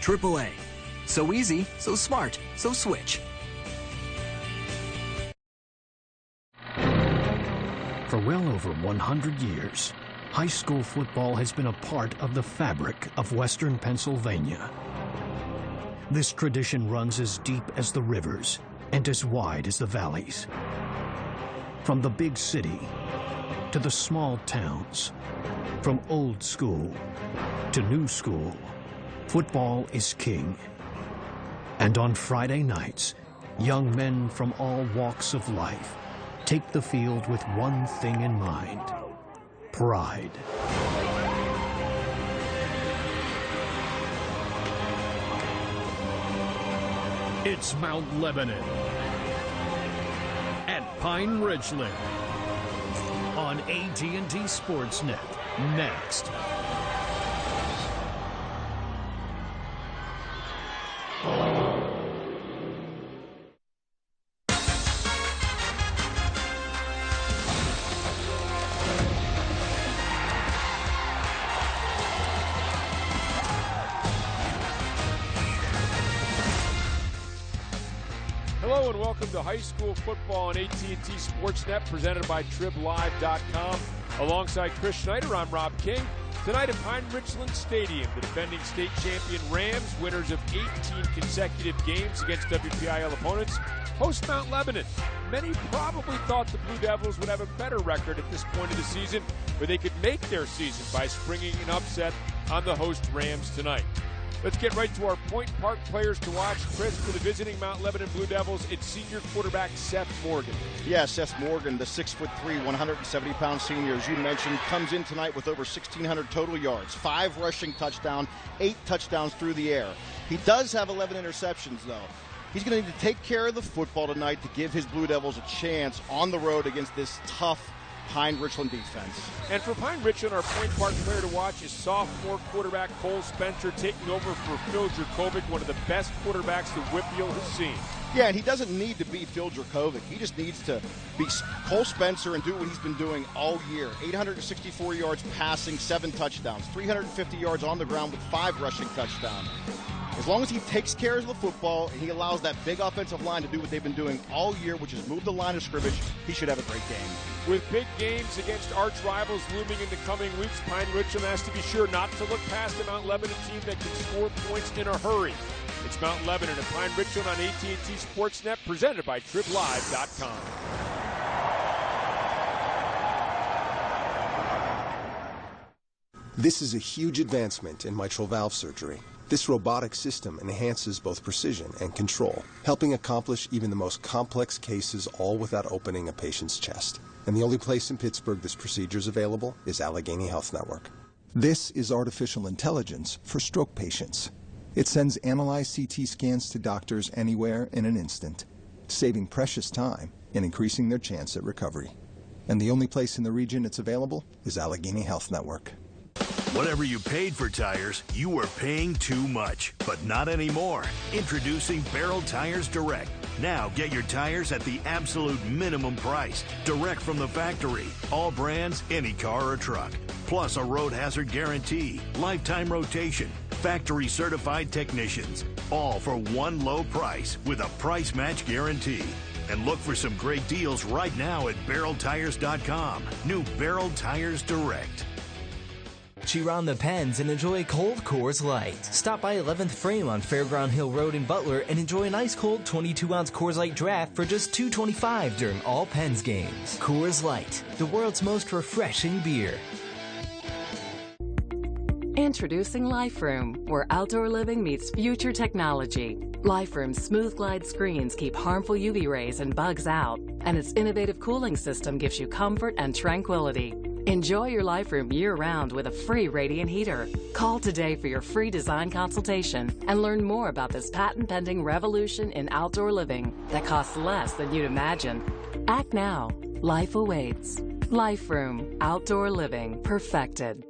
AAA. So easy, so smart, so switch. For well over 100 years, high school football has been a part of the fabric of Western Pennsylvania. This tradition runs as deep as the rivers and as wide as the valleys. From the big city to the small towns, from old school to new school, football is king. And on Friday nights, young men from all walks of life take the field with one thing in mind: pride. It's Mount Lebanon at Pine Richland on ATT Sportsnet. Next. Hello and welcome to High School Football on ATT Sportsnet, presented by TribLive.com. Alongside Chris Schneider, I'm Rob King. Tonight at Pine Richland Stadium, the defending state champion Rams, winners of 18 consecutive games against WPIL opponents, host Mount Lebanon. Many probably thought the Blue Devils would have a better record at this point of the season, where they could make their season by springing an upset on the host Rams tonight. Let's get right to our Point Park players to watch. Chris, for the visiting Mount Lebanon Blue Devils, it's senior quarterback Seth Morgan. Yeah, Seth Morgan, the 6'3", 170-pound senior, as you mentioned, comes in tonight with over 1,600 total yards, 5 rushing touchdowns, 8 touchdowns through the air. He does have 11 interceptions, though. He's going to need to take care of the football tonight to give his Blue Devils a chance on the road against this tough Pine Richland defense. And for Pine Richland, our Point Park player to watch is sophomore quarterback Cole Spencer, taking over for Phil Jerkovic, one of the best quarterbacks the Whitfield has seen. Yeah, and he doesn't need to be Phil Jerkovic. He just needs to be Cole Spencer and do what he's been doing all year. 864 yards passing, 7 touchdowns, 350 yards on the ground with 5 rushing touchdowns. As long as he takes care of the football and he allows that big offensive line to do what they've been doing all year, which is move the line of scrimmage, he should have a great game. With big games against arch rivals looming in the coming weeks, Pine Richland has to be sure not to look past the Mount Lebanon team that can score points in a hurry. It's Mount Lebanon and Pine Richland on ATT Sportsnet, presented by TribLive.com. This is a huge advancement in mitral valve surgery. This robotic system enhances both precision and control, helping accomplish even the most complex cases, all without opening a patient's chest. And the only place in Pittsburgh this procedure is available is Allegheny Health Network. This is artificial intelligence for stroke patients. It sends analyzed CT scans to doctors anywhere in an instant, saving precious time and increasing their chance at recovery. And the only place in the region it's available is Allegheny Health Network. Whatever you paid for tires, you were paying too much, but not anymore. Introducing Barrel Tires Direct. Now get your tires at the absolute minimum price, direct from the factory. All brands, any car or truck. Plus a road hazard guarantee, lifetime rotation, factory certified technicians. All for one low price with a price match guarantee. And look for some great deals right now at barreltires.com. New Barrel Tires Direct. Cheer on the Pens and enjoy cold Coors Light. Stop by 11th Frame on Fairground Hill Road in Butler and enjoy an ice cold 22-ounce Coors Light draft for just $2.25 during all Pens games. Coors Light, the world's most refreshing beer. Introducing Life Room, where outdoor living meets future technology. Life Room's smooth glide screens keep harmful UV rays and bugs out, and its innovative cooling system gives you comfort and tranquility. Enjoy your Life Room year-round with a free radiant heater. Call today for your free design consultation and learn more about this patent-pending revolution in outdoor living that costs less than you'd imagine. Act now. Life awaits. Life Room. Outdoor living perfected.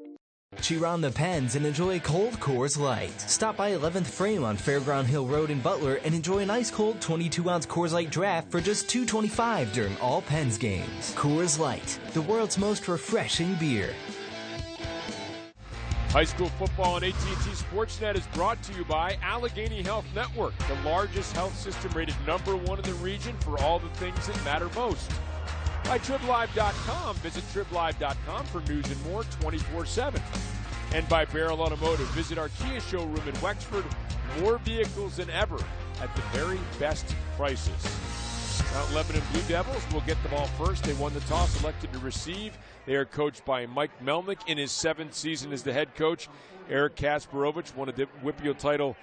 Cheer on the Pens and enjoy cold Coors Light. Stop by 11th Frame on Fairground Hill Road in Butler and enjoy an ice cold 22-ounce Coors Light draft for just $2.25 during all Pens games. Coors Light, the world's most refreshing beer. High school football on ATT Sportsnet is brought to you by Allegheny Health Network, the largest health system rated #1 in the region for all the things that matter most. By TribLive.com. Visit TribLive.com for news and more 24/7. And by Barrel Automotive. Visit our Kia showroom in Wexford. More vehicles than ever at the very best prices. Mount Lebanon Blue Devils will get the ball first. They won the toss, elected to receive. They are coached by Mike Melnick in his 7th season as the head coach. Eric Kasparovich won a WIPIO title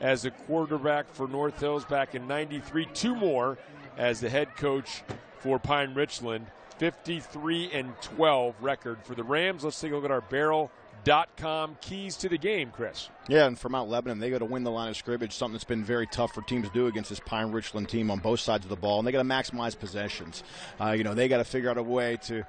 as a quarterback for North Hills back in '93. 2 more as the head coach for Pine Richland. 53-12 record for the Rams. Let's take a look at our Barrel.com keys to the game, Chris. Yeah, and for Mount Lebanon, they got to win the line of scrimmage, something that's been very tough for teams to do against this Pine Richland team on both sides of the ball, and they got to maximize possessions. They got to figure out a way to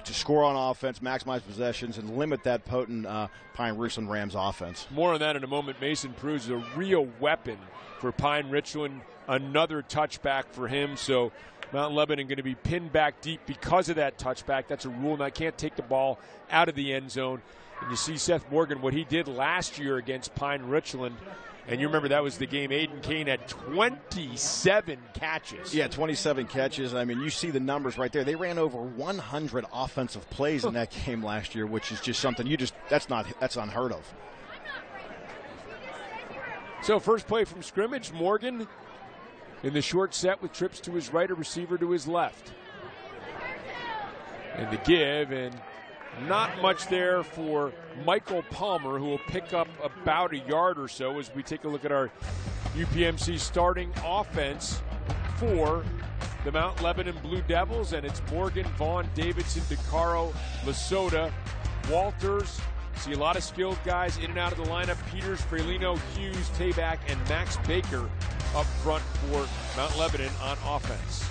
score on offense, maximize possessions, and limit that potent Pine Richland Rams offense. More on that in a moment. Mason Pruse is a real weapon for Pine Richland. Another touchback for him, so Mount Lebanon going to be pinned back deep because of that touchback. That's a rule, and I can't take the ball out of the end zone. And you see Seth Morgan, what he did last year against Pine Richland, and you remember that was the game Aiden Kane had 27 catches. Yeah, 27 catches. I mean, you see the numbers right there. They ran over 100 offensive plays in that game last year, which is just something that's unheard of. So first play from scrimmage, Morgan in the short set with trips to his right, a receiver to his left. And the give, and not much there for Michael Palmer, who will pick up about a yard or so as we take a look at our UPMC starting offense for the Mount Lebanon Blue Devils. And it's Morgan, Vaughn, Davidson, DeCaro, Lasota, Walters. See a lot of skilled guys in and out of the lineup. Peters, Frelino, Hughes, Tabak, and Max Baker up front for Mount Lebanon on offense.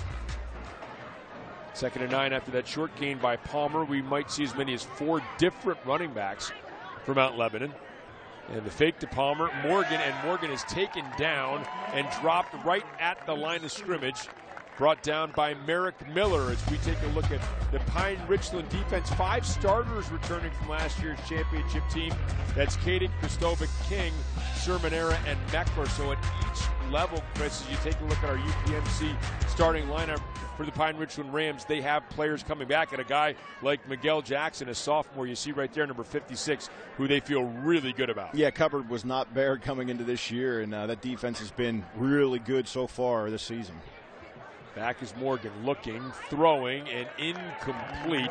2nd and 9 after that short gain by Palmer. We might see as many as 4 different running backs for Mount Lebanon. And the fake to Palmer, Morgan is taken down and dropped right at the line of scrimmage. Brought down by Merrick Miller as we take a look at the Pine Richland defense. 5 starters returning from last year's championship team. That's Kaden, Kristovic, King, Sermonera, and Meckler. So at each level, Chris, as you take a look at our UPMC starting lineup for the Pine Richland Rams, they have players coming back. And a guy like Miguel Jackson, a sophomore, you see right there, number 56, who they feel really good about. Yeah, cupboard was not bared coming into this year, and that defense has been really good so far this season. Back is Morgan, looking, throwing, and incomplete.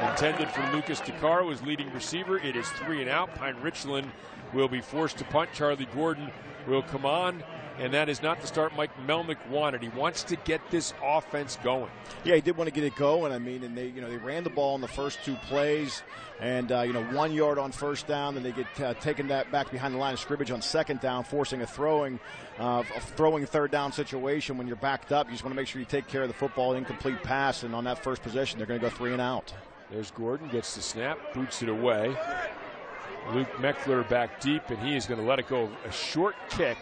Intended for Lucas DeCaro as leading receiver. It is 3 and out. Pine Richland will be forced to punt. Charlie Gordon will come on, and that is not the start Mike Melnick wanted. He wants to get this offense going. Yeah, he did want to get it going. I mean, and they ran the ball in the first 2 plays, and 1 yard on first down. Then they get taken that back behind the line of scrimmage on 2nd down, forcing a throwing 3rd down situation. When you're backed up, you just want to make sure you take care of the football. Incomplete pass, and on that first possession, they're going to go 3 and out. There's Gordon, gets the snap, boots it away. Luke Meckler back deep, and he is going to let it go. A short kick,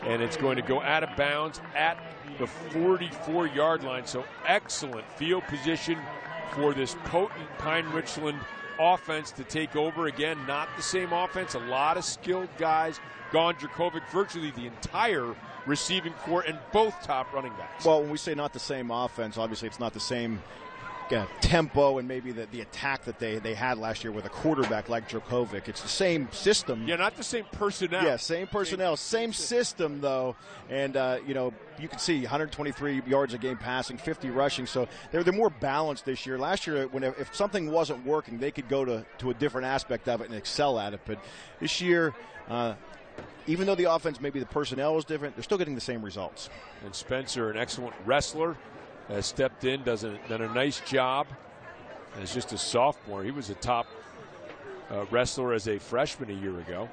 and it's going to go out of bounds at the 44-yard line. So excellent field position for this potent Pine Richland offense to take over. Again, not the same offense. A lot of skilled guys. Gone Dracovic, virtually the entire receiving corps, and both top running backs. Well, when we say not the same offense, obviously it's not the same tempo and maybe the attack that they had last year with a quarterback like Dracovic. It's the same system. Yeah, not the same personnel. Yeah, same personnel, same system though. And you can see 123 yards a game passing, 50 rushing. So they're more balanced this year. Last year, if something wasn't working, they could go to a different aspect of it and excel at it. But this year, even though the offense, maybe the personnel was different, they're still getting the same results. And Spencer, an excellent wrestler, has stepped in, done a nice job. As just a sophomore, he was a top wrestler as a freshman a year ago.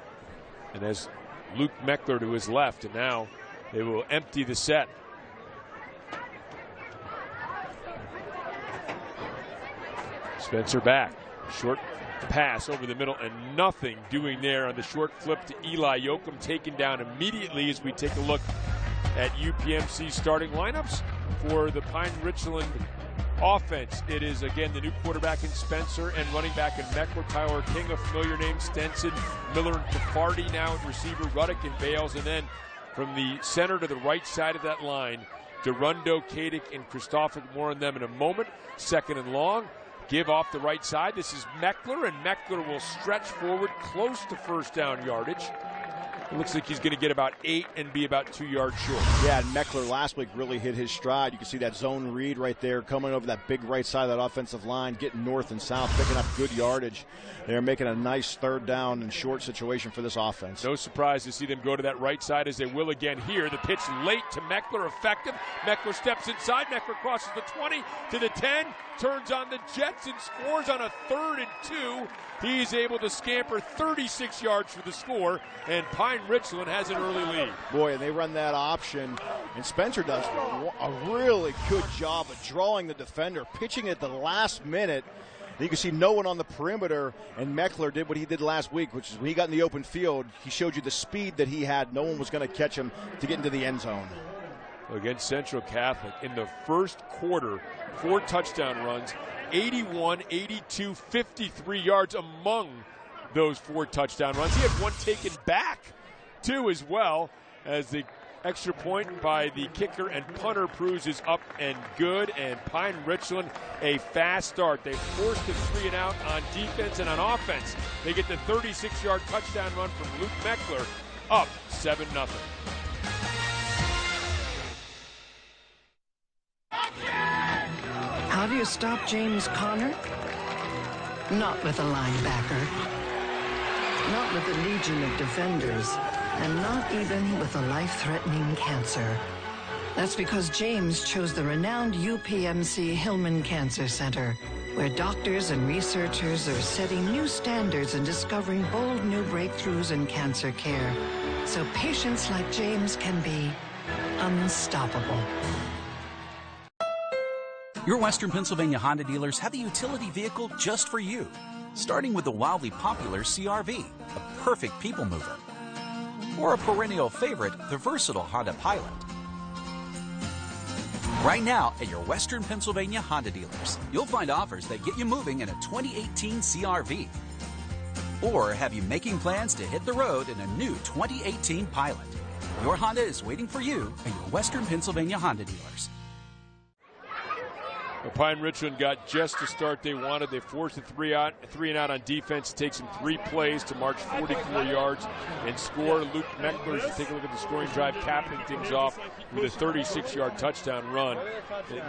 And as Luke Meckler to his left, and now they will empty the set. Spencer back, short pass over the middle, and nothing doing there on the short flip to Eli Yoakum, taken down immediately as we take a look at UPMC starting lineups for the Pine Richland Offense, it is again the new quarterback in Spencer and running back in Meckler, Tyler King, a familiar name, Stenson, Miller and Cafardi now at receiver, Ruddick and Bales, and then from the center to the right side of that line, Derundo, Kadick, and Christopher. More on them in a moment. Second and long. Give off the right side. This is Meckler, and Meckler will stretch forward close to first down yardage. It looks like he's going to get about 8 and be about 2 yards short. Yeah, and Meckler last week really hit his stride. You can see that zone read right there coming over that big right side of that offensive line, getting north and south, picking up good yardage. They're making a nice third down and short situation for this offense. No surprise to see them go to that right side as they will again here. The pitch late to Meckler, effective. Meckler steps inside. Meckler crosses the 20 to the 10, turns on the Jets and scores on a 3rd and 2. He's able to scamper 36 yards for the score, and Pine Richland has an early lead. Boy, and they run that option, and Spencer does a really good job of drawing the defender, pitching at the last minute. You can see no one on the perimeter, and Meckler did what he did last week, which is when he got in the open field, he showed you the speed that he had. No one was going to catch him to get into the end zone. Against Central Catholic, in the first quarter, 4 touchdown runs, 81, 82, 53 yards among those 4 touchdown runs. He had one taken back, too, as well, as the extra point by the kicker and punter proves is up and good. And Pine Richland, a fast start. They forced a 3 and out on defense, and on offense, they get the 36-yard touchdown run from Luke Meckler, up 7-0. How do you stop James Conner? Not with a linebacker. Not with a legion of defenders. And not even with a life-threatening cancer. That's because James chose the renowned UPMC Hillman Cancer Center, where doctors and researchers are setting new standards and discovering bold new breakthroughs in cancer care. So patients like James can be unstoppable. Your Western Pennsylvania Honda dealers have the utility vehicle just for you. Starting with the wildly popular CR-V, a perfect people mover. Or a perennial favorite, the versatile Honda Pilot. Right now at your Western Pennsylvania Honda dealers, you'll find offers that get you moving in a 2018 CR-V. Or have you making plans to hit the road in a new 2018 Pilot. Your Honda is waiting for you at your Western Pennsylvania Honda dealers. Well, Pine Richland got just the start they wanted. They forced a 3 and out on defense. It takes them 3 plays to march 44 yards and score. Luke Meckler, take a look at the scoring drive, capping things off with a 36-yard touchdown run.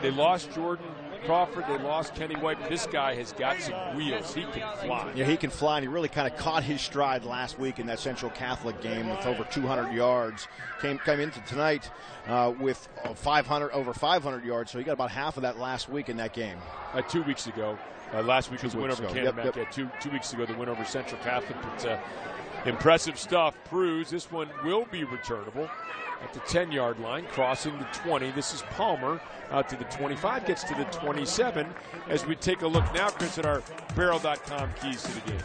They lost Jordan Crawford. They lost Kenny White. But this guy has got some wheels. He can fly. Yeah, he can fly, and he really kind of caught his stride last week in that Central Catholic game with over 200 yards. Came into tonight with over 500 yards, so he got about half of that last week in that game. 2 weeks ago. Last week was the win over Canada. Yep. 2 weeks ago, the win over Central Catholic. But impressive stuff. Proves this one will be returnable at the 10-yard line, crossing the 20. This is Palmer out to the 25, gets to the 27. As we take a look now, Chris, at our Barrel.com keys to the game.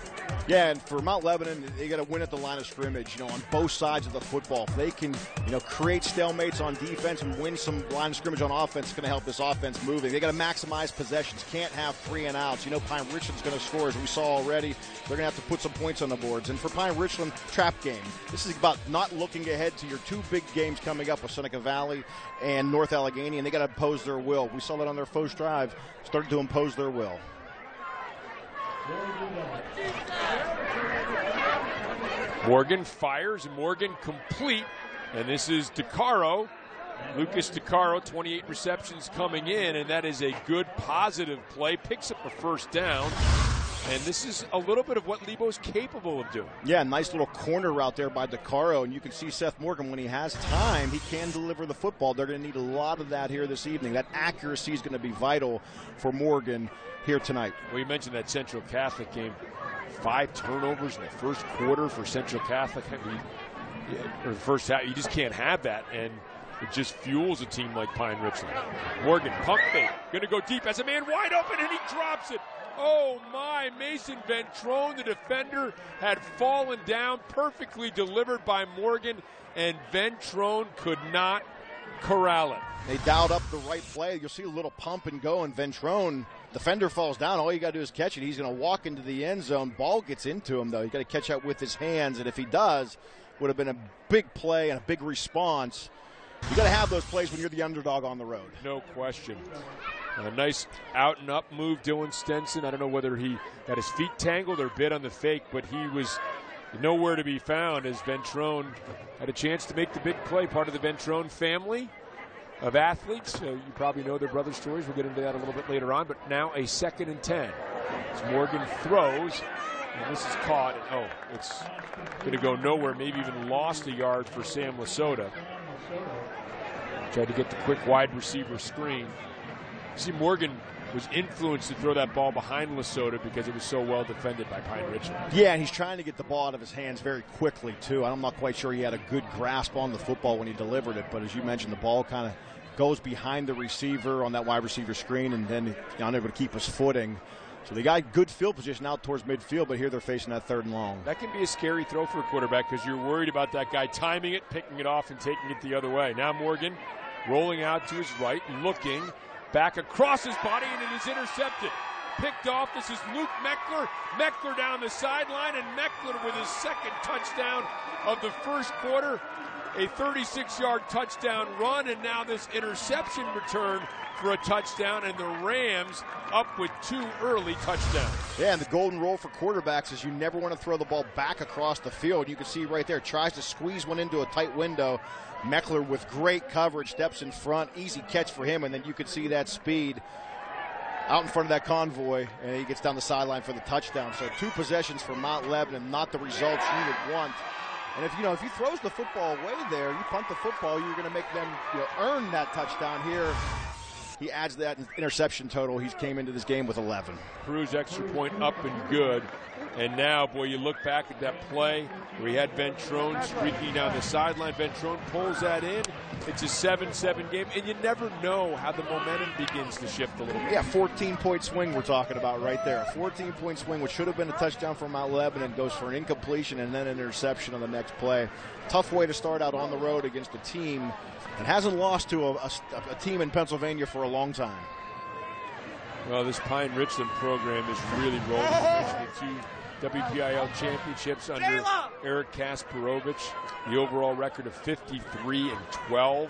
Yeah, and for Mount Lebanon, they got to win at the line of scrimmage, on both sides of the football. If they can, create stalemates on defense and win some line of scrimmage on offense, it's going to help this offense moving. They got to maximize possessions. Can't have 3 and outs. Pine Richland's going to score, as we saw already. They're going to have to put some points on the boards. And for Pine Richland, trap game. This is about not looking ahead to your 2 big games coming up with Seneca Valley and North Allegheny, and they got to impose their will. We saw that on their first drive, started to impose their will. Morgan fires, and Morgan complete. And this is DeCaro, Lucas DeCaro, 28 receptions coming in, and that is a good positive play. Picks up a first down. And this is a little bit of what Lebo's capable of doing. Yeah, nice little corner route there by DeCaro, and you can see Seth Morgan, when he has time, he can deliver the football. They're going to need a lot of that here this evening. That accuracy is going to be vital for Morgan here tonight. Well, you mentioned that Central Catholic game. 5 turnovers in the first quarter for Central Catholic. Or the first half, you just can't have that, and it just fuels a team like Pine Richland. Morgan, pump fake, going to go deep, has a man wide open, and he drops it. Oh my, Mason Ventrone, the defender, had fallen down, perfectly delivered by Morgan, and Ventrone could not corral it. They dialed up the right play. You'll see a little pump and go, and Ventrone, defender falls down. All you got to do is catch it. He's going to walk into the end zone. Ball gets into him, though. You got to catch up with his hands, and if he does, would have been a big play and a big response. You got to have those plays when you're the underdog on the road. No question. And a nice out and up move, Dylan Stenson. I don't know whether he got his feet tangled or bit on the fake, but he was nowhere to be found as Ventrone had a chance to make the big play. Part of the Ventrone family of athletes. You probably know their brother stories. We'll get into that a little bit later on. But now a 2nd and 10. As Morgan throws, and this is caught. And, it's going to go nowhere. Maybe even lost a yard for Sam Lasota. Tried to get the quick wide receiver screen. See, Morgan was influenced to throw that ball behind Lasota because it was so well defended by Pine Richland. Yeah, and he's trying to get the ball out of his hands very quickly, too. I'm not quite sure he had a good grasp on the football when he delivered it, but as you mentioned, the ball kind of goes behind the receiver on that wide receiver screen, and then unable to keep his footing. So they got good field position out towards midfield, but here they're facing that 3rd and long. That can be a scary throw for a quarterback because you're worried about that guy timing it, picking it off, and taking it the other way. Now Morgan rolling out to his right, looking back across his body, and it is intercepted. Picked off. This is Luke Meckler. Meckler down the sideline, and Meckler with his 2nd touchdown of the first quarter. A 36-yard touchdown run, and now this interception return for a touchdown, and the Rams up with 2 early touchdowns. Yeah, and the golden rule for quarterbacks is you never want to throw the ball back across the field. You can see right there, tries to squeeze one into a tight window. Meckler with great coverage, steps in front, easy catch for him, and then you could see that speed out in front of that convoy, and he gets down the sideline for the touchdown. So 2 possessions for Mount Lebanon, not the results you would want. And if he throws the football away there, you punt the football, you're going to make them earn that touchdown here. He adds that interception total. He came into this game with 11. Cruz extra point up and good. And now, boy, you look back at that play where he had Ventrone streaking down the sideline. Ventrone pulls that in. It's a 7-7 game, and you never know how the momentum begins to shift a little bit. Yeah, 14-point swing we're talking about right there. A 14-point swing, which should have been a touchdown for Mount Lebanon, goes for an incompletion and then an interception on the next play. Tough way to start out on the road against a team that hasn't lost to a team in Pennsylvania for a long time. Well, this Pine Richland program is really rolling. 2 WPIL championships under Eric Kasparovich. The overall record of 53-12.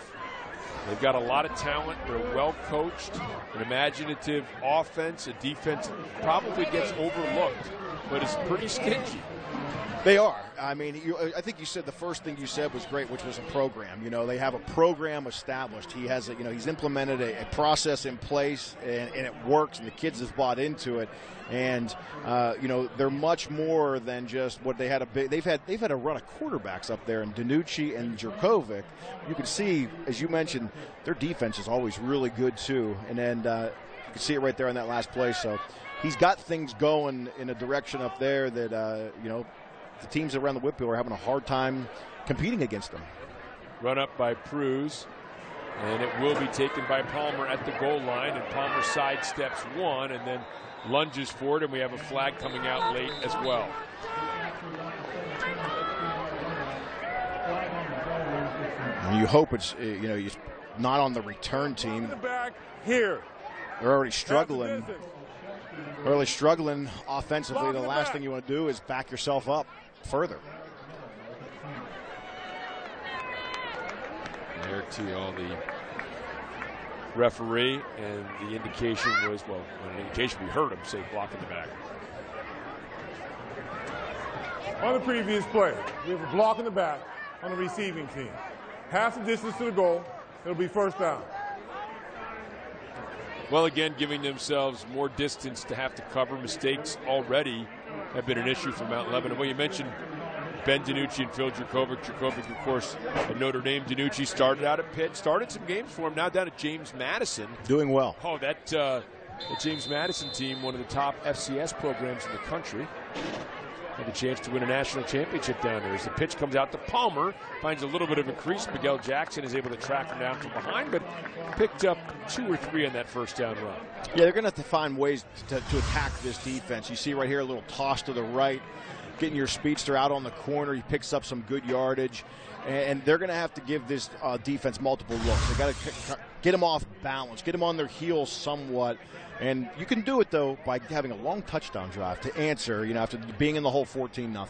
They've got a lot of talent. They're well coached. An imaginative offense. A defense probably gets overlooked, but it's pretty stingy. They are. I mean, I think you said the first thing you said was great, which was a program. They have a program established. He has, he's implemented a process in place, and it works, and the kids have bought into it. And they're much more than just what they had. They've had a run of quarterbacks up there, and Danucci and Jerkovic. You can see, as you mentioned, their defense is always really good too. And then you can see it right there on that last play. So he's got things going in a direction up there that the teams around the Whitfield are having a hard time competing against them. Run up by Pruz, and it will be taken by Palmer at the goal line, and Palmer sidesteps one and then lunges forward, and we have a flag coming out late as well. And you hope it's not on the return team. Back here. They're already struggling. Offensively. The last thing you want to do is back yourself up further. Eric Teal, the referee, and the indication was, an indication we heard him say block in the back. On the previous play, we have a block in the back on the receiving team. Half the distance to the goal, it'll be first down. Well, again, giving themselves more distance to have to cover. Mistakes already have been an issue for Mount Lebanon. Well, you mentioned Ben Danucci and Phil Jerkovic. Jerkovic, of course, at Notre Dame. Danucci started out at Pitt, started some games for him, now down at James Madison. Doing well. Oh, that James Madison team, one of the top FCS programs in the country. Had a chance to win a national championship down there. As the pitch comes out to Palmer, finds a little bit of a crease. Miguel Jackson is able to track him down from behind, but picked up 2 or 3 on that first down run. Yeah, they're going to have to find ways to attack this defense. You see right here a little toss to the right. getting your speedster out on the corner. He picks up some good yardage. And they're going to have to give this defense multiple looks. They got to get them off balance, get them on their heels somewhat. And you can do it, though, by having a long touchdown drive to answer, after being in the hole 14-0.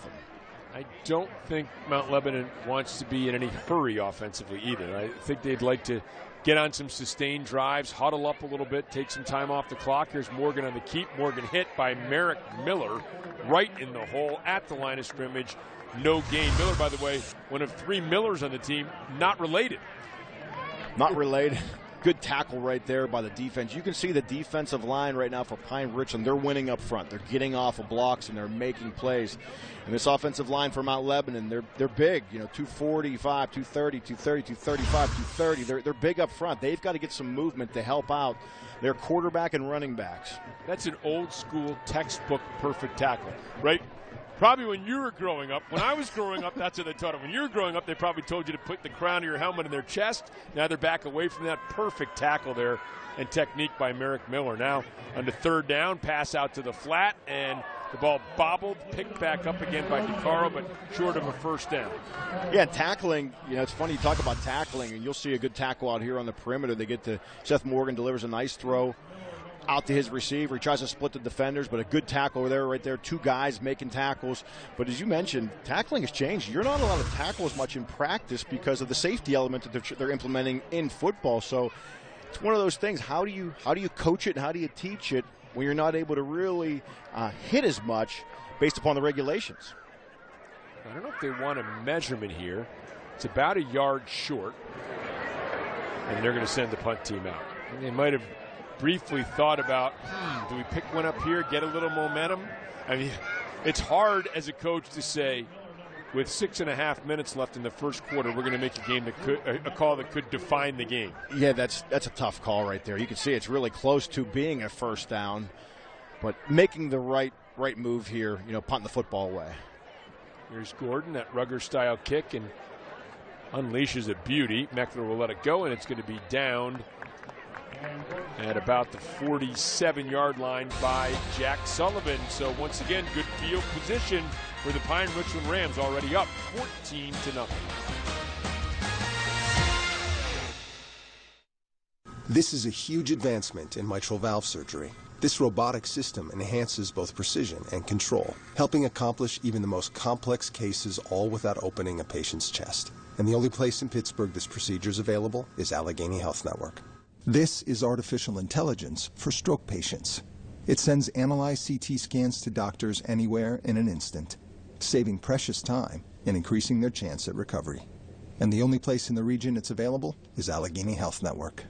I don't think Mount Lebanon wants to be in any hurry offensively either. I think they'd like to get on some sustained drives, huddle up a little bit, take some time off the clock. Here's Morgan on the keep. Morgan hit by Merrick Miller right in the hole at the line of scrimmage. No gain. Miller, by the way, one of 3 Millers on the team, not related. Not related. Good tackle right there by the defense. You can see the defensive line right now for Pine Richland. They're winning up front. They're getting off of blocks and they're making plays. And this offensive line for Mount Lebanon, they're big. 245, 230, 230, 235, 230. They're big up front. They've got to get some movement to help out their quarterback and running backs. That's an old school textbook perfect tackle, right? Probably when you were growing up. When I was growing up, that's what they taught them. When you were growing up, they probably told you to put the crown of your helmet in their chest. Now they're back away from that. Perfect tackle there and technique by Merrick Miller. Now on the 3rd down, pass out to the flat, and the ball bobbled, picked back up again by DeCaro, but short of a 1st down. Yeah, tackling, it's funny you talk about tackling, and you'll see a good tackle out here on the perimeter. They get to Seth Morgan, delivers a nice throw out to his receiver. He tries to split the defenders, but a good tackle over there, right there. 2 guys making tackles. But as you mentioned, tackling has changed. You're not allowed to tackle as much in practice because of the safety element that they're implementing in football. So it's one of those things. How do you coach it and how do you teach it when you're not able to really hit as much based upon the regulations? I don't know if they want a measurement here. It's about a yard short, and they're going to send the punt team out. And they might have briefly thought about, do we pick one up here, get a little momentum? I mean, it's hard as a coach to say, with 6.5 minutes left in the first quarter, we're going to make a call that could define the game. Yeah, that's a tough call right there. You can see it's really close to being a 1st down, but making the right move here, punting the football away. Here's Gordon, that Rugger-style kick, and unleashes a beauty. Meckler will let it go, and it's going to be downed at about the 47-yard line by Jack Sullivan. So once again, good field position for the Pine Richland Rams, already up 14-0. This is a huge advancement in mitral valve surgery. This robotic system enhances both precision and control, helping accomplish even the most complex cases, all without opening a patient's chest. And the only place in Pittsburgh this procedure is available is Allegheny Health Network. This is artificial intelligence for stroke patients. It sends analyzed CT scans to doctors anywhere in an instant, saving precious time and increasing their chance at recovery. And the only place in the region it's available is Allegheny Health Network.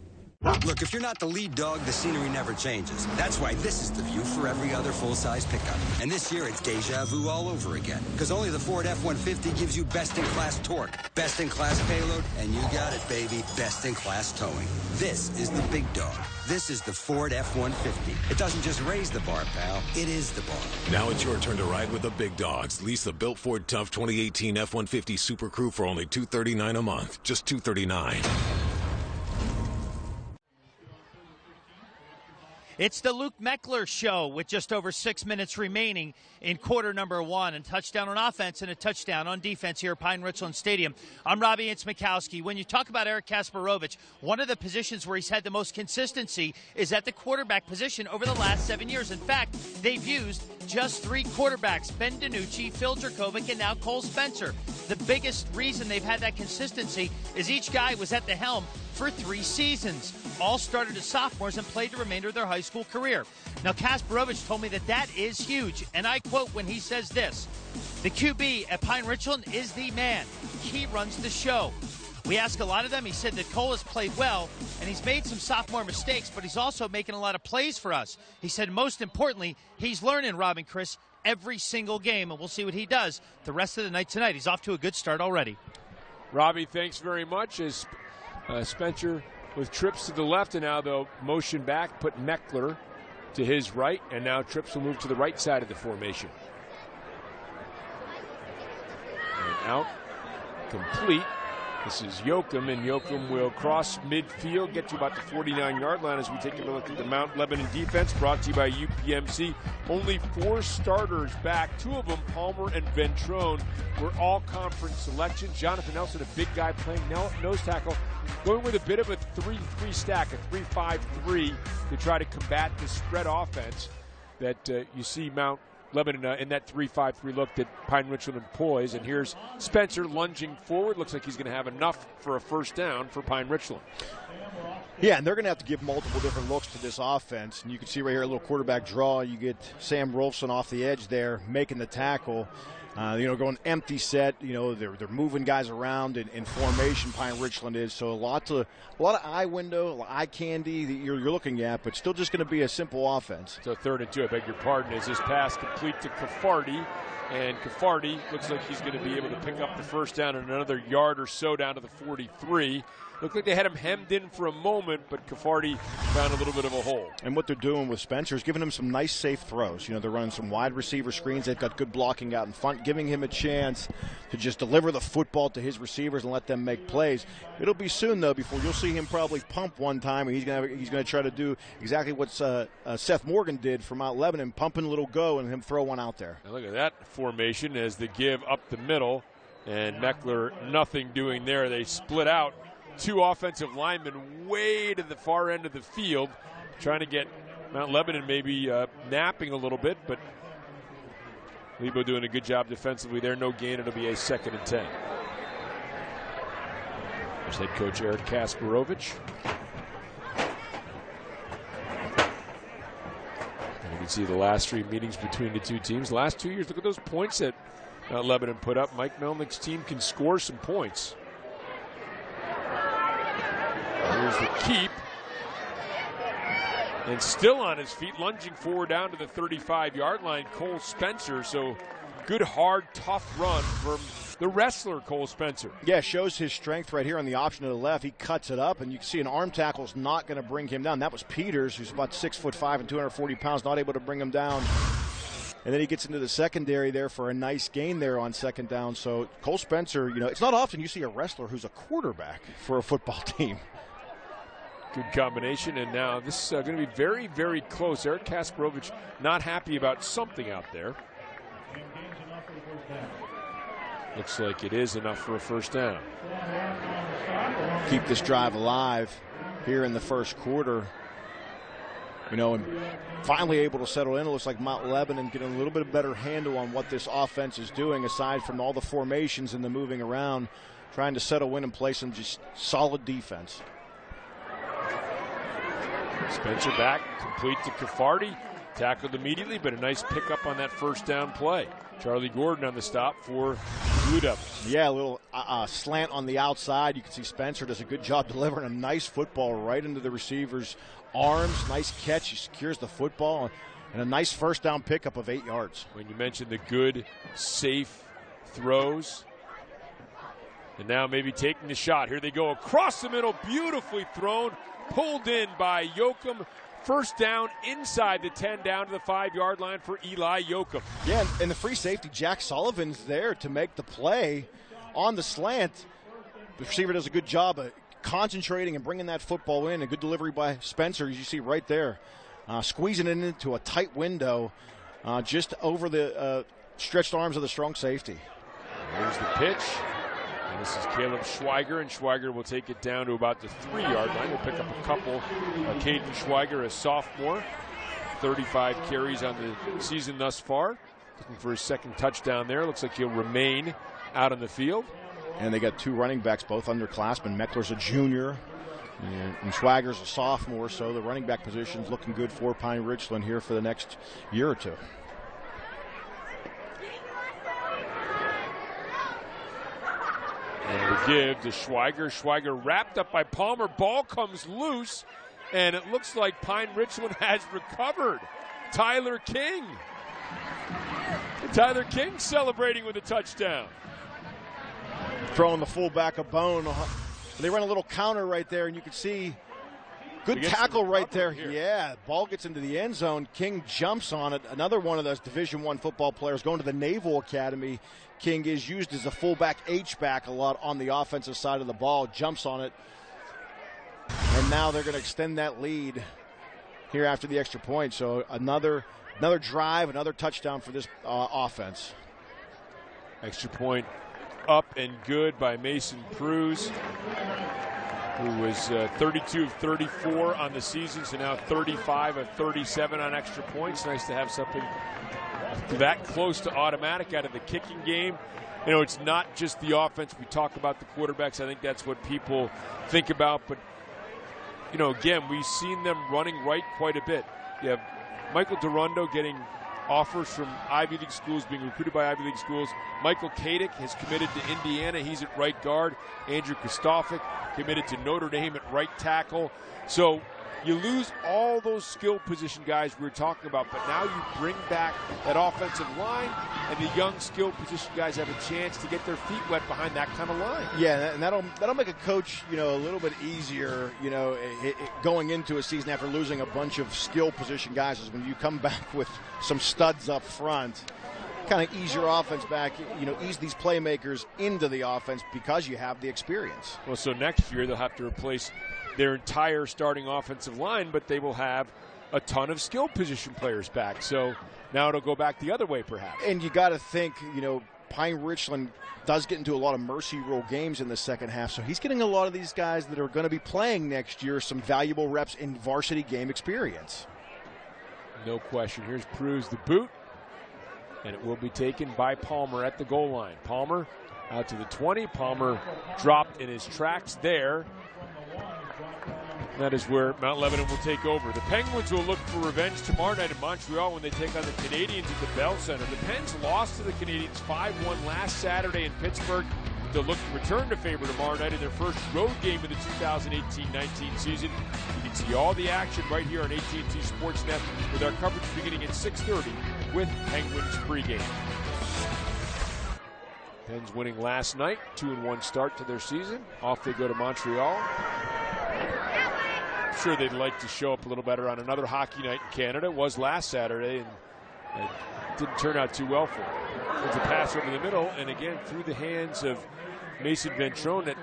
Look, if you're not the lead dog, the scenery never changes. That's why this is the view for every other full-size pickup. And this year, it's deja vu all over again. Because only the Ford F-150 gives you best-in-class torque, best-in-class payload, and you got it, baby, best-in-class towing. This is the big dog. This is the Ford F-150. It doesn't just raise the bar, pal. It is the bar. Now it's your turn to ride with the big dogs. Lease the built Ford Tough 2018 F-150 Super Crew for only $239 a month. Just $239. It's the Luke Meckler Show with just over 6 minutes remaining in quarter number 1. And touchdown on offense and a touchdown on defense here at Pine Richland Stadium. I'm Robbie Ince-Mikowski. When you talk about Eric Kasparovich, one of the positions where he's had the most consistency is at the quarterback position over the last 7 years. In fact, they've used just 3 quarterbacks, Ben DiNucci, Phil Jerkovic, and now Cole Spencer. The biggest reason they've had that consistency is each guy was at the helm for 3 seasons. All started as sophomores and played the remainder of their high school career. Now, Kasparovich told me that is huge, and I quote when he says this: the QB at Pine Richland is the man. He runs the show. We ask a lot of them. He said that Cole has played well, and he's made some sophomore mistakes, but he's also making a lot of plays for us. He said most importantly, he's learning, Rob and Chris, every single game, and we'll see what he does the rest of the night tonight. He's off to a good start already. Robbie, thanks very much. As Spencer with trips to the left, and now they'll motion back, put Meckler to his right, and now trips will move to the right side of the formation. And out, complete. This is Yoakum, and Yoakum will cross midfield, get to about the 49-yard line as we take a look at the Mount Lebanon defense, brought to you by UPMC. Only 4 starters back. 2 of them, Palmer and Ventrone, were all-conference selections. Jonathan Nelson, a big guy playing nose tackle, going with a bit of a 3-3 stack, a 3-5-3 to try to combat the spread offense that you see Mount Lebanon in that 3-5-3 look that Pine Richland employs. And here's Spencer lunging forward. Looks like he's going to have enough for a first down for Pine Richland. Yeah, and they're going to have to give multiple different looks to this offense. And you can see right here a little quarterback draw. You get Sam Rolfson off the edge there making the tackle. Going empty set. They're moving guys around in formation. Pine Richland is, so a lot of eye window, a lot of eye candy that you're looking at, but still just going to be a simple offense. So 3rd and 2, I beg your pardon, is this pass complete to Caffardi, and Caffardi looks like he's going to be able to pick up the first down and another yard or so down to the 43. Looked like they had him hemmed in for a moment, but Caffardi found a little bit of a hole. And what they're doing with Spencer is giving him some nice, safe throws. They're running some wide receiver screens. They've got good blocking out in front, giving him a chance to just deliver the football to his receivers and let them make plays. It'll be soon, though, before you'll see him probably pump one time, and he's going to try to do exactly what Seth Morgan did for Mount Lebanon, pumping a little go and him throw one out there. Now look at that formation as the give up the middle, and Meckler nothing doing there. They split out. 2 offensive linemen way to the far end of the field, trying to get Mount Lebanon maybe napping a little bit, but Lebo doing a good job defensively there. No gain. It'll be a 2nd and 10. There's head coach Eric Kasparovich. And you can see the last 3 meetings between the 2 teams. The last 2 years, look at those points that Mount Lebanon put up. Mike Melnick's team can score some points. Here's the keep. And still on his feet, lunging forward down to the 35-yard line, Cole Spencer. So good, hard, tough run from the wrestler, Cole Spencer. Yeah, shows his strength right here on the option to the left. He cuts it up, and you can see an arm tackle is not going to bring him down. That was Peters, who's about 6'5" and 240 pounds, not able to bring him down. And then he gets into the secondary there for a nice gain there on 2nd down. So Cole Spencer, it's not often you see a wrestler who's a quarterback for a football team. Good combination, and now this is going to be very, very close. Eric Kasparovich not happy about something out there. Looks like it is enough for a first down. Keep this drive alive here in the first quarter. And finally able to settle in. It looks like Mount Lebanon getting a little bit better handle on what this offense is doing, aside from all the formations and the moving around, trying to settle in and play some just solid defense. Spencer back, complete to Caffardi. Tackled immediately, but a nice pickup on that first down play. Charlie Gordon on the stop for Blue Devils. Yeah, a little slant on the outside. You can see Spencer does a good job delivering a nice football right into the receiver's arms. Nice catch. He secures the football, and a nice first down pickup of 8 yards. When you mentioned the good, safe throws, and now maybe taking the shot. Here they go across the middle, beautifully thrown. Pulled in by Yoakum. First down inside the 10, down to the 5-yard line for Eli Yoakum. Yeah, and the free safety, Jack Sullivan's there to make the play on the slant. The receiver does a good job of concentrating and bringing that football in. A good delivery by Spencer, as you see right there. Squeezing it into a tight window just over the stretched arms of the strong safety. Here's the pitch. And this is Caleb Schweiger, and Schweiger will take it down to about the 3-yard line. We'll pick up a couple. Caden Schweiger, a sophomore, 35 carries on the season thus far. Looking for his 2nd touchdown there. Looks like he'll remain out on the field. And they got 2 running backs, both underclassmen. Meckler's a junior, and Schweiger's a sophomore, so the running back position's looking good for Pine Richland here for the next year or 2. And the give to Schweiger. Schweiger wrapped up by Palmer. Ball comes loose, and it looks like Pine Richland has recovered. Tyler King. Tyler King celebrating with a touchdown. Throwing the fullback a bone. They run a little counter right there, and you can see Good tackle right there. Yeah, ball gets into the end zone. King jumps on it. Another one of those Division I football players going to the Naval Academy. King is used as a fullback, H-back a lot on the offensive side of the ball. Jumps on it. And now they're going to extend that lead here after the extra point. So another drive, another touchdown for this offense. Extra point up and good by Mason Cruz, who was 32 of 34 on the season, so now 35 of 37 on extra points. Nice to have something that close to automatic out of the kicking game. You know, it's not just the offense. We talk about the quarterbacks. I think that's what people think about. But, you know, again, we've seen them running right quite a bit. You have Michael Durando getting offers from Ivy League schools, being recruited by Ivy League schools. Michael Kadick has committed to Indiana. He's at right guard. Andrew Kostovic committed to Notre Dame at right tackle. So you lose all those skill position guys we were talking about, but now you bring back that offensive line, and the young skill position guys have a chance to get their feet wet behind that kind of line. Yeah, and that'll make a coach, you know, a little bit easier, you know, going into a season after losing a bunch of skill position guys, is when you come back with some studs up front. Kind of ease your offense back, you know, ease these playmakers into the offense because you have the experience. Well, so next year they'll have to replace their entire starting offensive line, but they will have a ton of skill position players back. So now it'll go back the other way, perhaps. And you got to think, you know, Pine Richland does get into a lot of mercy rule games in the second half, so he's getting a lot of these guys that are going to be playing next year some valuable reps in varsity game experience. No question. Here's Pruz, the boot, and it will be taken by Palmer at the goal line. Palmer out to the 20. Palmer dropped in his tracks there. That is where Mount Lebanon will take over. The Penguins will look for revenge tomorrow night in Montreal when they take on the Canadiens at the Bell Center. The Pens lost to the Canadiens 5-1 last Saturday in Pittsburgh. They'll look to return to favor tomorrow night in their first road game of the 2018-19 season. You can see all the action right here on ATT Sportsnet with our coverage beginning at 6:30 with Penguins pregame. Pens winning last night, 2-1 start to their season. Off they go to Montreal. I'm sure they'd like to show up a little better on another hockey night in Canada. It was last Saturday, and it didn't turn out too well for them. It's a pass over the middle, and again through the hands of Mason Ventrone. That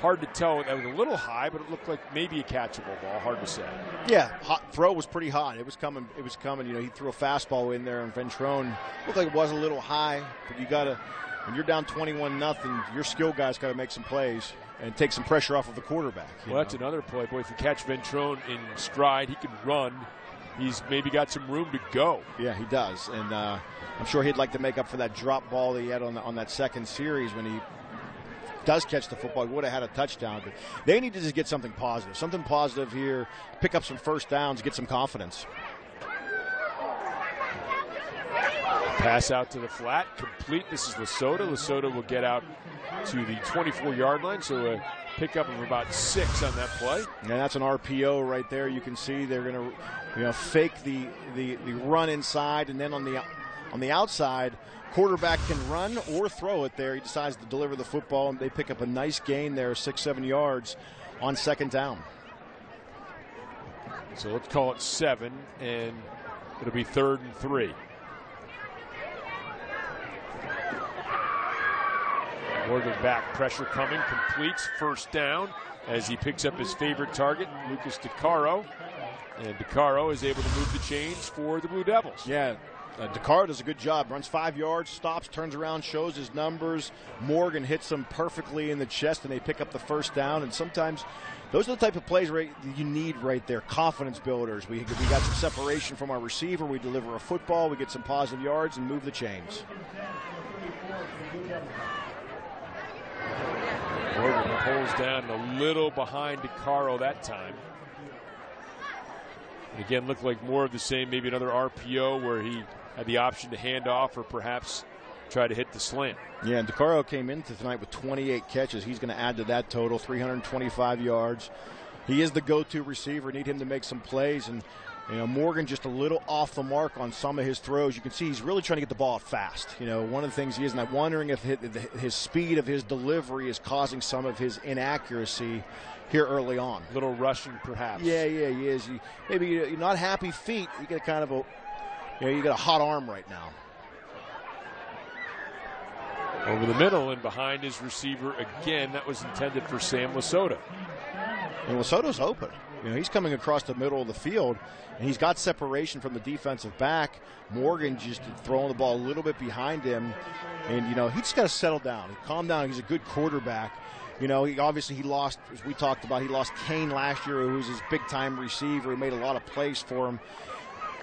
hard to tell. That was a little high, but it looked like maybe a catchable ball. Hard to say. Yeah, throw was pretty hot. It was coming. It was coming. You know, he threw a fastball in there, and Ventrone looked like it was a little high. But you gotta, when you're down 21-0, your skill guys got to make some plays and take some pressure off of the quarterback. Well, that's another play. Boy, if you catch Ventrone in stride, he can run. He's maybe got some room to go. Yeah, he does. And I'm sure he'd like to make up for that drop ball that he had on that second series when he does catch the football. He would have had a touchdown. But they need to just get something positive here, pick up some first downs, get some confidence. Pass out to the flat, complete. This is Lasota. Lasota will get out to the 24-yard line, so a pickup of about 6 on that play. And that's an RPO right there. You can see they're going to fake the run inside, and then on the outside, quarterback can run or throw it there. He decides to deliver the football, and they pick up a nice gain there, 6-7 yards on second down. So let's call it 7, and it'll be 3rd and 3. Morgan back, pressure coming, completes, first down as he picks up his favorite target, Lucas DeCaro. And DeCaro is able to move the chains for the Blue Devils. Yeah, DeCaro does a good job. Runs 5 yards, stops, turns around, shows his numbers. Morgan hits him perfectly in the chest, and they pick up the first down. And sometimes those are the type of plays you need right there, confidence builders. We got some separation from our receiver. We deliver a football. We get some positive yards and move the chains. Morgan pulls down a little behind DeCaro that time. And again, looked like more of the same, maybe another RPO where he had the option to hand off or perhaps try to hit the slant. Yeah, and DeCaro came into tonight with 28 catches. He's going to add to that total, 325 yards. He is the go-to receiver. Need him to make some plays. And You know, Morgan just a little off the mark on some of his throws. You can see he's really trying to get the ball out fast. You know, one of the things he is, and I'm wondering if his speed of his delivery is causing some of his inaccuracy here early on. A little rushing, perhaps. Yeah, he is. Maybe you're not happy feet. You get kind of you got a hot arm right now. Over the middle and behind his receiver again. That was intended for Sam Lasota. And Lasota's open. You know, he's coming across the middle of the field, and he's got separation from the defensive back. Morgan just throwing the ball a little bit behind him, and, you know, he just got to settle down. Calm down. He's a good quarterback. You know, he lost, as we talked about, he lost Kane last year, who was his big-time receiver. He made a lot of plays for him.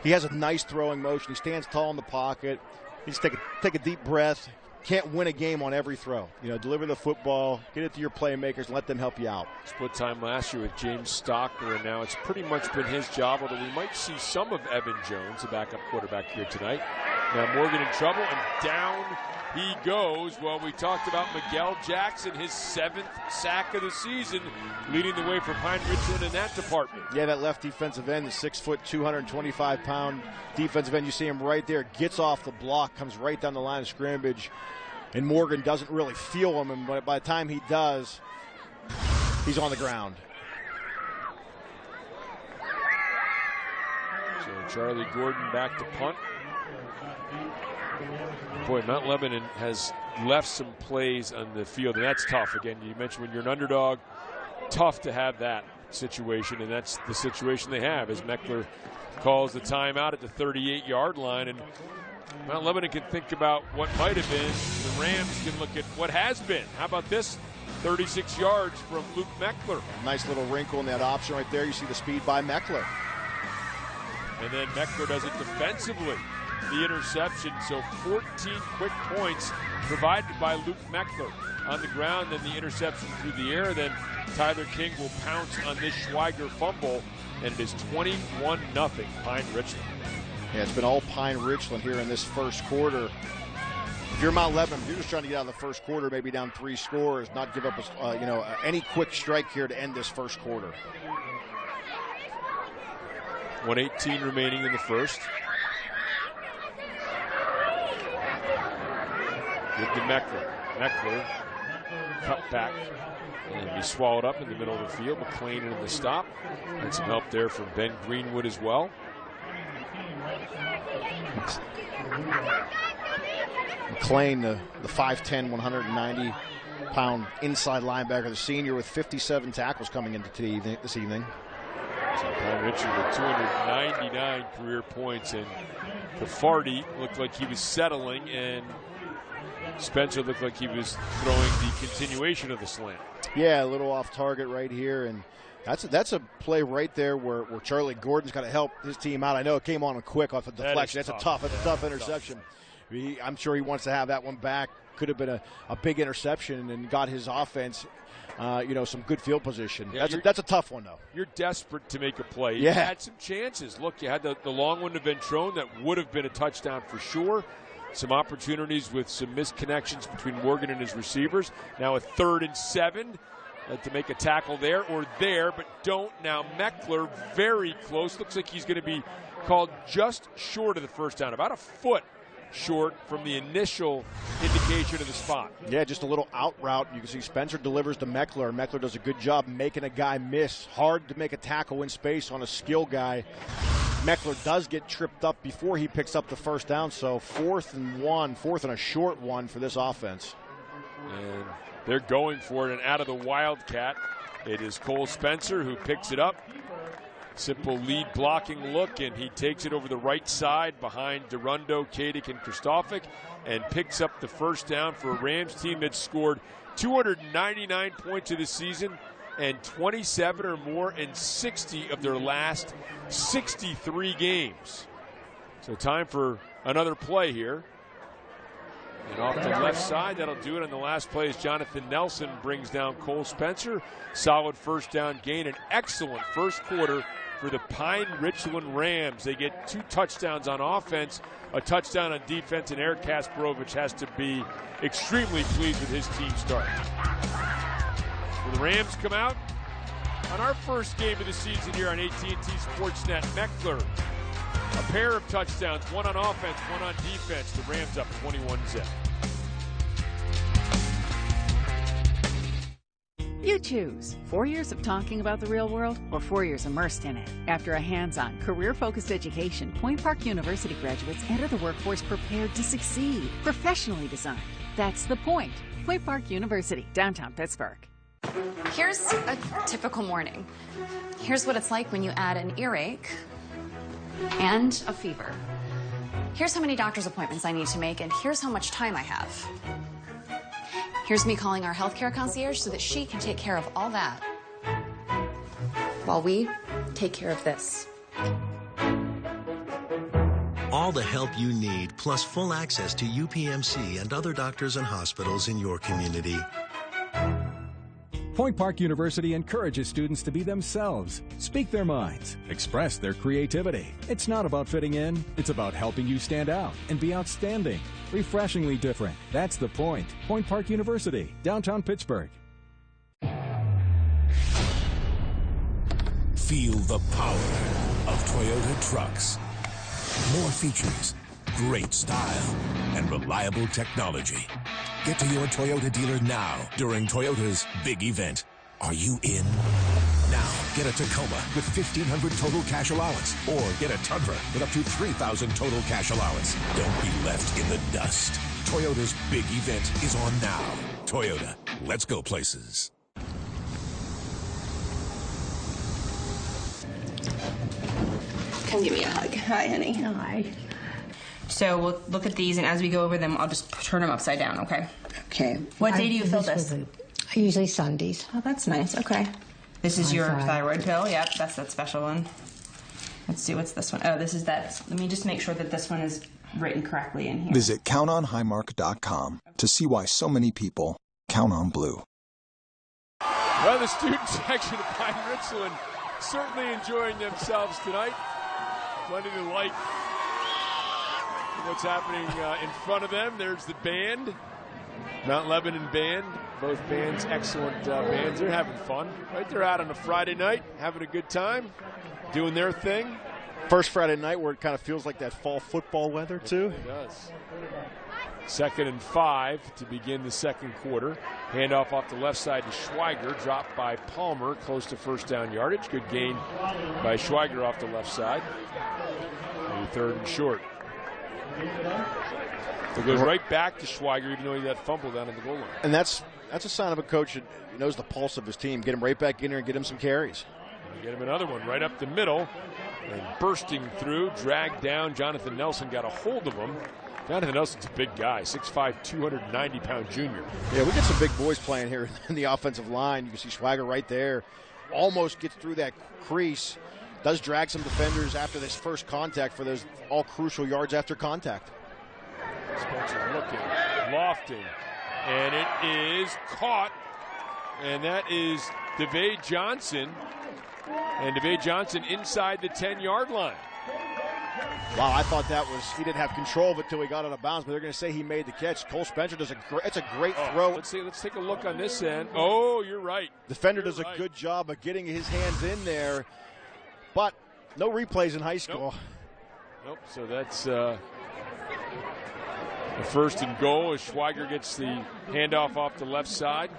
He has a nice throwing motion. He stands tall in the pocket. He just take a deep breath. Can't win a game on every throw. You know, deliver the football, get it to your playmakers, and let them help you out. Split time last year with James Stocker, and now it's pretty much been his job, although we might see some of Evan Jones, the backup quarterback here tonight. Now Morgan in trouble, and down he goes. Well, we talked about Miguel Jackson, his 7th sack of the season, leading the way for Pine Richland in that department. Yeah, that left defensive end, the 6', 225-pound defensive end. You see him right there, gets off the block, comes right down the line of scrimmage. And Morgan doesn't really feel him, and by the time he does, he's on the ground. So Charlie Gordon back to punt. Boy, Mount Lebanon has left some plays on the field, and that's tough. Again, you mentioned when you're an underdog, tough to have that situation, and that's the situation they have as Meckler calls the timeout at the 38-yard line. And Mount Lebanon can think about what might have been. The Rams can look at what has been. How about this? 36 yards from Luke Meckler. Nice little wrinkle in that option right there. You see the speed by Meckler. And then Meckler does it defensively. The interception. So 14 quick points provided by Luke Meckler on the ground. Then the interception through the air. Then Tyler King will pounce on this Schweiger fumble. And it is 21-0 Pine Richland. Yeah, it's been all Pine Richland here in this first quarter. If you're Mount Lebanon, you're just trying to get out of the first quarter, maybe down 3 scores, not give up any quick strike here to end this first quarter. 1:18 remaining in the first. Give to Meckler. Meckler cut back and be swallowed up in the middle of the field. McLean in the stop. And some help there from Ben Greenwood as well. McLean, the 5'10", 190-pound inside linebacker, the senior with 57 tackles coming into this evening. So Pine Richland with 299 career points, and Cafardi looked like he was settling, and Spencer looked like he was throwing the continuation of the slant. Yeah, a little off target right here, and that's a play right there where Charlie Gordon's got to help his team out. I know it came on quick off a deflection. That's a tough interception. I'm sure he wants to have that one back. Could have been a big interception and got his offense, some good field position. Yeah, that's a tough one, though. You're desperate to make a play. Yeah. You had some chances. Look, you had the long one to Ventrone that would have been a touchdown for sure. Some opportunities with some misconnections between Morgan and his receivers. Now a 3rd and 7 to make a tackle there or there, but don't. Now Meckler very close. Looks like he's going to be called just short of the first down, about a foot short from the initial indication of the spot. Yeah, just a little out route. You can see Spencer delivers to Meckler. Meckler does a good job making a guy miss. Hard to make a tackle in space on a skill guy. Meckler does get tripped up before he picks up the first down, so 4th and a short one for this offense. And they're going for it, and out of the Wildcat, it is Cole Spencer who picks it up. Simple lead blocking look, and he takes it over the right side behind Durundo, Kadick, and Kristofic, and picks up the first down for a Rams team that scored 299 points of the season and 27 or more in 60 of their last 63 games. So time for another play here. And off the left side, that'll do it on the last play as Jonathan Nelson brings down Cole Spencer. Solid first down gain, an excellent first quarter for the Pine Richland Rams. They get 2 touchdowns on offense, a touchdown on defense, and Eric Kasparovich has to be extremely pleased with his team start. So the Rams come out On our first game of the season here on AT&T Sportsnet, Meckler, a pair of touchdowns, one on offense, one on defense. The Rams up 21-0. You choose 4 years of talking about the real world or 4 years immersed in it. After a hands-on, career-focused education, Point Park University graduates enter the workforce prepared to succeed. Professionally designed. That's the point. Point Park University, downtown Pittsburgh. Here's a typical morning. Here's what it's like when you add an earache and a fever. Here's how many doctor's appointments I need to make, and here's how much time I have. Here's me calling our healthcare concierge so that she can take care of all that while we take care of this. All the help you need, plus full access to UPMC and other doctors and hospitals in your community. Point Park University encourages students to be themselves, speak their minds, express their creativity. It's not about fitting in, it's about helping you stand out and be outstanding. Refreshingly different. That's the point. Point Park University, downtown Pittsburgh. Feel the power of Toyota trucks. More features, great style, and reliable technology. Get to your Toyota dealer now during Toyota's big event. Are you in? Now, get a Tacoma with $1,500 total cash allowance, or get a Tundra with up to $3,000 total cash allowance. Don't be left in the dust. Toyota's big event is on now. Toyota, let's go places. Come give me a hug. Hi, honey. Hi. So we'll look at these, and as we go over them, I'll just turn them upside down, okay? Okay. What day do you fill this? Usually Sundays. Oh, that's nice. Okay. This is your thyroid pill. Yep, that's that special one. Let's see, what's this one? Oh, this is that. Let me just make sure that this one is written correctly in here. Visit countonhighmark.com to see why so many people count on blue. Well, the student section of Pine Richland certainly enjoying themselves tonight. Plenty to like what's happening in front of them. There's the band, Mount Lebanon band. Both bands, excellent bands. They're having fun, right? They're out on a Friday night, having a good time, doing their thing. First Friday night where it kind of feels like that fall football weather, too. It does. 2nd and 5 to begin the second quarter. Handoff off the left side to Schweiger, dropped by Palmer, close to first down yardage. Good gain by Schweiger off the left side. Maybe 3rd and short. So it goes right back to Schweiger, even though he had fumble down in the goal line. And that's a sign of a coach that knows the pulse of his team. Get him right back in there and get him some carries. And get him another one right up the middle. And bursting through, dragged down. Jonathan Nelson got a hold of him. Jonathan Nelson's a big guy, 6'5", 290-pound junior. Yeah, we get some big boys playing here in the offensive line. You can see Schweiger right there. Almost gets through that crease. Does drag some defenders after this first contact for those all crucial yards after contact. Spencer looking, lofting, and it is caught. And that is DeVay Johnson. And DeVay Johnson inside the 10-yard line. Wow, I thought that was, he didn't have control of it till he got out of bounds, but they're going to say he made the catch. Cole Spencer does it's a great throw. Let's take a look on this end. Oh, you're right. Defender does a good job of getting his hands in there, but no replays in high school. Nope. So that's the 1st and goal as Schweiger gets the handoff off the left side.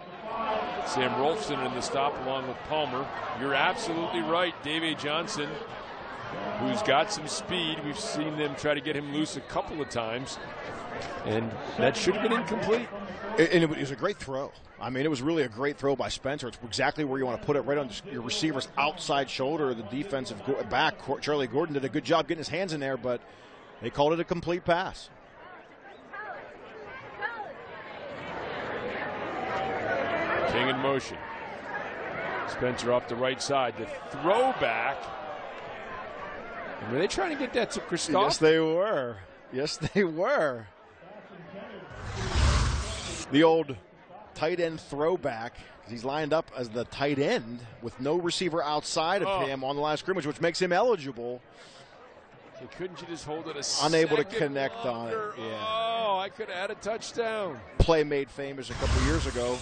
Sam Rolfson in the stop along with Palmer. You're absolutely right. Davey Johnson, who's got some speed. We've seen them try to get him loose a couple of times, and that should have been incomplete. And it was a great throw. I mean, it was really a great throw by Spencer. It's exactly where you want to put it, right on your receiver's outside shoulder. The defensive back, Charlie Gordon, did a good job getting his hands in there, but they called it a complete pass. King in motion. Spencer off the right side. The throwback. And were they trying to get that to Christoph? Yes, they were. Yes, they were. The old tight end throwback. He's lined up as the tight end with no receiver outside of him on the line of scrimmage, which makes him eligible. So couldn't you just hold it unable to connect on it. Yeah. Oh, I could have had a touchdown. Play made famous a couple years ago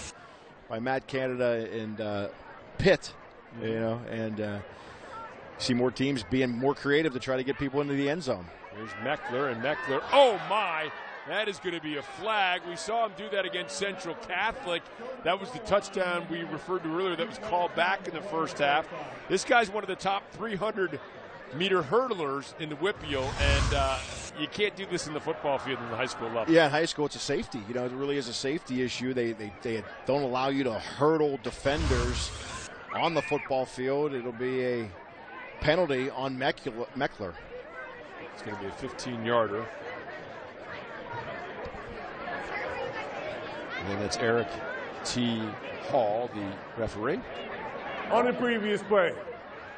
by Matt Canada and Pitt and see more teams being more creative to try to get people into the end zone. Here's Meckler, and Meckler, oh my, that is going to be a flag. We saw him do that against Central Catholic. That was the touchdown we referred to earlier that was called back in the first half. This guy's one of the top 300-meter hurtlers in the Whippeal, and you can't do this in the football field in the high school level. Yeah, in high school it's a safety. It really is a safety issue. They don't allow you to hurdle defenders on the football field. It'll be a penalty on Meckler. It's going to be a 15-yarder. And then that's Eric T. Hall, the referee. On the previous play,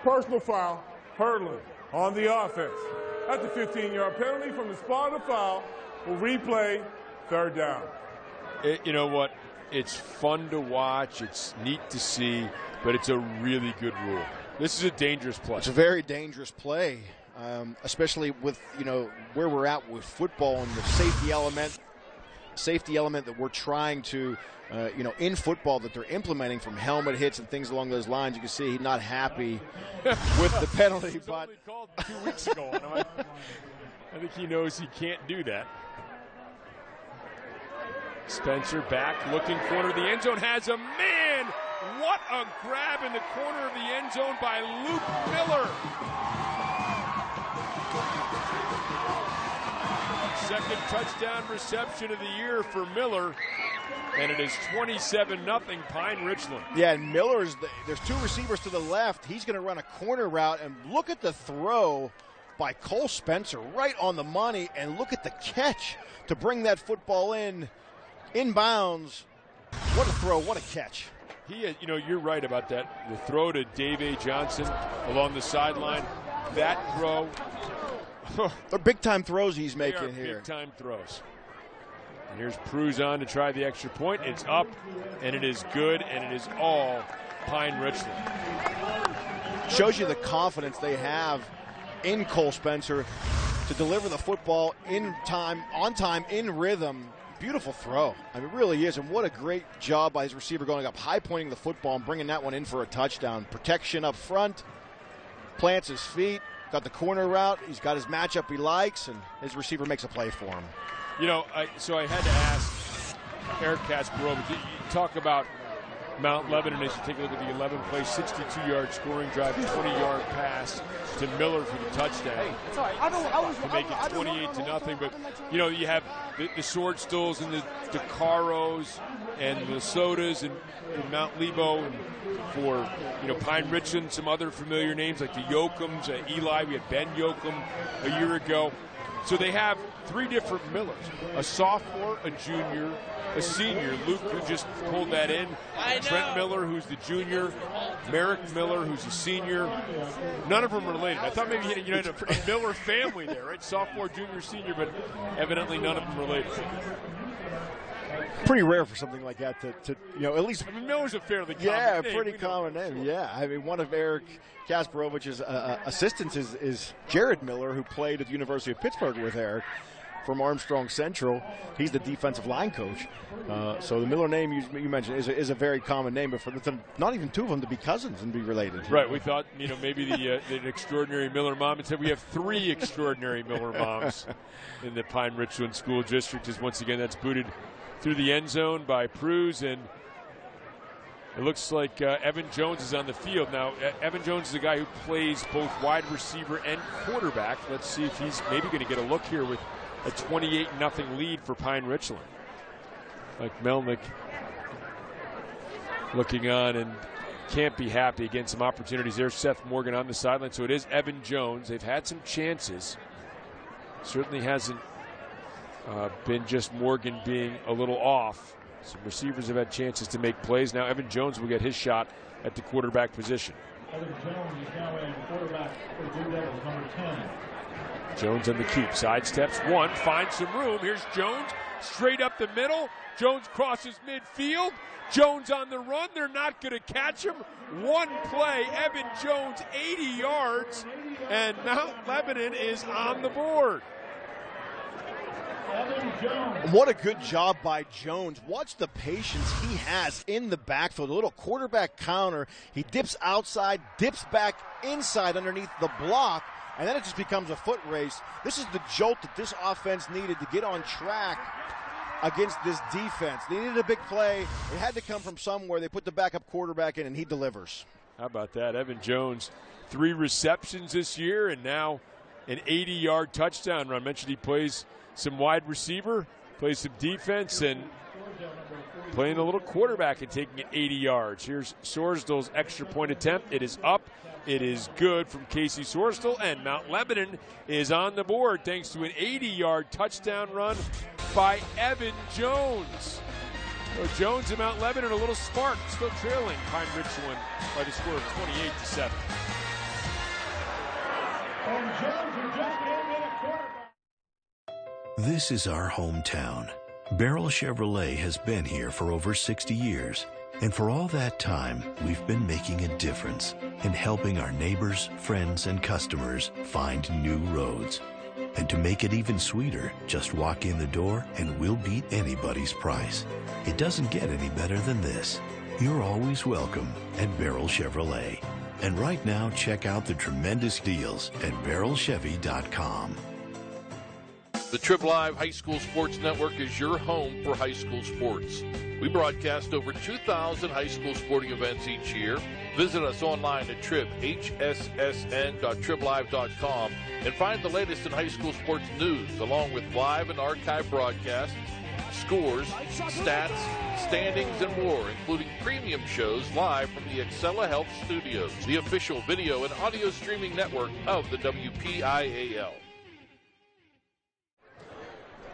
personal foul, hurdling on the offense. That's a 15-yard penalty from the spot of the foul. We'll replay, third down. You know what? It's fun to watch. It's neat to see, but it's a really good rule. This is a dangerous play. It's a very dangerous play, especially with where we're at with football and the safety element that we're trying to, in football that they're implementing from helmet hits and things along those lines. You can see he's not happy with the penalty. It was only called 2 weeks ago. I think he knows he can't do that. Spencer back, looking corner of the end zone, has a man. What a grab in the corner of the end zone by Luke Miller. Second touchdown reception of the year for Miller, and it is 27-0 Pine Richland. Yeah, and there's two receivers to the left. He's going to run a corner route, and look at the throw by Cole Spencer right on the money, and look at the catch to bring that football inbounds. What a throw, what a catch. You're right about that. The throw to Dave A. Johnson along the sideline, that throw. They're big-time throws he's making here. Big-time throws. And here's Pruz on to try the extra point. It's up, and it is good, and it is all Pine Richland. Shows you the confidence they have in Cole Spencer to deliver the football in time, on time, in rhythm. Beautiful throw. I mean, it really is. And what a great job by his receiver going up, high pointing the football and bringing that one in for a touchdown. Protection up front, plants his feet, got the corner route. He's got his matchup he likes, and his receiver makes a play for him. So I had to ask Eric Kasparovich, you talk about Mount Lebanon as you take a look at the 11-play, 62-yard scoring drive, 20-yard pass to Miller for the touchdown. To make it 28-0. But, you have the Sword Stills and the Caros and the Sodas and Mount Lebo, and for, Pine Richland, some other familiar names like the Yokums, Eli. We had Ben Yokum a year ago. So they have three different Millers, a sophomore, a junior, a senior. Luke, who just pulled that in. Trent Miller, who's the junior. Merrick Miller, who's a senior. None of them are related. I thought maybe you had a Miller family there, right? Sophomore, junior, senior, but evidently none of them related. Pretty rare for something like that to at least. I mean, Miller's a fairly common name. Pretty common name. Yeah, I mean, one of Eric Kasparovich's assistants is Jared Miller, who played at the University of Pittsburgh with Eric from Armstrong Central. He's the defensive line coach. So the Miller name you mentioned is a very common name, but for not even two of them to be cousins and be related. Right. We thought maybe the extraordinary Miller mom. Instead, we have three extraordinary Miller moms in the Pine Richland School District. Is once again that's booted through the end zone by Pruz, and it looks like Evan Jones is on the field. Now, Evan Jones is a guy who plays both wide receiver and quarterback. Let's see if he's maybe going to get a look here with a 28-0 lead for Pine Richland. Like Melnick looking on and can't be happy. Again, some opportunities there. Seth Morgan on the sideline. So it is Evan Jones. They've had some chances. Certainly hasn't been just Morgan being a little off. Some receivers have had chances to make plays. Now Evan Jones will get his shot at the quarterback position. Evan Jones is now in quarterback for Blue Devils, number 10. Jones on the keep. Sidesteps one, finds some room. Here's Jones, straight up the middle. Jones crosses midfield. Jones on the run. They're not going to catch him. One play, Evan Jones, 80 yards, and Mount Lebanon is on the board. What a good job by Jones. Watch the patience he has in the backfield. A little quarterback counter. He dips outside, dips back inside underneath the block, and then it just becomes a foot race. This is the jolt that this offense needed to get on track against this defense. They needed a big play. It had to come from somewhere. They put the backup quarterback in, and he delivers. How about that? Evan Jones, 3 receptions this year, and now an 80-yard touchdown run. I mentioned he plays some wide receiver, plays some defense, and playing a little quarterback and taking it 80 yards. Here's Sorsdal's extra point attempt. It is up. It is good from Casey Sorsdal, and Mount Lebanon is on the board thanks to an 80-yard touchdown run by Evan Jones. So Jones and Mount Lebanon a little spark, still trailing Pine Richland by the score of 28-7. And Jones who just came in at quarterback. This is our hometown. Beryl Chevrolet has been here for over 60 years. And for all that time, we've been making a difference in helping our neighbors, friends, and customers find new roads. And to make it even sweeter, just walk in the door and we'll beat anybody's price. It doesn't get any better than this. You're always welcome at Beryl Chevrolet. And right now, check out the tremendous deals at BerylChevy.com. The Trib Live High School Sports Network is your home for high school sports. We broadcast over 2,000 high school sporting events each year. Visit us online at tribhssn.triblive.com and find the latest in high school sports news, along with live and archive broadcasts, scores, stats, standings, and more, including premium shows live from the Excella Health Studios, the official video and audio streaming network of the WPIAL.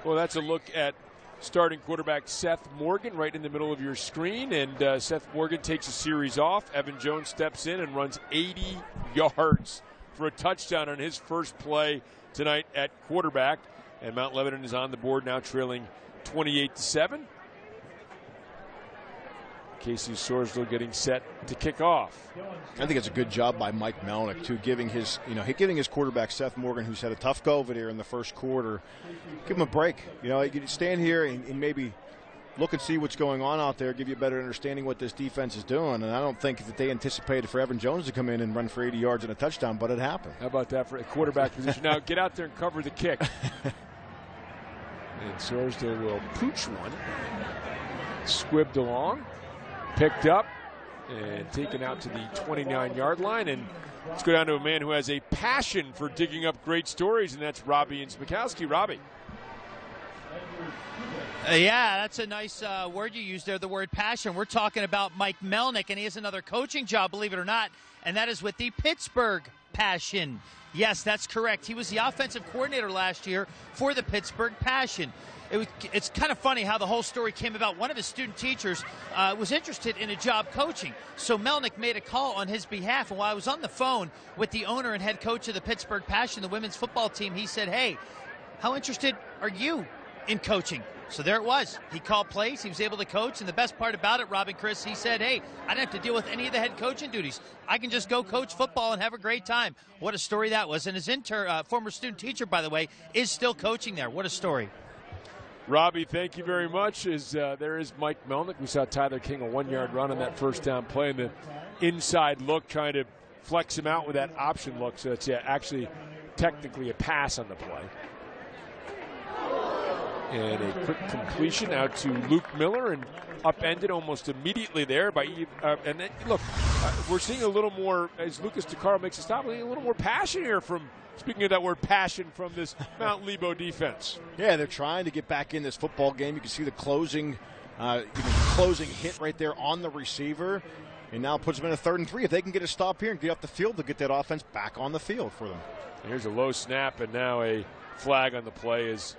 Well, that's a look at starting quarterback Seth Morgan right in the middle of your screen. And Seth Morgan takes a series off. Evan Jones steps in and runs 80 yards for a touchdown on his first play tonight at quarterback. And Mount Lebanon is on the board now, trailing 28-7. Casey Sorsdal getting set to kick off. I think it's a good job by Mike Melnick, too, giving his quarterback Seth Morgan, who's had a tough go of it here in the first quarter, give him a break. You know, you can stand here and maybe look and see what's going on out there, give you a better understanding what this defense is doing. And I don't think that they anticipated for Evan Jones to come in and run for 80 yards and a touchdown, but it happened. How about that for a quarterback position? Now get out there and cover the kick. And Sorsdal will pooch one. Squibbed along. Picked up and taken out to the 29-yard line. And let's go down to a man who has a passion for digging up great stories, and that's Robbie Ince-Mikowski. Robbie. Yeah, that's a nice word you used there, the word passion. We're talking about Mike Melnick, and he has another coaching job, believe it or not, and that is with the Pittsburgh Passion. Yes, that's correct. He was the offensive coordinator last year for the Pittsburgh Passion. It's kind of funny how the whole story came about. One of his student teachers was interested in a job coaching, so Melnick made a call on his behalf. And while I was on the phone with the owner and head coach of the Pittsburgh Passion, the women's football team, he said, hey, how interested are you in coaching? So there it was. He called plays. He was able to coach. And the best part about it, Rob and Chris, he said, hey, I don't have to deal with any of the head coaching duties. I can just go coach football and have a great time. What a story that was. And his former student teacher, by the way, is still coaching there. What a story. Robbie, thank you very much. There is Mike Melnick. We saw Tyler King a 1-yard run on that first down play, and the inside look trying to flex him out with that option look. So it's actually technically a pass on the play. And a quick completion out to Luke Miller and upended almost immediately there by and then, look, we're seeing a little more as Lucas DeCaro makes a stop. A little more passion here from. Speaking of that word passion from this Mount Lebo defense. Yeah, they're trying to get back in this football game. You can see the closing hit right there on the receiver. And now puts them in a 3rd and 3. If they can get a stop here and get off the field, they'll get that offense back on the field for them. Here's a low snap, and now a flag on the play. It's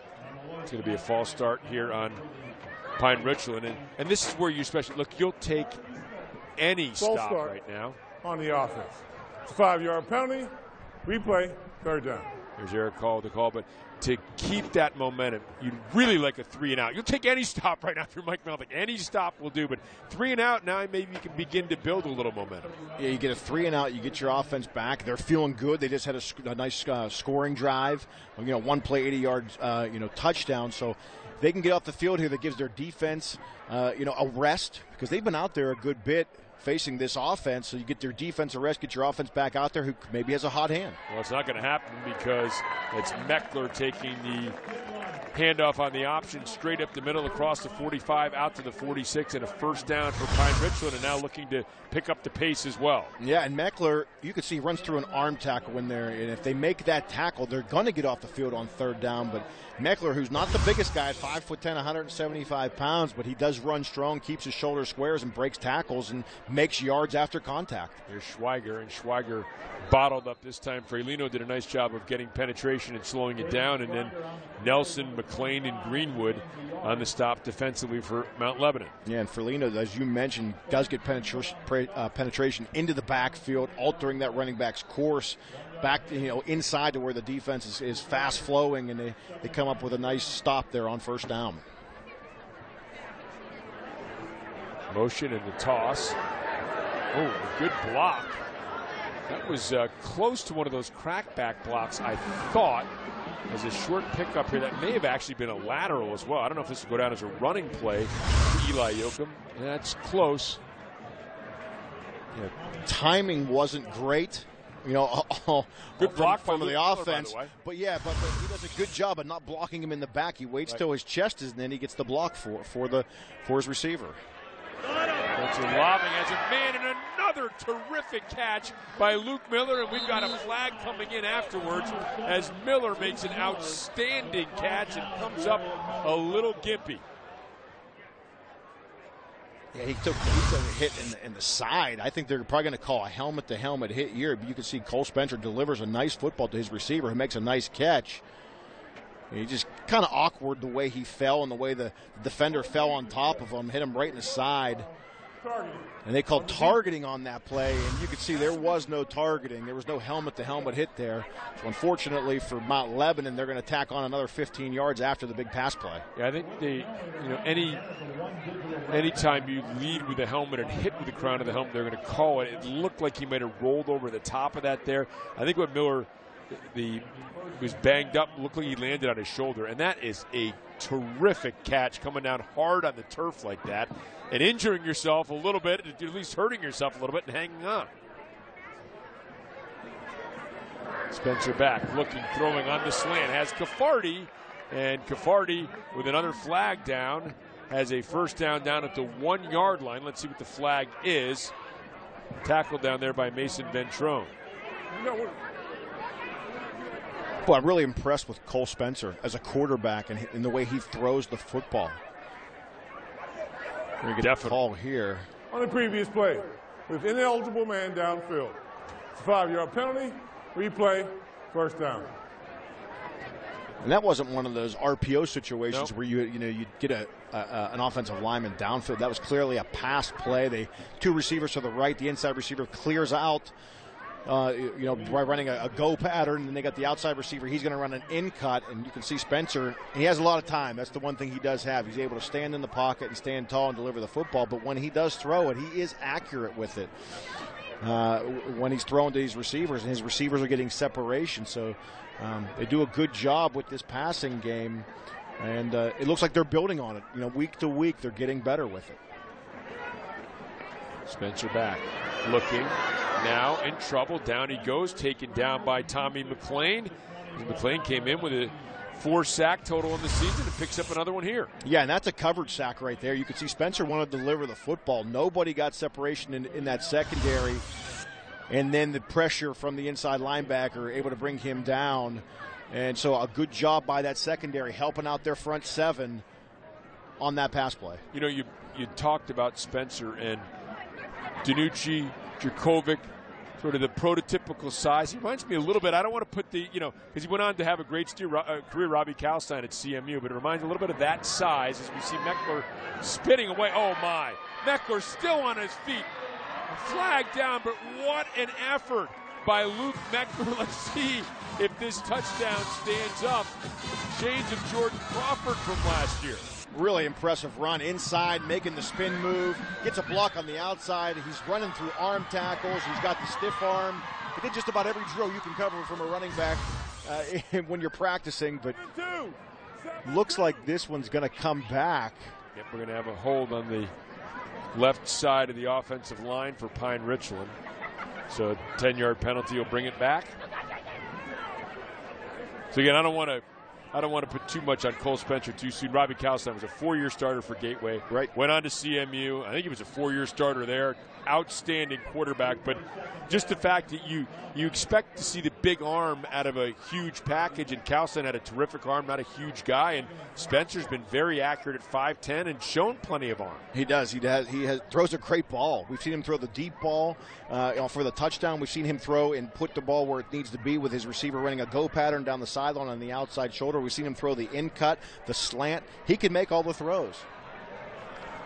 going to be a false start here on Pine Richland. And this is where you especially look, you'll take any stop right now. On the offense. It's a 5-yard penalty. Replay. 3rd down. There's Eric call the call, but to keep that momentum, you'd really like a 3-and-out. You'll take any stop right now if you're Mike Melnick. Any stop will do, but 3-and-out, now maybe you can begin to build a little momentum. Yeah, you get a 3-and-out, you get your offense back. They're feeling good. They just had a nice scoring drive. One play, 80 yards, touchdown. So they can get off the field here. That gives their defense, a rest, because they've been out there a good bit facing this offense. So you get their defense a rest, get your offense back out there who maybe has a hot hand. Well, it's not going to happen because it's Meckler taking the handoff on the option straight up the middle across the 45 out to the 46, and a first down for Pine Richland, and now looking to pick up the pace as well. Yeah, and Meckler, you can see, runs through an arm tackle when they're, and if they make that tackle, they're going to get off the field on third down. But Meckler, who's not the biggest guy, 5'10", 175 pounds, but he does run strong, keeps his shoulders squares, and breaks tackles and makes yards after contact. There's Schweiger, and Schweiger bottled up this time. Frelino did a nice job of getting penetration and slowing it down, and then Nelson, McLean, and Greenwood on the stop defensively for Mount Lebanon. Yeah, and Frelino, as you mentioned, does get penetration into the backfield, altering that running back's course back, inside to where the defense is fast flowing, and they come up with a nice stop there on first down. Motion and the toss. Oh, a good block. That was close to one of those crackback blocks, I thought. As a short pickup here, that may have actually been a lateral as well. I don't know if this will go down as a running play for Eli Yoakum. That's close. Yeah, timing wasn't great. Good block from by the Miller, offense. by the way. But he does a good job of not blocking him in the back. He waits till his chest is, and then he gets the block for his receiver. That's a lobbing as a man, and another terrific catch by Luke Miller, and we've got a flag coming in afterwards as Miller makes an outstanding catch and comes up a little gimpy. Yeah, he took a hit in the side. I think they're probably going to call a helmet-to-helmet hit here. But you can see Cole Spencer delivers a nice football to his receiver who makes a nice catch. He just kind of awkward the way he fell and the way the defender fell on top of him, hit him right in the side. And they called targeting on that play, and you could see there was no targeting. There was no helmet-to-helmet hit there. So unfortunately for Mount Lebanon, they're going to tack on another 15 yards after the big pass play. Yeah, I think anytime you lead with a helmet and hit with the crown of the helmet, they're going to call it. It looked like he might have rolled over the top of that there. I think what Miller was banged up, looked like he landed on his shoulder, and that is a terrific catch, coming down hard on the turf like that and injuring yourself a little bit, at least hurting yourself a little bit and hanging on. Spencer back, looking, throwing on the slant, has Caffardi, and Caffardi with another flag down has a first down at the 1 yard line. Let's see what the flag is. Tackled down there by Mason Ventrone. Well, I'm really impressed with Cole Spencer as a quarterback and in the way he throws the football. We're going to get a call here. On the previous play, with ineligible man downfield. It's a 5-yard penalty, replay, first down. And that wasn't one of those RPO situations where you get an offensive lineman downfield. That was clearly a pass play. Two receivers to the right, the inside receiver clears out. By running a go pattern, and they got the outside receiver. He's going to run an in cut, and you can see Spencer. He has a lot of time. That's the one thing he does have. He's able to stand in the pocket and stand tall and deliver the football. But when he does throw it, he is accurate with it. When he's throwing to these receivers, and his receivers are getting separation. So they do a good job with this passing game, and it looks like they're building on it. Week to week, they're getting better with it. Spencer back, looking, now in trouble. Down he goes, taken down by Tommy McLean. McLean came in with a 4-sack total in the season and picks up another one here. Yeah, and that's a coverage sack right there. You can see Spencer wanted to deliver the football. Nobody got separation in that secondary. And then the pressure from the inside linebacker able to bring him down. And so a good job by that secondary helping out their front seven on that pass play. You talked about Spencer and Danucci, Dracovic, sort of the prototypical size. He reminds me a little bit. I don't want to put because he went on to have a great career, Robbie Kalstein at CMU, but it reminds me a little bit of that size as we see Meckler spinning away. Oh, my. Meckler still on his feet. A flag down, but what an effort by Luke Meckler. Let's see if this touchdown stands up. Change of Jordan Crawford from last year. Really impressive run inside, making the spin move, gets a block on the outside. He's running through arm tackles. He's got the stiff arm. He did just about every drill you can cover from a running back when you're practicing, but looks like this one's going to come back. Yep, we're going to have a hold on the left side of the offensive line for Pine Richland. So a 10-yard penalty will bring it back. So again, I don't want to put too much on Cole Spencer too soon. Robbie Kalstein was a 4-year starter for Gateway. Right. Went on to CMU. I think he was a 4-year starter there. Outstanding quarterback. But just the fact that you expect to see the big arm out of a huge package, and Kalstein had a terrific arm, not a huge guy. And Spencer's been very accurate at 5'10" and shown plenty of arm. He does. He throws a great ball. We've seen him throw the deep ball for the touchdown. We've seen him throw and put the ball where it needs to be with his receiver running a go pattern down the sideline on the outside shoulder. We've seen him throw the in cut, the slant. He can make all the throws.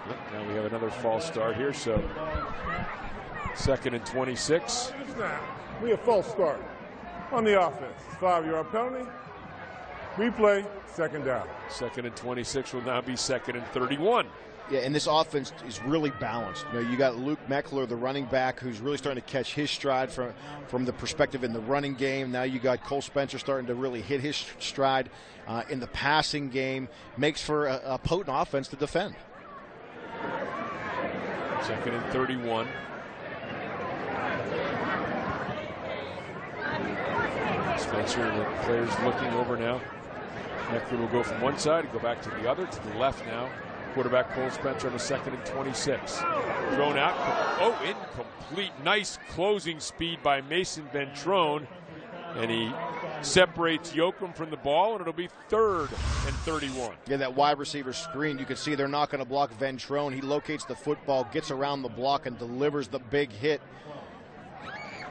Yep, now we have another false start here, so 2nd and 26. We have false start on the offense. 5-yard penalty. Replay, 2nd down. 2nd and 26 will now be 2nd and 31. Yeah, and this offense is really balanced. You know, you got Luke Meckler, the running back, who's really starting to catch his stride from the perspective in the running game. Now you got Cole Spencer starting to really hit his stride in the passing game. Makes for a potent offense to defend. 2nd and 31. Spencer and the players looking over now. Meckler will go from one side and go back to the other, to the left now. Quarterback Cole Spencer on a 2nd and 26. Thrown out. Oh, incomplete. Nice closing speed by Mason Ventrone. And he separates Yoakum from the ball, and it'll be 3rd and 31. Yeah, that wide receiver screen, you can see they're not going to block Ventrone. He locates the football, gets around the block, and delivers the big hit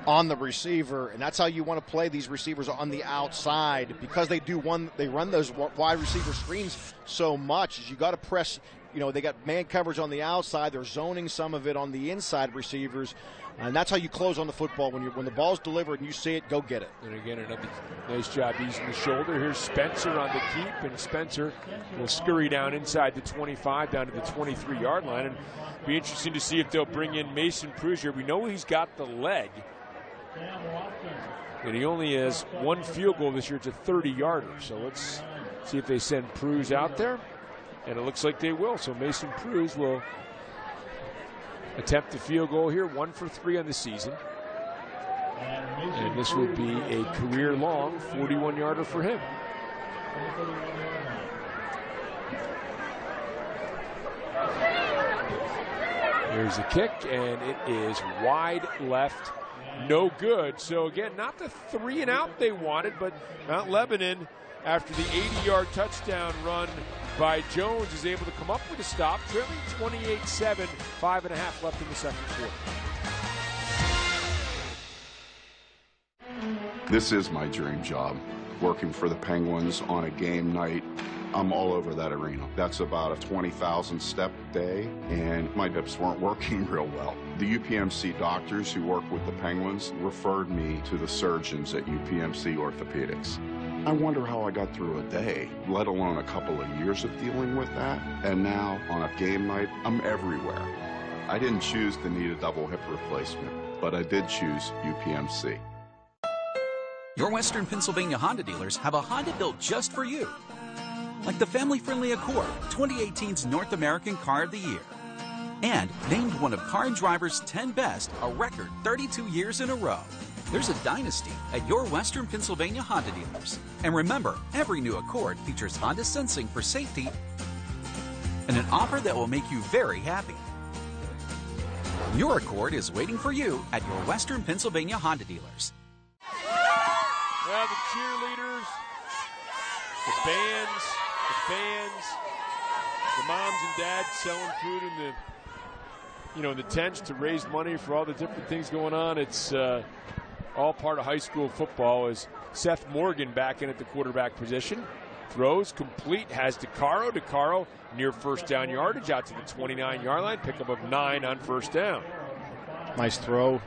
on the receiver. And that's how you want to play these receivers on the outside, because they run those wide receiver screens so much. Is you got to press. You know, they got man coverage on the outside. They're zoning some of it on the inside receivers. And that's how you close on the football. When the ball's delivered and you see it, go get it. And again, another nice job easing the shoulder. Here's Spencer on the keep, and Spencer will scurry down inside the 25, down to the 23-yard line. And be interesting to see if they'll bring in Mason Pruse here. We know he's got the leg, and he only has one field goal this year. It's a 30-yarder. So let's see if they send Pruse out there. And it looks like they will. So Mason Pruse will attempt the field goal here, 1 for 3 on the season. And this will be a career-long 41-yarder for him. There's a kick, and it is wide left, no good. So again, not the 3-and-out they wanted, but Mount Lebanon, after the 80-yard touchdown run by Jones, is able to come up with a stop, trailing 28-7, 5.5 left in the second quarter. This is my dream job, working for the Penguins on a game night. I'm all over that arena. That's about a 20,000 step day, and my hips weren't working real well. The UPMC doctors who work with the Penguins referred me to the surgeons at UPMC Orthopedics. I wonder how I got through a day, let alone a couple of years of dealing with that. And now, on a game night, I'm everywhere. I didn't choose to need a double hip replacement, but I did choose UPMC. Your Western Pennsylvania Honda dealers have a Honda built just for you. Like the family-friendly Accord, 2018's North American Car of the Year. And named one of Car and Driver's 10 Best, a record 32 years in a row. There's a dynasty at your Western Pennsylvania Honda dealers. And remember, every new Accord features Honda sensing for safety and an offer that will make you very happy. Your Accord is waiting for you at your Western Pennsylvania Honda dealers. Well, the cheerleaders, the bands, the fans, the moms and dads selling food in the tents to raise money for all the different things going on. It's all part of high school football. As Seth Morgan back in at the quarterback position, throws complete, has DeCaro near first down yardage out to the 29-yard line, pickup of 9 on first down. Nice throw.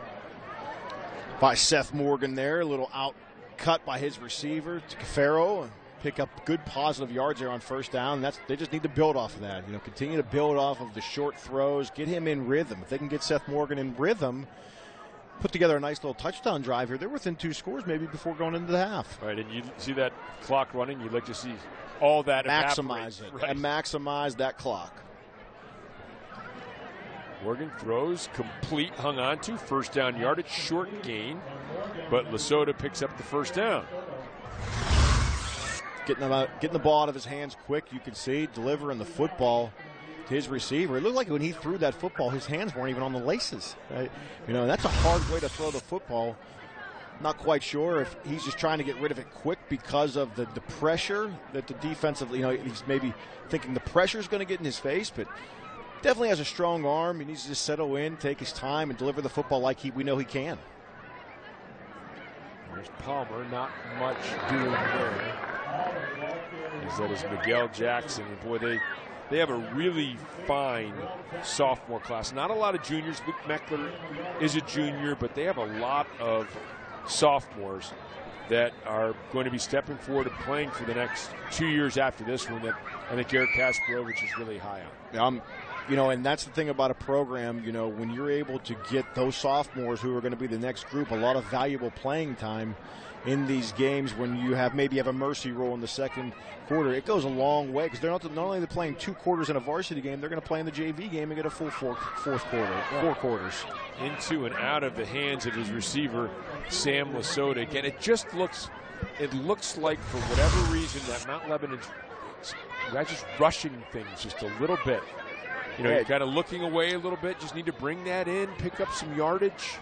by Seth Morgan there. A little out cut by his receiver to Cafaro. Pick up good positive yards there on first down. They just need to build off of that. Continue to build off of the short throws. Get him in rhythm. If they can get Seth Morgan in rhythm, put together a nice little touchdown drive here. They're within 2 scores maybe before going into the half. Right, and you see that clock running. You'd like to see all that maximize evaporate. it Right. and maximize that clock. Morgan throws complete, hung on to, first down yardage, short gain, but Lesota picks up the first down. Getting the ball out of his hands quick, you can see, delivering the football to his receiver. It looked like when he threw that football, his hands weren't even on the laces. Right? That's a hard way to throw the football. Not quite sure if he's just trying to get rid of it quick because of the pressure that the defensive, he's maybe thinking the pressure is going to get in his face, but definitely has a strong arm. He needs to just settle in, take his time, and deliver the football like we know he can. There's Palmer, not much doing there. That is Miguel Jackson. And boy, they have a really fine sophomore class. Not a lot of juniors. Luke Meckler is a junior, but they have a lot of sophomores that are going to be stepping forward and playing for the next 2 years after this one that I think Eric Kasparovich is really high on. And that's the thing about a program, when you're able to get those sophomores who are going to be the next group a lot of valuable playing time in these games when you maybe have a mercy role in the second quarter, it goes a long way because they're not only playing 2 quarters in a varsity game, they're going to play in the JV game and get a full fourth quarter, 4 quarters. Into and out of the hands of his receiver, Sam Lesota. Again, it looks like for whatever reason that Mount Lebanon just rushing things just a little bit. You're kind of looking away a little bit. Just need to bring that in, pick up some yardage.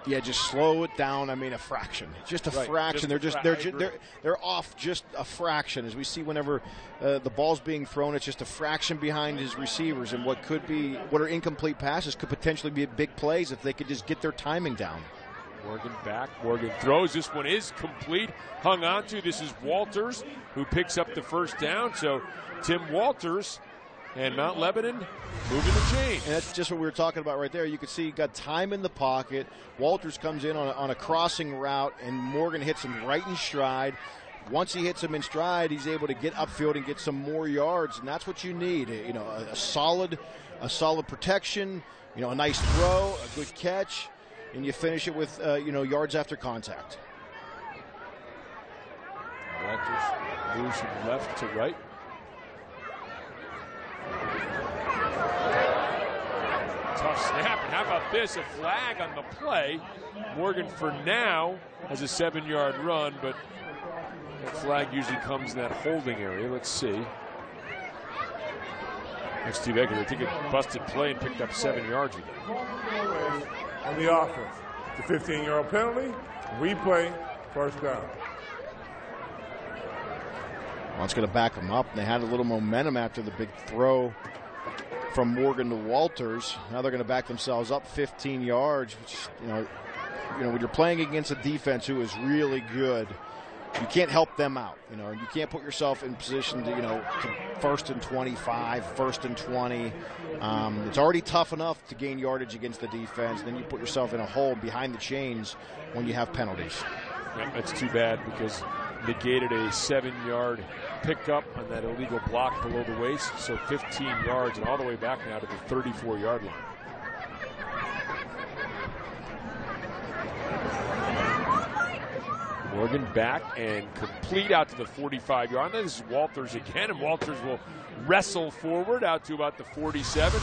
Yeah, just slow it down. a fraction. Just a fraction. They're off just a fraction. As we see whenever the ball's being thrown, it's just a fraction behind his receivers. And what are incomplete passes could potentially be big plays if they could just get their timing down. Morgan back. Morgan throws. This one is complete. Hung on to. This is Walters who picks up the first down. So Tim Walters and Mount Lebanon moving the chain. And that's just what we were talking about right there. You can see he got time in the pocket. Walters comes in on a crossing route, and Morgan hits him right in stride. Once he hits him in stride, he's able to get upfield and get some more yards, and that's what you need. A solid protection, a nice throw, a good catch, and you finish it with yards after contact. Walters moves from left to right. Tough snap, and how about this? A flag on the play. Morgan, for now, has a 7-yard run, but that flag usually comes in that holding area. Let's see. That's Steve Eggers. I think it busted play and picked up 7 yards again. On the offense, the 15-yard penalty, replay, first down. Well, it's going to back them up. They had a little momentum after the big throw from Morgan to Walters. Now they're going to back themselves up 15 yards, which, when you're playing against a defense who is really good, you can't help them out. You can't put yourself in position to, to 1st and 25, 1st and 20. It's already tough enough to gain yardage against the defense. Then you put yourself in a hole behind the chains when you have penalties. Yeah, that's too bad because negated a 7-yard pickup on that illegal block below the waist. So 15 yards and all the way back now to the 34-yard line. Morgan back and complete out to the 45-yard line. This is Walters again, and Walters will wrestle forward out to about the 47.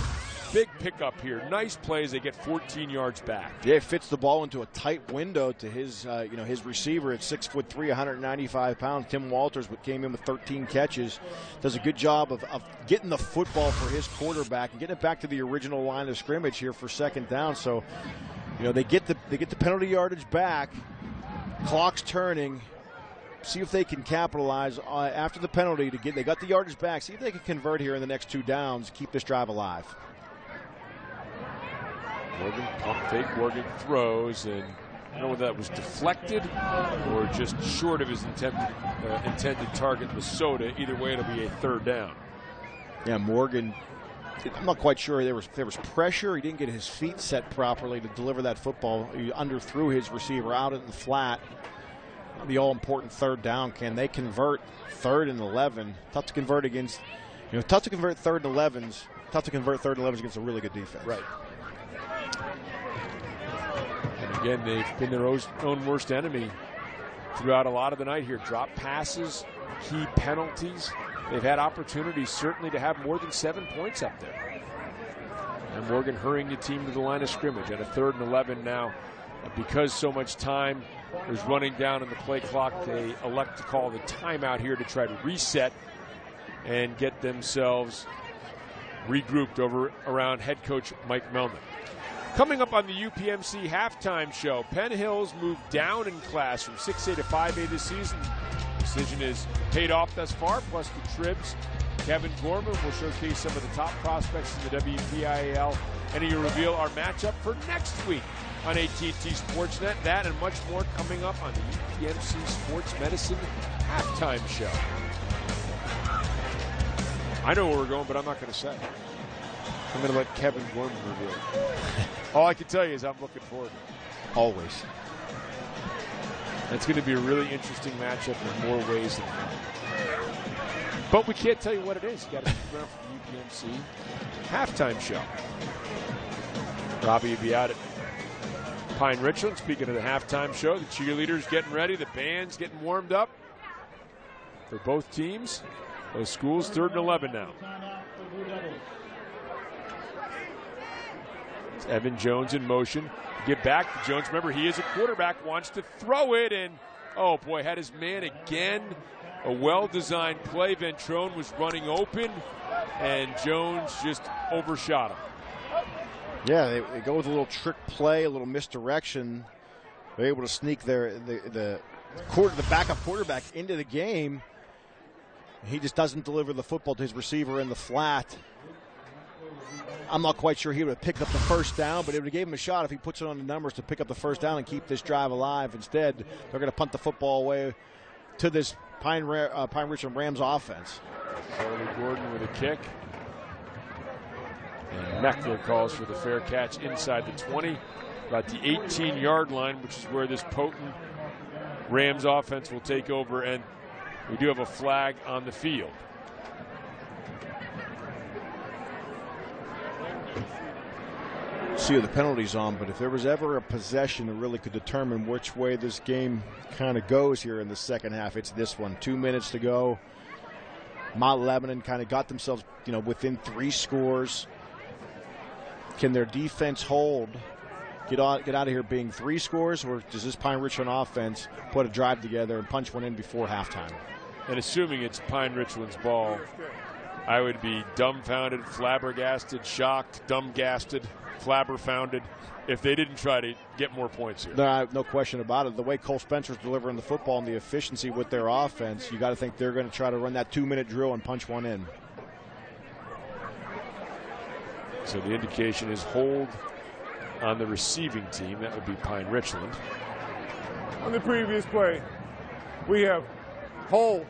Big pickup here. Nice play as they get 14 yards back. Yeah, it fits the ball into a tight window to his, his receiver at 6'3", 195 pounds. Tim Walters, but came in with 13 catches. Does a good job of getting the football for his quarterback and getting it back to the original line of scrimmage here for second down. So, they get the penalty yardage back. Clock's turning. See if they can capitalize after the penalty to get. They got the yardage back. See if they can convert here in the next 2 downs. Keep this drive alive. Morgan pump fake. Morgan throws, and I don't know whether that was deflected or just short of his intended target, Lesota. Either way, it'll be a 3rd down. Yeah, Morgan I'm not quite sure there was pressure. He didn't get his feet set properly to deliver that football. He underthrew his receiver out in the flat. The all-important third down. Can they convert 3rd and 11? Tough to convert against, tough to convert 3rd and 11s. Tough to convert 3rd and 11s against a really good defense. Right. And again, they've been their own worst enemy throughout a lot of the night here. Drop passes, key penalties. They've had opportunities certainly to have more than 7 points up there. And Morgan hurrying the team to the line of scrimmage at a 3rd and 11 now. Because so much time is running down in the play clock, they elect to call the timeout here to try to reset and get themselves regrouped over around head coach Mike Melnick. Coming up on the UPMC halftime show, Penn Hills moved down in class from 6A to 5A this season. Decision is paid off thus far, plus the Tribs. Kevin Gorman will showcase some of the top prospects in the WPIAL, and he'll reveal our matchup for next week on ATT Sportsnet. That and much more coming up on the UPMC Sports Medicine halftime show. I know where we're going, but I'm not going to say. I'm going to let Kevin Gorman reveal it. All I can tell you is I'm looking forward to it. Always. It's going to be a really interesting matchup in more ways than one. But we can't tell you what it is. You got to stick around for the UPMC halftime show. Robbie will be out at Pine Richland. Speaking of the halftime show, the cheerleaders getting ready, the band's getting warmed up for both teams. Those schools 3rd and 11 now. It's Evan Jones in motion. Get back to Jones. Remember, he is a quarterback, wants to throw it, and oh boy, had his man again. A well-designed play. Ventrone was running open, and Jones just overshot him. Yeah, they go with a little trick play, a little misdirection. They're able to sneak the backup quarterback into the game. He just doesn't deliver the football to his receiver in the flat. I'm not quite sure he would have picked up the first down, but it would have gave him a shot if he puts it on the numbers to pick up the first down and keep this drive alive. Instead, they're going to punt the football away to this Pine Richland Rams offense. Charlie Gordon with a kick. And Meckler calls for the fair catch inside the 20, about the 18-yard line, which is where this potent Rams offense will take over, and we do have a flag on the field. See who the penalty's on, but if there was ever a possession that really could determine which way this game kind of goes here in the second half, it's this one. 2 minutes to go. Mount Lebanon kind of got themselves, within 3 scores. Can their defense hold, get out of here being 3 scores, or does this Pine Richland offense put a drive together and punch one in before halftime? And assuming it's Pine Richland's ball, I would be dumbfounded, flabbergasted, shocked, dumbgasted, flabberfounded if they didn't try to get more points here. No question about it. The way Cole Spencer's delivering the football and the efficiency with their offense, you got to think they're going to try to run that 2-minute drill and punch one in. So the indication is hold on the receiving team. That would be Pine Richland. On the previous play, we have hold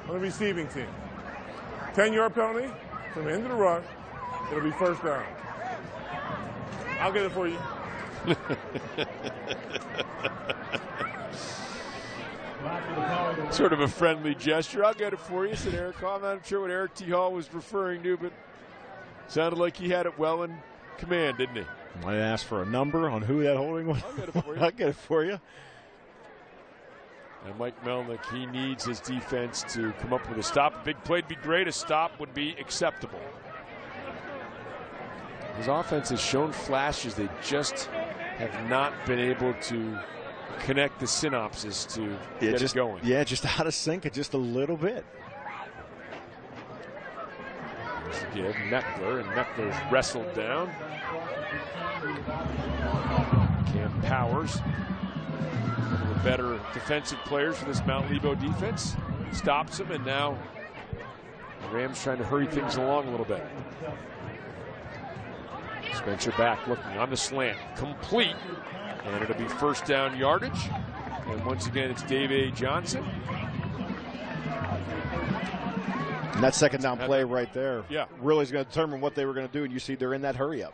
on the receiving team. 10-yard penalty from the end of the rush. It'll be first down. I'll get it for you. Sort of a friendly gesture. I'll get it for you, said Eric Hall. I'm not sure what Eric T. Hall was referring to, but sounded like he had it well in command, didn't he? Might ask for a number on who that holding was. I'll get it for you. I'll get it for you. And Mike Melnick, he needs his defense to come up with a stop. A big play would be great. A stop would be acceptable. His offense has shown flashes. They just have not been able to connect the synapses to get it going. Yeah, just out of sync just a little bit. There's the give, Meckler, and Meckler's wrestled down. Cam Powers, one of the better defensive players for this Mount Lebo defense, stops him, and now the Rams trying to hurry things along a little bit. Spencer back looking on the slant, complete, and it'll be first down yardage. And once again, it's Dave A. Johnson. And that second down play right there yeah, really is going to determine what they were going to do. And you see they're in that hurry up.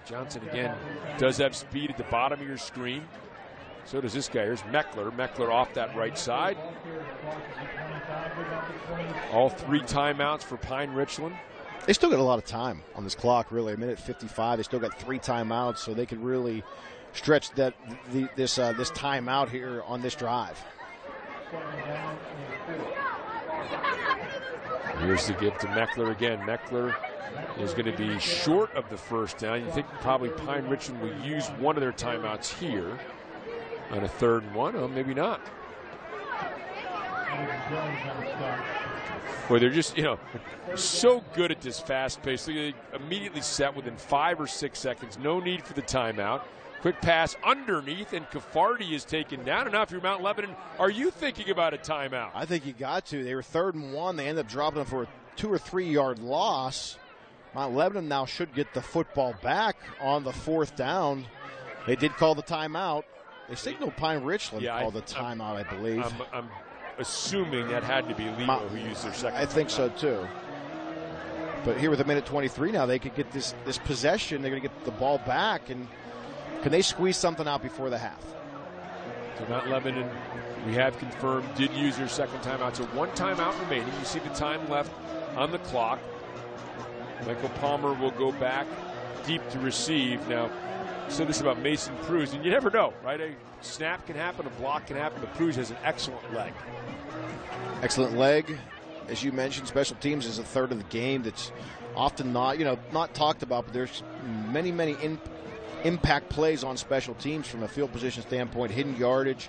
Johnson, again, does have speed at the bottom of your screen. So does this guy. Here's Meckler. Meckler off that right side. All 3 timeouts for Pine Richland. They still got a lot of time on this clock, really. A minute 55. They still got 3 timeouts, so they could really stretch this timeout here on this drive. Here's the give to Meckler again. Meckler is going to be short of the first down. You think probably Pine Richland will use one of their timeouts here on a 3rd and 1. Oh, maybe not. Boy, they're just, so good at this fast pace. They immediately set within 5 or 6 seconds. No need for the timeout. Quick pass underneath, and Caffardi is taken down. And now if you're Mount Lebanon, are you thinking about a timeout? I think you got to. They were 3rd and 1. They ended up dropping them for a 2 or 3 yard loss. Mount Lebanon now should get the football back on the 4th down. They did call the timeout. They signaled Pine Richland called the timeout, I believe. I'm assuming that had to be Limo who used their second. I think so too. But here with a minute 23 now, they could get this possession. They're going to get the ball back, and can they squeeze something out before the half? So Mount Lebanon, we have confirmed, did use their second timeout. So 1 timeout remaining. You see the time left on the clock. Michael Palmer will go back deep to receive. Now, said this about Mason Pruse, and you never know, right? A snap can happen, a block can happen, but Pruse has an excellent leg. Excellent leg. As you mentioned, special teams is a third of the game that's often not talked about, but there's many impact plays on special teams from a field position standpoint, hidden yardage,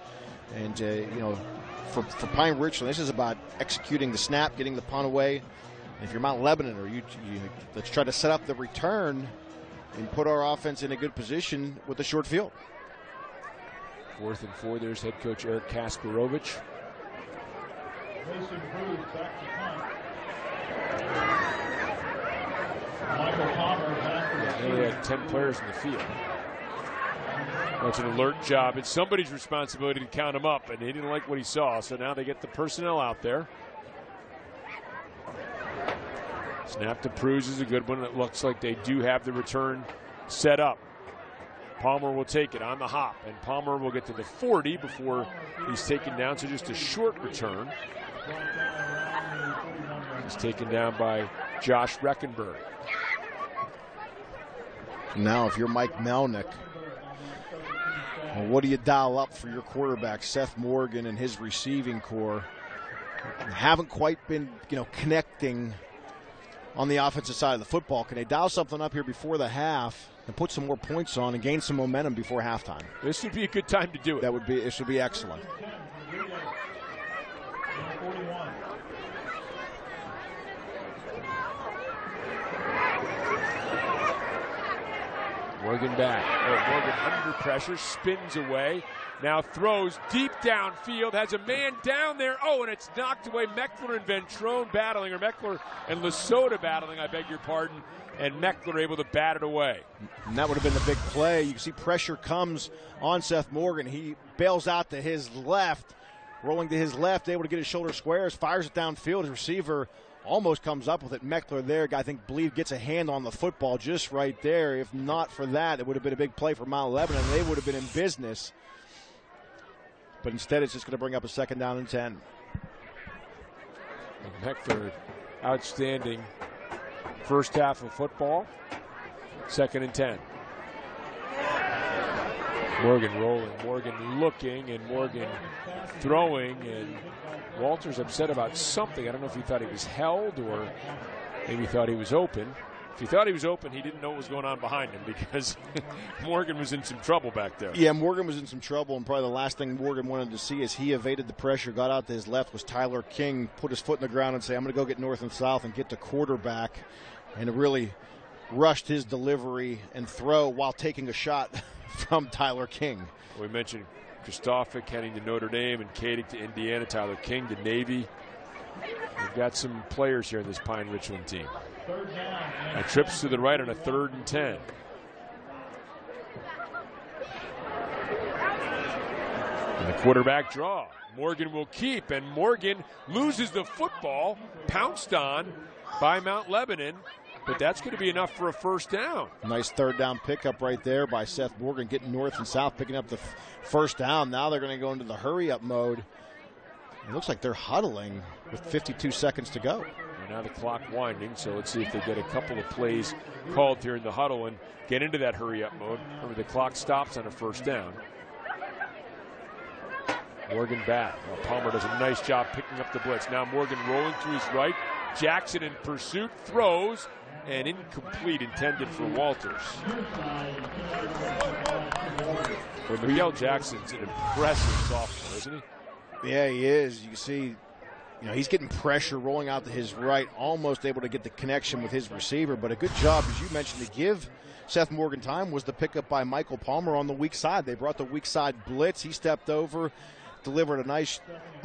and for Pine Richland, this is about executing the snap, getting the punt away. If you're Mount Lebanon, or you let's try to set up the return and put our offense in a good position with the short field. 4th and 4. There's head coach Eric Kasparovich. Mason Cruz back to punt. Michael Palmer back to They had 10 players in the field. That's an alert job. It's somebody's responsibility to count them up, and he didn't like what he saw, so now they get the personnel out there. Snap to Pruse is a good one. It looks like they do have the return set up. Palmer will take it on the hop, and Palmer will get to the 40 before he's taken down, so just a short return. He's taken down by Josh Reckenberg. Now, if you're Mike Melnick, well, what do you dial up for your quarterback, Seth Morgan, and his receiving core? Haven't quite been, connecting on the offensive side of the football. Can they dial something up here before the half and put some more points on and gain some momentum before halftime? This would be a good time to do it. It should be excellent. Morgan back. Morgan under pressure, spins away. Now throws deep downfield, has a man down there. Oh, and it's knocked away. Meckler and Ventrone battling, or Meckler and Lesota battling, I beg your pardon. And Meckler able to bat it away. And that would have been the big play. You can see pressure comes on Seth Morgan. He bails out to his left, rolling to his left, able to get his shoulder squares, fires it downfield. His receiver almost comes up with it. Meckler there, I think, gets a hand on the football just right there. If not for that, it would have been a big play for Mount Lebanon. They would have been in business. But instead, it's just going to bring up a 2nd down and 10. And Meckler, outstanding first half of football. 2nd and 10. Morgan rolling, Morgan looking, and Morgan throwing, and Walter's upset about something. I don't know if he thought he was held or maybe thought he was open. If he thought he was open, he didn't know what was going on behind him, because Morgan was in some trouble back there. Yeah, Morgan was in some trouble, and probably the last thing Morgan wanted to see as he evaded the pressure, got out to his left, was Tyler King put his foot in the ground and say, I'm going to go get north and south and get to quarterback, and it really rushed his delivery and throw while taking a shot from Tyler King. We mentioned Kristofik heading to Notre Dame and Koenig to Indiana, Tyler King to Navy. We've got some players here in this Pine Richland team. Trips to the right on a 3rd and 10. And the quarterback draw. Morgan will keep, and Morgan loses the football, pounced on by Mount Lebanon, but that's going to be enough for a first down. Nice third down pickup right there by Seth Morgan, getting north and south, picking up the first down. Now they're going to go into the hurry-up mode. It looks like they're huddling with 52 seconds to go. And now the clock winding, so let's see if they get a couple of plays called here in the huddle and get into that hurry-up mode. Remember, the clock stops on a first down. Morgan back. Well, Palmer does a nice job picking up the blitz. Now Morgan rolling to his right. Jackson in pursuit, throws, and incomplete, intended for Walters. Well, Miguel Jackson's an impressive sophomore, isn't he? Yeah, he is. You can see, he's getting pressure rolling out to his right, almost able to get the connection with his receiver. But a good job, as you mentioned, to give Seth Morgan time was the pickup by Michael Palmer on the weak side. They brought the weak side blitz. He stepped over, delivered a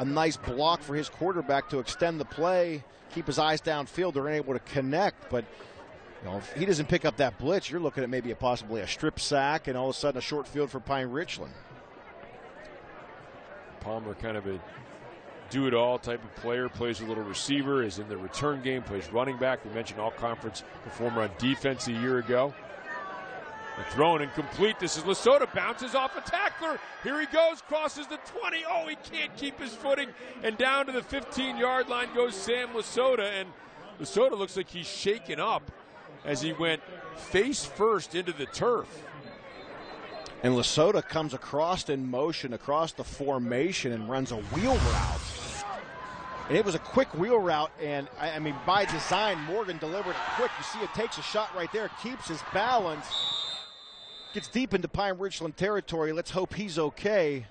nice block for his quarterback to extend the play, keep his eyes downfield. They're able to connect, but if he doesn't pick up that blitz, you're looking at maybe possibly a strip sack and all of a sudden a short field for Pine Richland. Palmer, kind of a do-it-all type of player, plays a little receiver, is in the return game, plays running back. We mentioned all-conference performer on defense a year ago. And thrown incomplete. This is Lasota, bounces off a tackler. Here he goes, crosses the 20. Oh, he can't keep his footing. And down to the 15-yard line goes Sam Lasota. And Lasota looks like he's shaken up as he went face first into the turf. And Lasota comes across in motion, across the formation, and runs a wheel route. And it was a quick wheel route, and I mean, by design, Morgan delivered it quick. You see it takes a shot right there, keeps his balance, gets deep into Pine Richland territory. Let's hope he's okay.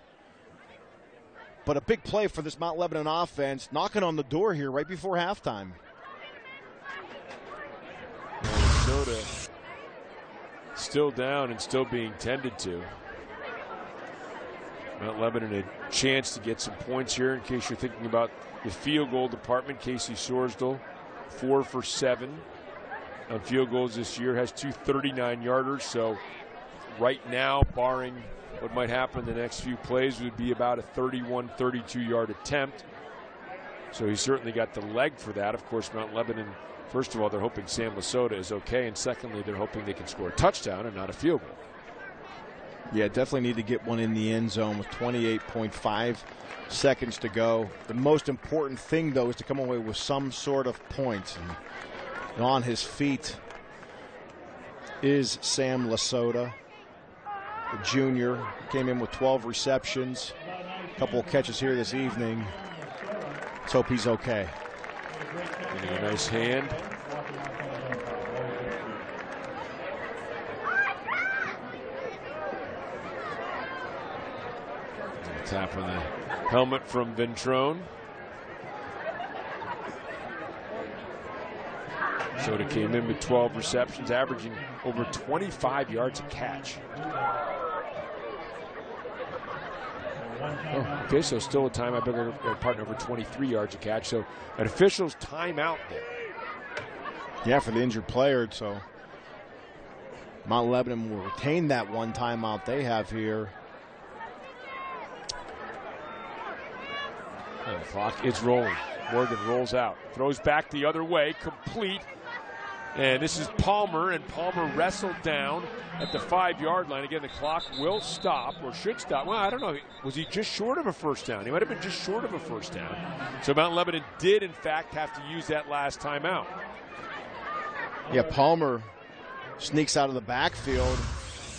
But a big play for this Mount Lebanon offense, knocking on the door here right before halftime. Minnesota still down and still being tended to. Mount Lebanon a chance to get some points here in case you're thinking about the field goal department. Casey Sorsdal, 4 for 7 on field goals this year, has 2 39-yarders. So right now, barring what might happen in the next few plays, would be about a 31, 32-yard attempt. So he's certainly got the leg for that. Of course, Mount Lebanon, first of all, they're hoping Sam Lasota is okay, and secondly, they're hoping they can score a touchdown and not a field goal. Yeah, definitely need to get one in the end zone with 28.5 seconds to go. The most important thing, though, is to come away with some sort of points. And on his feet is Sam Lasota, the junior. Came in with 12 receptions, a couple of catches here this evening. Let's hope he's okay. Getting a nice hand. Tap on the helmet from Ventrone. Soda came in with 12 receptions, averaging over 25 yards a catch. Oh, okay, so still a time. I bet their partner over 23 yards a catch. So an official's timeout there. Yeah, for the injured player. So Mount Lebanon will retain that one timeout they have here. And the clock is rolling. Morgan rolls out, throws back the other way, complete. And this is Palmer, and Palmer wrestled down at the 5-yard line. Again, the clock will stop, or should stop. Well, I don't know. Was he just short of a first down? He might have been just short of a first down. So Mount Lebanon did, in fact, have to use that last timeout. Yeah, Palmer sneaks out of the backfield,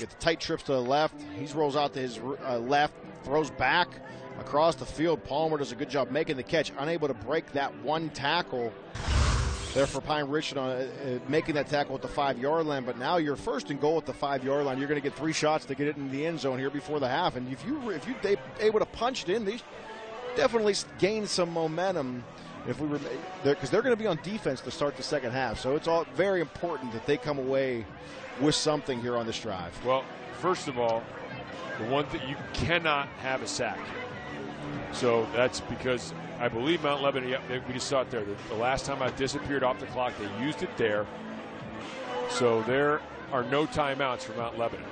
gets tight trips to the left. He rolls out to his left, throws back across the field. Palmer does a good job making the catch, unable to break that one tackle there for Pine Richland, making that tackle at the 5-yard line. But now you're first and goal at the 5-yard line. You're going to get 3 shots to get it in the end zone here before the half. And if you're able to punch it in, these definitely gain some momentum. Because they're going to be on defense to start the second half. So it's all very important that they come away with something here on this drive. Well, first of all, the one thing, you cannot have a sack. So that's because I believe Mount Lebanon, we just saw it there. The last time I disappeared off the clock, they used it there. So there are no timeouts for Mount Lebanon.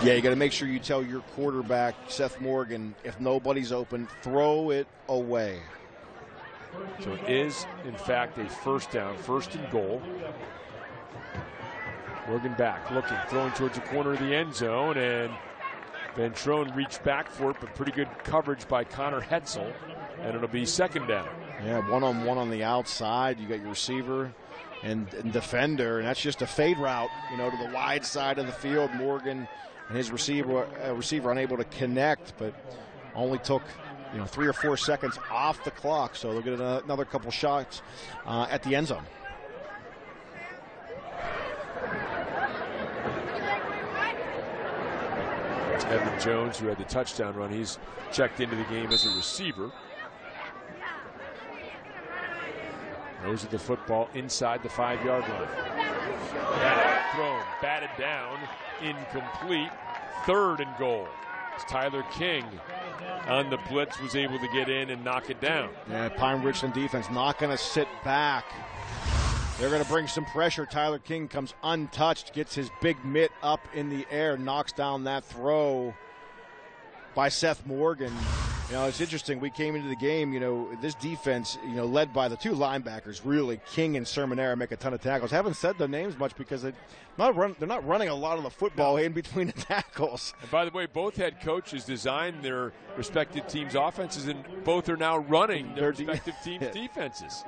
Yeah, you got to make sure you tell your quarterback, Seth Morgan, if nobody's open, throw it away. So it is, in fact, a first down, first and goal. Morgan back, looking, throwing towards the corner of the end zone, and Ventrone reached back for it, but pretty good coverage by Connor Hetzel, and it'll be second down. Yeah, one-on-one on the outside. You got your receiver and defender, and that's just a fade route, to the wide side of the field. Morgan and his receiver unable to connect, but only took 3 or 4 seconds off the clock, so they'll get another couple shots at the end zone. Evan Jones, who had the touchdown run, he's checked into the game as a receiver. Those are the football inside the 5-yard line. Thrown, batted down, incomplete. Third and goal. As Tyler King on the blitz was able to get in and knock it down. Yeah, Pine Richland defense not going to sit back. They're going to bring some pressure. Tyler King comes untouched, gets his big mitt up in the air, knocks down that throw by Seth Morgan. It's interesting. We came into the game, this defense, led by the two linebackers, really, King and Sermonera, make a ton of tackles. Haven't said their names much because they're not running a lot of the football in between the tackles. And by the way, both head coaches designed their respective teams' offenses, and both are now running their respective teams' defenses.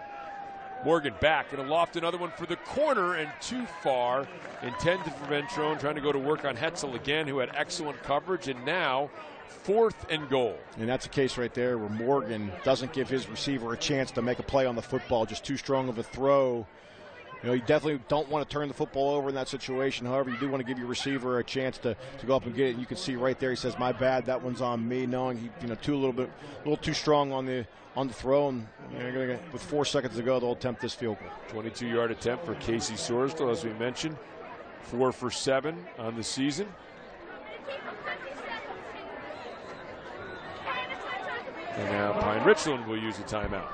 Morgan back and aloft, another one for the corner, and too far. Intended for Ventrone, trying to go to work on Hetzel again, who had excellent coverage, and now fourth and goal. And that's a case right there where Morgan doesn't give his receiver a chance to make a play on the football, just too strong of a throw. You definitely don't want to turn the football over in that situation. However, you do want to give your receiver a chance to go up and get it. And you can see right there, he says, "My bad, that one's on me," knowing he, a little too strong on the throw. And with 4 seconds to go, they'll attempt this field goal. 22-yard attempt for Casey Sorsdal, as we mentioned, 4 for 7 on the season. And now Pine Richland will use a timeout.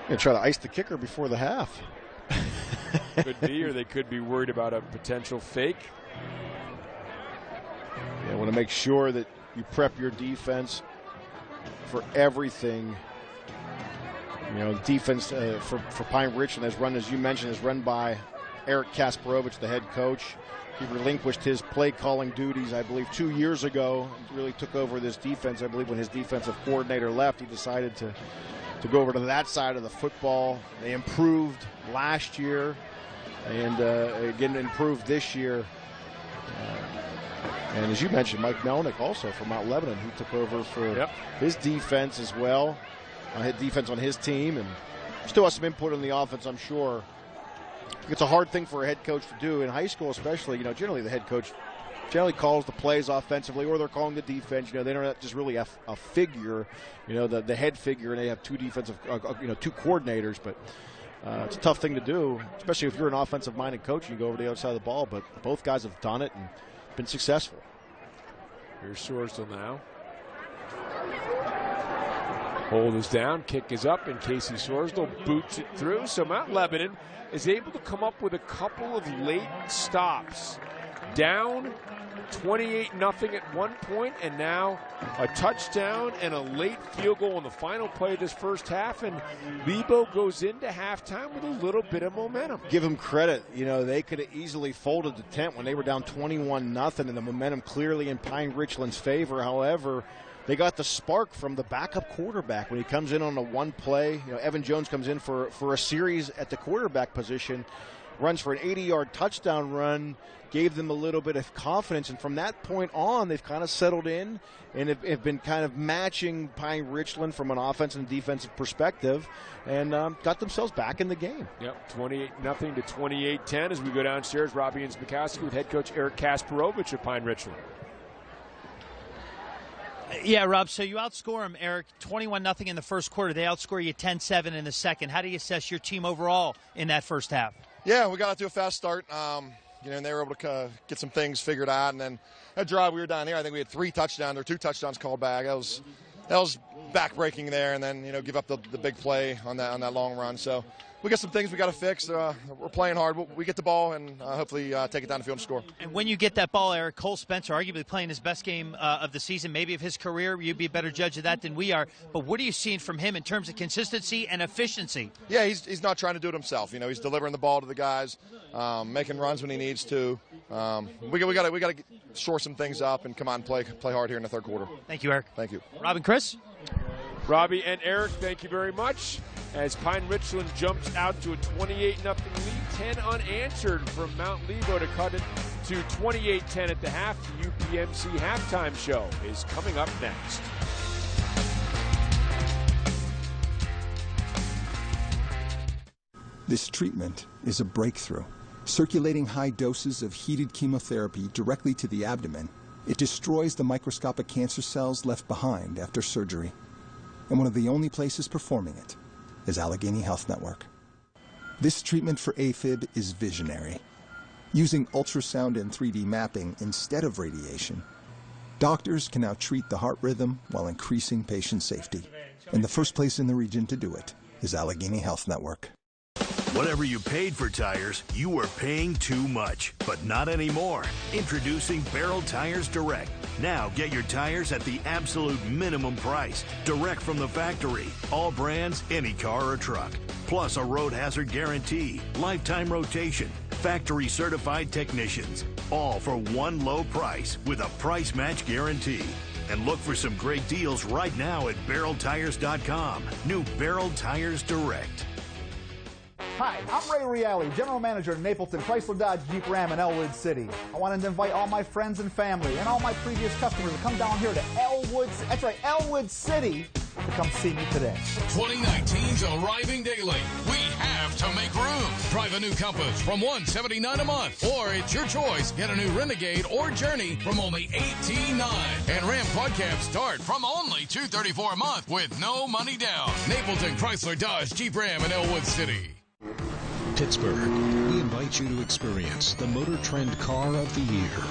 Going to try to ice the kicker before the half. Could be, or they could be worried about a potential fake. Yeah, want to make sure that you prep your defense for everything. Defense for Pine Richland has run, as you mentioned, is run by Eric Kasparovich, the head coach. He relinquished his play calling duties, I believe, 2 years ago. He really took over this defense. I believe when his defensive coordinator left, he decided to go over to that side of the football. They improved last year and again improved this year. And as you mentioned, Mike Melnick also from Mount Lebanon, he took over for his defense as well. Had defense on his team, and still has some input on the offense, I'm sure. It's a hard thing for a head coach to do in high school, especially. Generally the head coach generally calls the plays offensively, or they're calling the defense. They're not just really a figure, the head figure, and they have two defensive, two coordinators. But it's a tough thing to do, especially if you're an offensive-minded coach and you go over the other side of the ball. But both guys have done it and been successful. Here's Sorsdal now. Hold is down, kick is up, and Casey Sorsdal boots it through. So Mount Lebanon is able to come up with a couple of late stops. Down 28-0 at one point, and now a touchdown and a late field goal on the final play of this first half, and Lebo goes into halftime with a little bit of momentum. Give them credit. They could have easily folded the tent when they were down 21-0, and the momentum clearly in Pine Richland's favor. However, they got the spark from the backup quarterback when he comes in on a one play. Evan Jones comes in for a series at the quarterback position, runs for an 80-yard touchdown run, gave them a little bit of confidence. And from that point on, they've kind of settled in and have been kind of matching Pine Richland from an offensive and defensive perspective, and got themselves back in the game. Yep, 28-0 to 28-10 as we go downstairs. Robbie and Smikowski with head coach Eric Kasparovich of Pine Richland. Yeah, Rob, so you outscore them, Eric, 21-0 in the first quarter. They outscore you 10-7 in the second. How do you assess your team overall in that first half? Yeah, we got out to a fast start, and they were able to get some things figured out. And then that drive we were down here, I think we had 3 touchdowns or 2 touchdowns called back. That was back-breaking there and then, give up the big play on that long run. So we got some things we got to fix. We're playing hard. We get the ball and hopefully take it down the field and score. And when you get that ball, Eric, Cole Spencer arguably playing his best game of the season, maybe of his career. You'd be a better judge of that than we are. But what are you seeing from him in terms of consistency and efficiency? Yeah, he's not trying to do it himself. He's delivering the ball to the guys, making runs when he needs to. We got to shore some things up and come on and play hard here in the third quarter. Thank you, Eric. Thank you. Rob and Chris? Robbie and Eric, thank you very much. As Pine Richland jumps out to a 28-0 lead, 10 unanswered from Mount Lebo to cut it to 28-10 at the half. The UPMC halftime show is coming up next. This treatment is a breakthrough. Circulating high doses of heated chemotherapy directly to the abdomen, it destroys the microscopic cancer cells left behind after surgery. And one of the only places performing it is Allegheny Health Network. This treatment for AFib is visionary. Using ultrasound and 3D mapping instead of radiation, doctors can now treat the heart rhythm while increasing patient safety. And the first place in the region to do it is Allegheny Health Network. Whatever you paid for tires, you were paying too much, but not anymore. Introducing Barrel Tires Direct. Now get your tires at the absolute minimum price, direct from the factory. All brands, any car or truck. Plus a road hazard guarantee, lifetime rotation, factory certified technicians. All for one low price with a price match guarantee. And look for some great deals right now at barreltires.com. New Barrel Tires Direct. Hi, I'm Ray Reale, General Manager of Napleton Chrysler Dodge Jeep Ram in Elwood City. I wanted to invite all my friends and family and all my previous customers to come down here to Elwood City to come see me today. 2019's arriving daily. We have to make room. Drive a new Compass from $179 a month, or it's your choice. Get a new Renegade or Journey from only $18.9. And Ram Quad Cabs start from only $234 a month with no money down. Napleton Chrysler Dodge Jeep Ram in Elwood City. Pittsburgh, we invite you to experience the Motor Trend Car of the Year,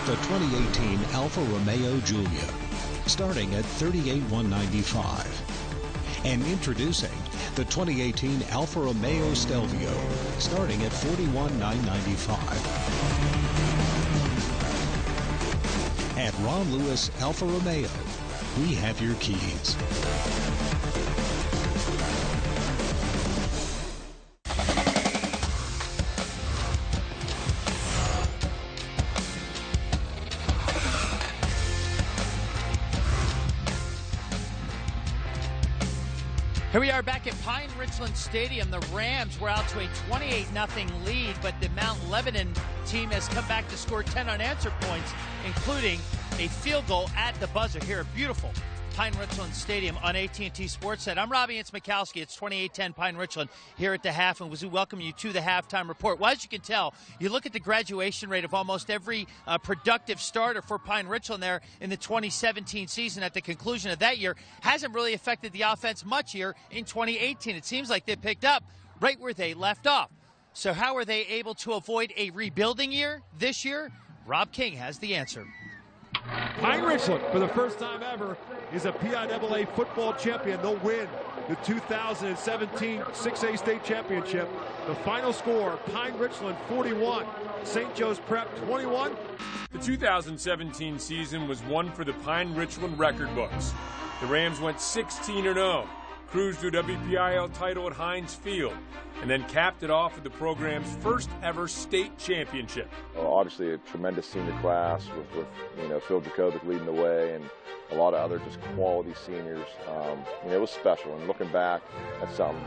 the 2018 Alfa Romeo Giulia, starting at $38,195. And introducing the 2018 Alfa Romeo Stelvio, starting at $41,995. At Ron Lewis Alfa Romeo, we have your keys. Here we are back at Pine Richland Stadium. The Rams were out to a 28-0 lead, but the Mount Lebanon team has come back to score 10 unanswered points, including a field goal at the buzzer here at beautiful Pine Richland Stadium on ATTP Sportsnet. I'm Robbie Mikowski. It's 28-10 Pine Richland here at the half, and we welcome you to the halftime report. Well, as you can tell, you look at the graduation rate of almost every productive starter for Pine Richland there in the 2017 season at the conclusion of that year. Hasn't really affected the offense much here in 2018. It seems like they picked up right where they left off. So how are they able to avoid a rebuilding year this year? Rob King has the answer. Pine Richland, for the first time ever, is a PIAA football champion. They'll win the 2017 6A state championship. The final score, Pine Richland 41, St. Joe's Prep 21. The 2017 season was one for the Pine Richland record books. The Rams went 16-0, cruised to a WPIAL title at Heinz Field, and then capped it off with the program's first ever state championship. Obviously a tremendous senior class with Phil Jakovic leading the way and a lot of other just quality seniors. It was special, and looking back at something,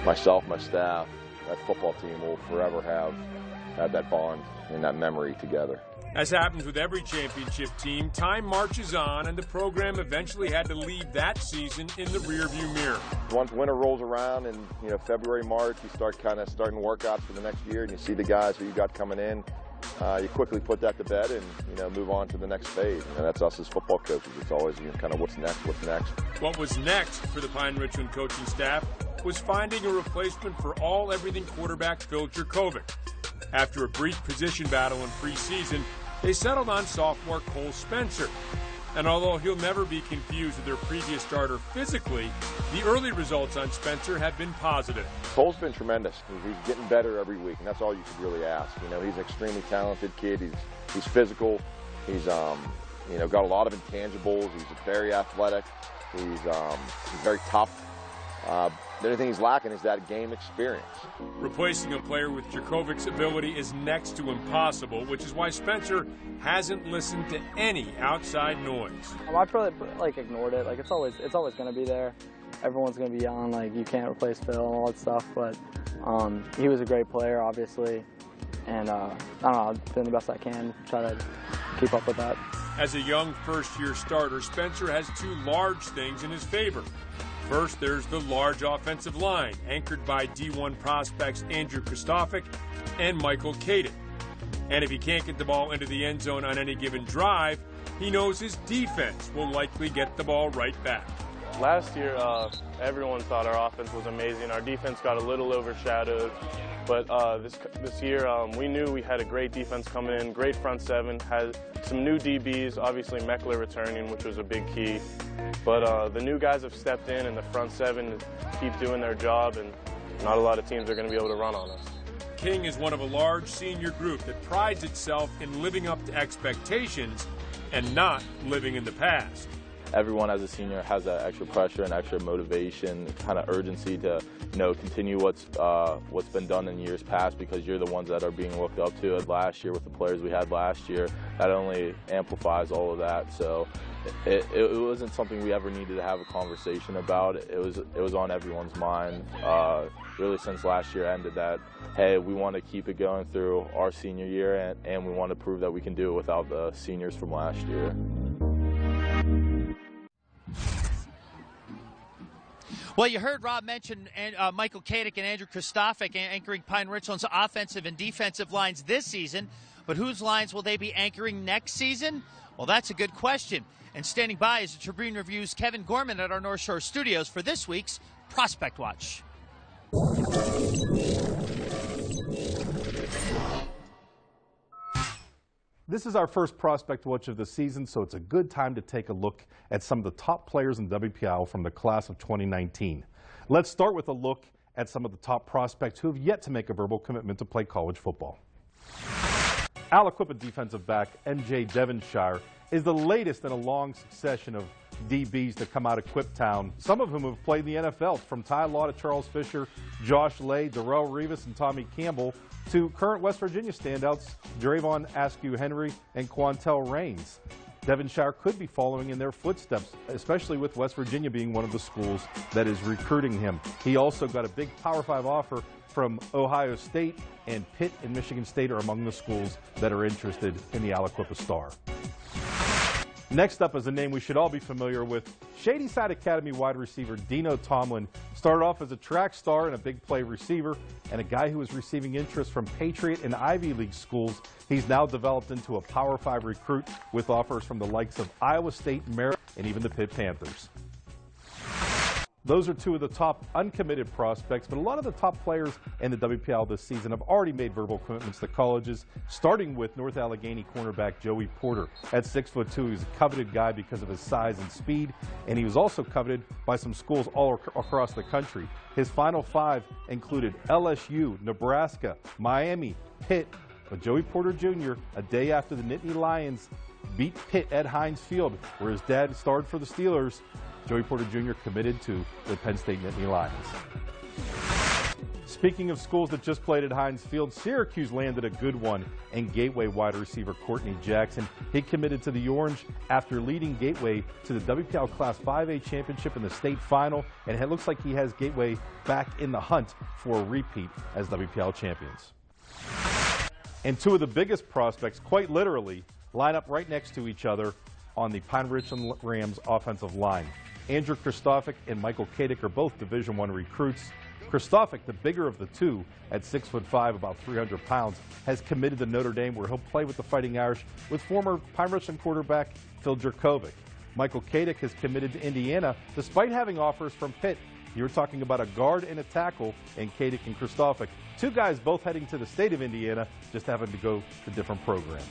myself, my staff, that football team will forever have had that bond and that memory together. As happens with every championship team, time marches on, and the program eventually had to leave that season in the rearview mirror. Once winter rolls around in February, March, you start starting workouts for the next year, and you see the guys who you got coming in. You quickly put that to bed and move on to the next phase. And that's us as football coaches. It's always kind of what's next. What was next for the Pine Richland coaching staff was finding a replacement for all-everything quarterback Phil Jakovic. After a brief position battle in preseason, they settled on sophomore Cole Spencer. And although he'll never be confused with their previous starter physically, the early results on Spencer have been positive. Cole's been tremendous. He's getting better every week, and that's all you could really ask. You know, he's an extremely talented kid. He's physical. He's you know, got a lot of intangibles. He's very athletic. He's very tough. The only thing he's lacking is that game experience. Replacing a player with Djokovic's ability is next to impossible, which is why Spencer hasn't listened to any outside noise. I probably ignored it. Like it's always going to be there. Everyone's going to be yelling like you can't replace Phil and all that stuff. But he was a great player, obviously, and I don't know. I'm doing the best I can to try to keep up with that. As a young first-year starter, Spencer has two large things in his favor. First, there's the large offensive line, anchored by D1 prospects Andrew Kristofic and Michael Kadek. And if he can't get the ball into the end zone on any given drive, he knows his defense will likely get the ball right back. Last year, everyone thought our offense was amazing. Our defense got a little overshadowed. But this year, we knew we had a great defense coming in, great front seven, had some new DBs, obviously Meckler returning, which was a big key. But the new guys have stepped in the front seven keep doing their job, and not a lot of teams are going to be able to run on us. King is one of a large senior group that prides itself in living up to expectations and not living in the past. Everyone as a senior has that extra pressure and extra motivation, kind of urgency to, you know, continue what's been done in years past, because you're the ones that are being looked up to. Last year with the players we had last year, that only amplifies all of that. So it wasn't something we ever needed to have a conversation about. It was on everyone's mind really since last year ended, that hey, we want to keep it going through our senior year, and we want to prove that we can do it without the seniors from last year. Well, you heard Rob mention Michael Kadek and Andrew Kristofic anchoring Pine Richland's offensive and defensive lines this season. But whose lines will they be anchoring next season? Well, that's a good question. And standing by is the Tribune Review's Kevin Gorman at our North Shore studios for this week's Prospect Watch. This is our first Prospect Watch of the season, so it's a good time to take a look at some of the top players in WPIAL from the class of 2019. Let's start with a look at some of the top prospects who have yet to make a verbal commitment to play college football. Aliquippa defensive back MJ Devonshire is the latest in a long succession of DBs to come out of Quiptown, some of whom have played in the NFL, from Ty Law to Charles Fisher, Josh Lay, Darrell Rivas, and Tommy Campbell, to current West Virginia standouts Drayvon Askew-Henry and Quantel Raines. Devonshire could be following in their footsteps, especially with West Virginia being one of the schools that is recruiting him. He also got a big Power 5 offer from Ohio State, and Pitt and Michigan State are among the schools that are interested in the Aliquippa star. Next up is a name we should all be familiar with. Shadyside Academy wide receiver Dino Tomlin started off as a track star and a big play receiver, and a guy who was receiving interest from Patriot and Ivy League schools. He's now developed into a Power 5 recruit with offers from the likes of Iowa State, Maryland, and even the Pitt Panthers. Those are two of the top uncommitted prospects, but a lot of the top players in the WPIAL this season have already made verbal commitments to colleges, starting with North Allegheny cornerback Joey Porter. At 6'2", he's a coveted guy because of his size and speed, and he was also coveted by some schools all across the country. His final five included LSU, Nebraska, Miami, Pitt, but Joey Porter Jr., a day after the Nittany Lions beat Pitt at Heinz Field, where his dad starred for the Steelers, Joey Porter Jr. committed to the Penn State Nittany Lions. Speaking of schools that just played at Heinz Field, Syracuse landed a good one in Gateway wide receiver Courtney Jackson. He committed to the Orange after leading Gateway to the WPIAL Class 5A championship in the state final, and it looks like he has Gateway back in the hunt for a repeat as WPIAL champions. And two of the biggest prospects, quite literally, line up right next to each other on the Pine Richland Rams offensive line. Andrew Kristofic and Michael Kadek are both Division I recruits. Kristofic, the bigger of the two, at 6'5", about 300 pounds, has committed to Notre Dame, where he'll play with the Fighting Irish with former Pine Richland quarterback Phil Djokovic. Michael Kadek has committed to Indiana, despite having offers from Pitt. You're talking about a guard and a tackle in Kadek and Kristofic. Two guys both heading to the state of Indiana, just having to go to different programs.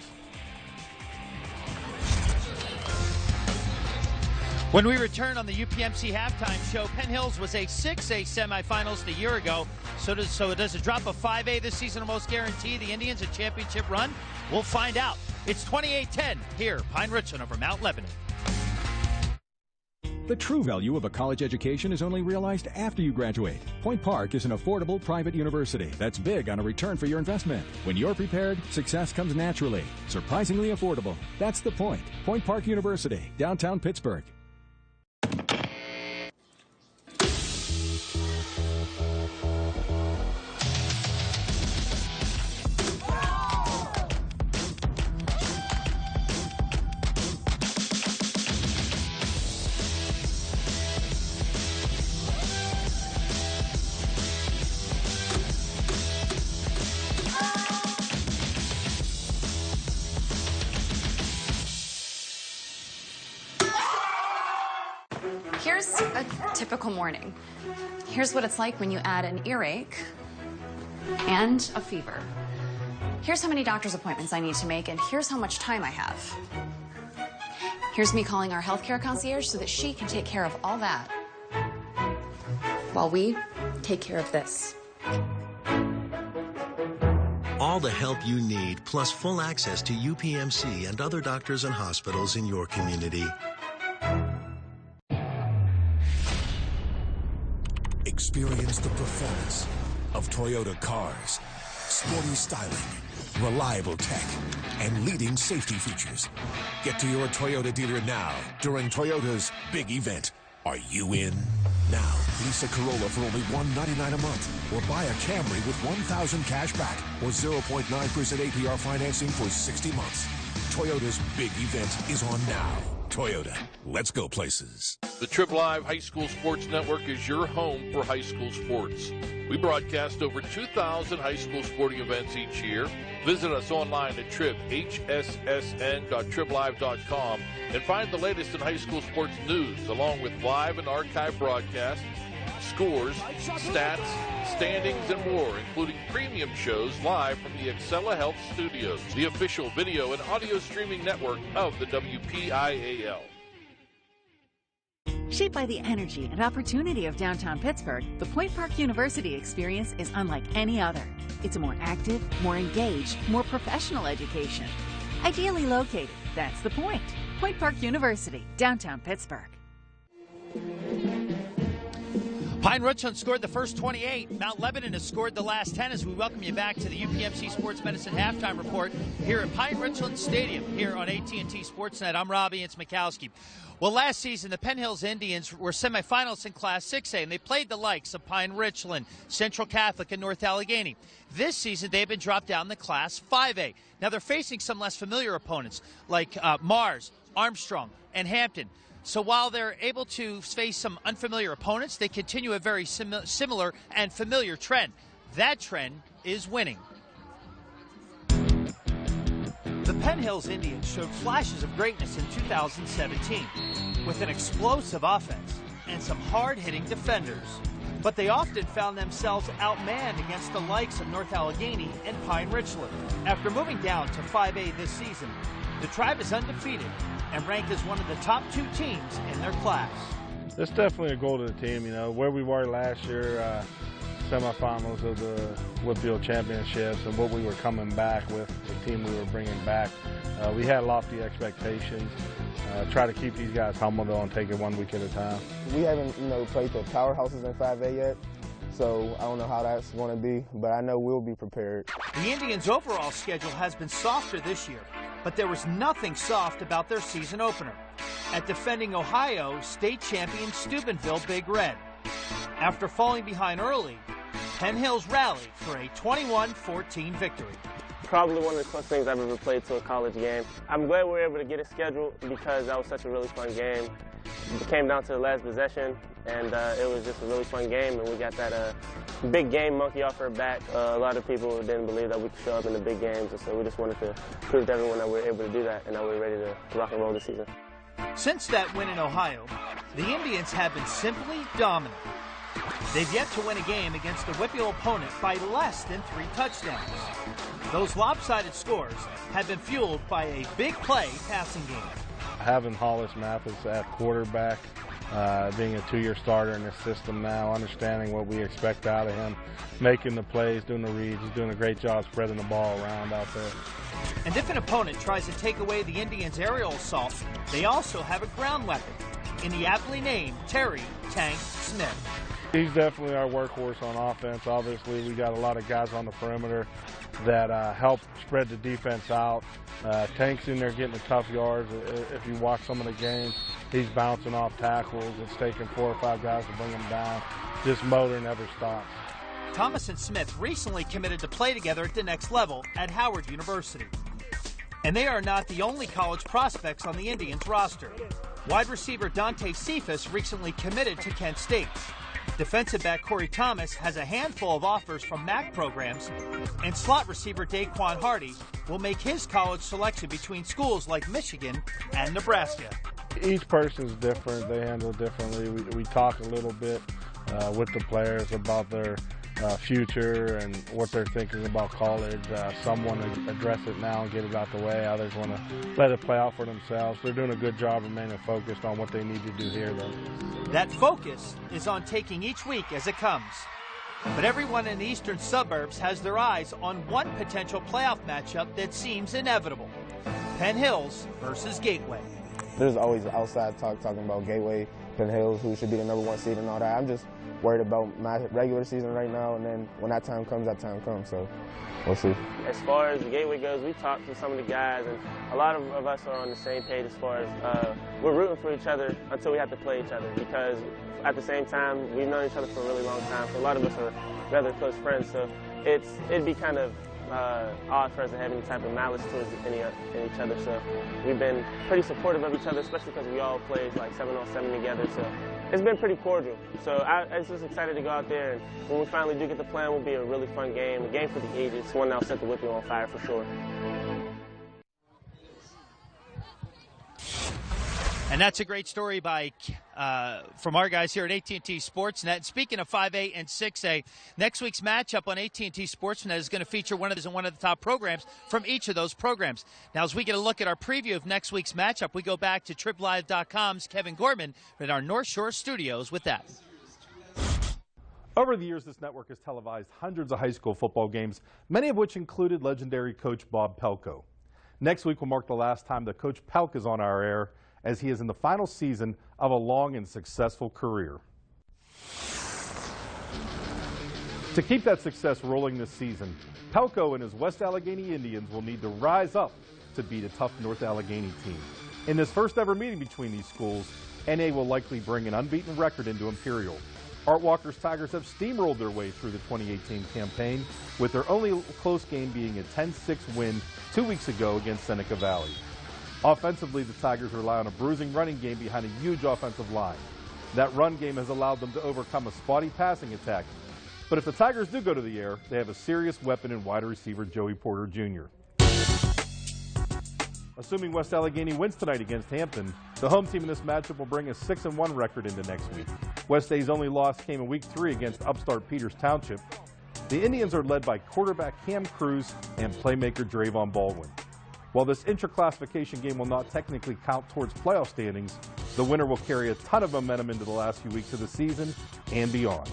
When we return on the UPMC halftime show, Penn Hills was a 6A semifinalist a year ago. So does a drop of 5A this season almost guarantee the Indians a championship run? We'll find out. It's 28-10 here, Pine Richland over Mount Lebanon. The true value of a college education is only realized after you graduate. Point Park is an affordable private university that's big on a return for your investment. When you're prepared, success comes naturally. Surprisingly affordable. That's the point. Point Park University, downtown Pittsburgh. Here's a typical morning. Here's what it's like when you add an earache and a fever. Here's how many doctor's appointments I need to make, and here's how much time I have. Here's me calling our healthcare concierge so that she can take care of all that while we take care of this. All the help you need, plus full access to UPMC and other doctors and hospitals in your community. Experience the performance of Toyota cars. Sporty styling, reliable tech, and leading safety features. Get to your Toyota dealer now during Toyota's big event. Are you in? Now, lease a Corolla for only $199 a month, or buy a Camry with $1,000 cash back, or 0.9% APR financing for 60 months. Toyota's big event is on now. Toyota, let's go places. The Trib Live High School Sports Network is your home for high school sports. We broadcast over 2,000 high school sporting events each year. Visit us online at hssn.triblive.com and find the latest in high school sports news, along with live and archive broadcasts, scores, stats, standings, and more, including premium shows live from the Excella Health Studios, the official video and audio streaming network of the WPIAL. Shaped by the energy and opportunity of downtown Pittsburgh, the Point Park University experience is unlike any other. It's a more active, more engaged, more professional education. Ideally located, that's the point. Point Park University, downtown Pittsburgh. Pine Richland scored the first 28. Mount Lebanon has scored the last 10 as we welcome you back to the UPMC Sports Medicine Halftime Report here at Pine Richland Stadium here on ATT Sportsnet. I'm Robbie Mikowski. Well, last season, the Penn Hills Indians were semifinalists in Class 6A, and they played the likes of Pine Richland, Central Catholic, and North Allegheny. This season, they've been dropped down to Class 5A. Now, they're facing some less familiar opponents like Mars, Armstrong, and Hampton. So while they're able to face some unfamiliar opponents, they continue a very similar and familiar trend. That trend is winning. The Penn Hills Indians showed flashes of greatness in 2017 with an explosive offense and some hard-hitting defenders. But they often found themselves outmanned against the likes of North Allegheny and Pine Richland. After moving down to 5A this season, the Tribe is undefeated and ranked as one of the top 2 teams in their class. It's definitely a goal to the team. You know, where we were last year, semifinals of the Whitfield Championships, and what we were coming back with, the team we were bringing back. We had lofty expectations. Try to keep these guys humble though and take it one week at a time. We haven't, played the powerhouses in 5A yet, so I don't know how that's going to be, but I know we'll be prepared. The Indians' overall schedule has been softer this year, but there was nothing soft about their season opener at defending Ohio state champion Steubenville Big Red. After falling behind early, Penn Hills rallied for a 21-14 victory. Probably one of the closest things I've ever played to a college game. I'm glad we were able to get it scheduled because that was such a really fun game. It came down to the last possession, and it was just a really fun game, and we got that big game monkey off our back. A lot of people didn't believe that we could show up in the big games, and so we just wanted to prove to everyone that we were able to do that and that we were ready to rock and roll this season. Since that win in Ohio, the Indians have been simply dominant. They've yet to win a game against a Whitfield opponent by less than 3 touchdowns. Those lopsided scores have been fueled by a big play passing game. having Hollis Mathis at quarterback, being a 2-year starter in this system now, understanding what we expect out of him, making the plays, doing the reads. He's doing a great job spreading the ball around out there. And if an opponent tries to take away the Indians' aerial assault, they also have a ground weapon in the aptly named Terry Tank Smith. He's definitely our workhorse on offense. Obviously, we got a lot of guys on the perimeter that help spread the defense out. Tank's in there getting the tough yards. If you watch some of the games, he's bouncing off tackles. It's taking 4 or 5 guys to bring him down. This motor never stops. Thomas and Smith recently committed to play together at the next level at Howard University. And they are not the only college prospects on the Indians roster. Wide receiver Dante Cephas recently committed to Kent State. Defensive back Corey Thomas has a handful of offers from MAC programs, and slot receiver Daquan Hardy will make his college selection between schools like Michigan and Nebraska. Each person's different. They handle it differently. We talk a little bit with the players about their future and what they're thinking about college. Some want to address it now and get it out the way. Others want to let it play out for themselves. They're doing a good job remaining focused on what they need to do here, though. That focus is on taking each week as it comes. But everyone in the eastern suburbs has their eyes on one potential playoff matchup that seems inevitable. Penn Hills versus Gateway. There's always outside talking about Gateway, Penn Hills, who should be the #1 seed and all that. I'm just worried about my regular season right now, and then when that time comes, so we'll see. As far as the Gateway goes, we talked to some of the guys, and a lot of us are on the same page as far as we're rooting for each other until we have to play each other, because at the same time, we've known each other for a really long time, so a lot of us are rather close friends, so it'd be kind of odd for us to have any type of malice towards each other, so we've been pretty supportive of each other, especially because we all played like 7-on-7 together, so it's been pretty cordial. So I'm just excited to go out there, and when we finally do get to play, it will be a really fun game, a game for the ages, one that'll set the Whippy on fire for sure. And that's a great story from our guys here at ATT Sportsnet. Speaking of 5A and 6A, next week's matchup on ATT Sportsnet is going to feature one of the top programs from each of those programs. Now, as we get a look at our preview of next week's matchup, we go back to TribLive.com's Kevin Gorman in our North Shore studios with that. Over the years, this network has televised hundreds of high school football games, many of which included legendary coach Bob Pelko. Next week will mark the last time that Coach Pelk is on our air, as he is in the final season of a long and successful career. To keep that success rolling this season, Pelko and his West Allegheny Indians will need to rise up to beat a tough North Allegheny team. In this first ever meeting between these schools, NA will likely bring an unbeaten record into Imperial. Art Walker's Tigers have steamrolled their way through the 2018 campaign, with their only close game being a 10-6 win 2 weeks ago against Seneca Valley. Offensively, the Tigers rely on a bruising running game behind a huge offensive line. That run game has allowed them to overcome a spotty passing attack. But if the Tigers do go to the air, they have a serious weapon in wide receiver Joey Porter Jr. Assuming West Allegheny wins tonight against Hampton, the home team in this matchup will bring a 6-1 record into next week. West A's only loss came in Week 3 against upstart Peters Township. The Indians are led by quarterback Cam Cruz and playmaker Drayvon Baldwin. While this intra-classification game will not technically count towards playoff standings, the winner will carry a ton of momentum into the last few weeks of the season and beyond.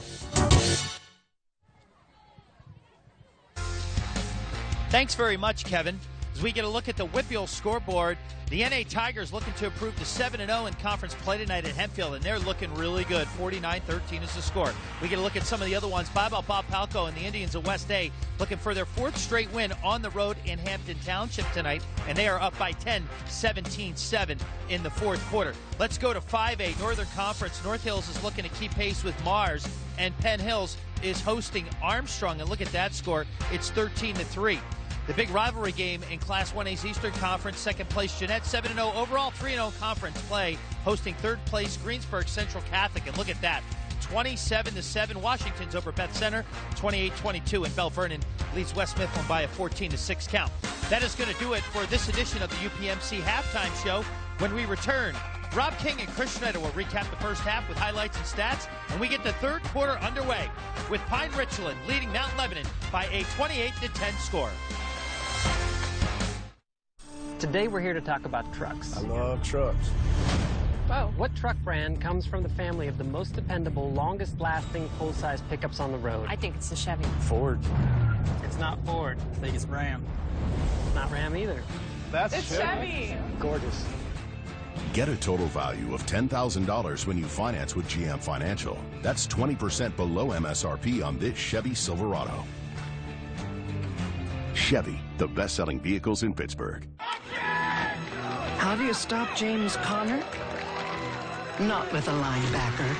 Thanks very much, Kevin. As we get a look at the Whippeal scoreboard, the NA Tigers looking to improve to 7-0 in conference play tonight at Hempfield, and they're looking really good. 49-13 is the score. We get a look at some of the other ones. Bob Palco and the Indians of West A looking for their 4th straight win on the road in Hampton Township tonight, and they are up by 10, 17-7 in the 4th quarter. Let's go to 5A Northern Conference. North Hills is looking to keep pace with Mars, and Penn Hills is hosting Armstrong, and look at that score. It's 13-3. The big rivalry game in Class 1A's Eastern Conference, second place Jeanette, 7-0 overall, 3-0 conference play, hosting third place Greensburg Central Catholic. And look at that, 27-7. Washington's over Beth Center, 28-22, and Bell Vernon leads West Mifflin by a 14-6 count. That is going to do it for this edition of the UPMC Halftime Show. When we return, Rob King and Chris Schneider will recap the first half with highlights and stats, and we get the third quarter underway with Pine Richland leading Mount Lebanon by a 28-10 score. Today we're here to talk about trucks. I love trucks. Well, what truck brand comes from the family of the most dependable, longest-lasting, full-size pickups on the road? I think it's the Chevy. Ford. It's not Ford. I think it's Ram. It's not Ram either. It's Chevy. Gorgeous. Get a total value of $10,000 when you finance with GM Financial. That's 20% below MSRP on this Chevy Silverado. Chevy, the best-selling vehicles in Pittsburgh. How do you stop James Conner? Not with a linebacker.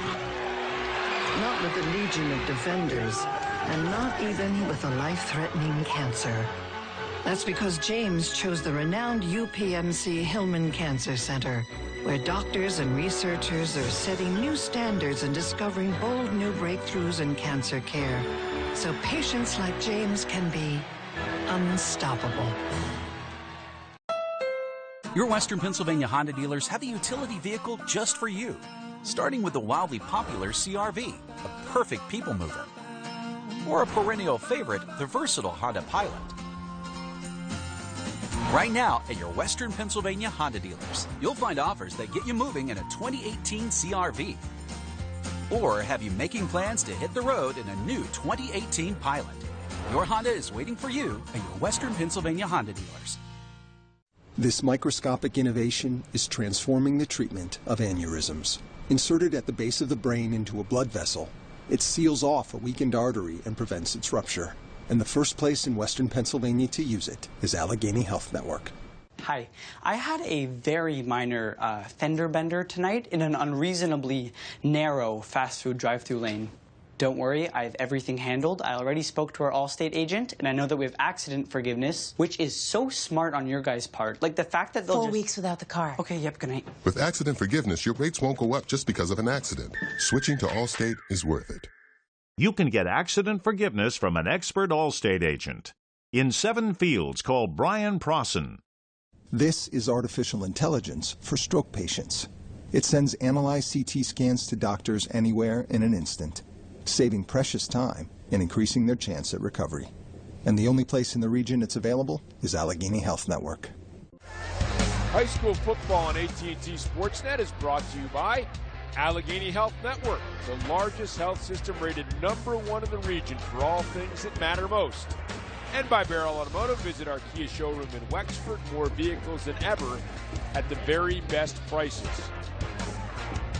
Not with a legion of defenders. And not even with a life-threatening cancer. That's because James chose the renowned UPMC Hillman Cancer Center, where doctors and researchers are setting new standards and discovering bold new breakthroughs in cancer care, so patients like James can be unstoppable. Your Western Pennsylvania Honda dealers have a utility vehicle just for you, starting with the wildly popular CR-V, a perfect people mover, or a perennial favorite, the versatile Honda Pilot. Right now at your Western Pennsylvania Honda dealers, you'll find offers that get you moving in a 2018 CR-V, or have you making plans to hit the road in a new 2018 Pilot. Your Honda is waiting for you at your Western Pennsylvania Honda dealers. This microscopic innovation is transforming the treatment of aneurysms. Inserted at the base of the brain into a blood vessel, it seals off a weakened artery and prevents its rupture. And the first place in Western Pennsylvania to use it is Allegheny Health Network. Hi, I had a very minor fender bender tonight in an unreasonably narrow fast food drive-thru lane. Don't worry, I have everything handled. I already spoke to our Allstate agent, and I know that we have accident forgiveness, which is so smart on your guys' part. Like the fact that they'll 4 weeks without the car. Okay, yep, good night. With accident forgiveness, your rates won't go up just because of an accident. Switching to Allstate is worth it. You can get accident forgiveness from an expert Allstate agent. In 7 fields, call Brian Prosson. This is artificial intelligence for stroke patients. It sends analyzed CT scans to doctors anywhere in an instant, saving precious time and increasing their chance at recovery. And the only place in the region it's available is Allegheny Health Network. High school football on ATT Sportsnet is brought to you by Allegheny Health Network, the largest health system rated #1 in the region for all things that matter most. And by Barrel Automotive, visit our Kia showroom in Wexford. More vehicles than ever at the very best prices.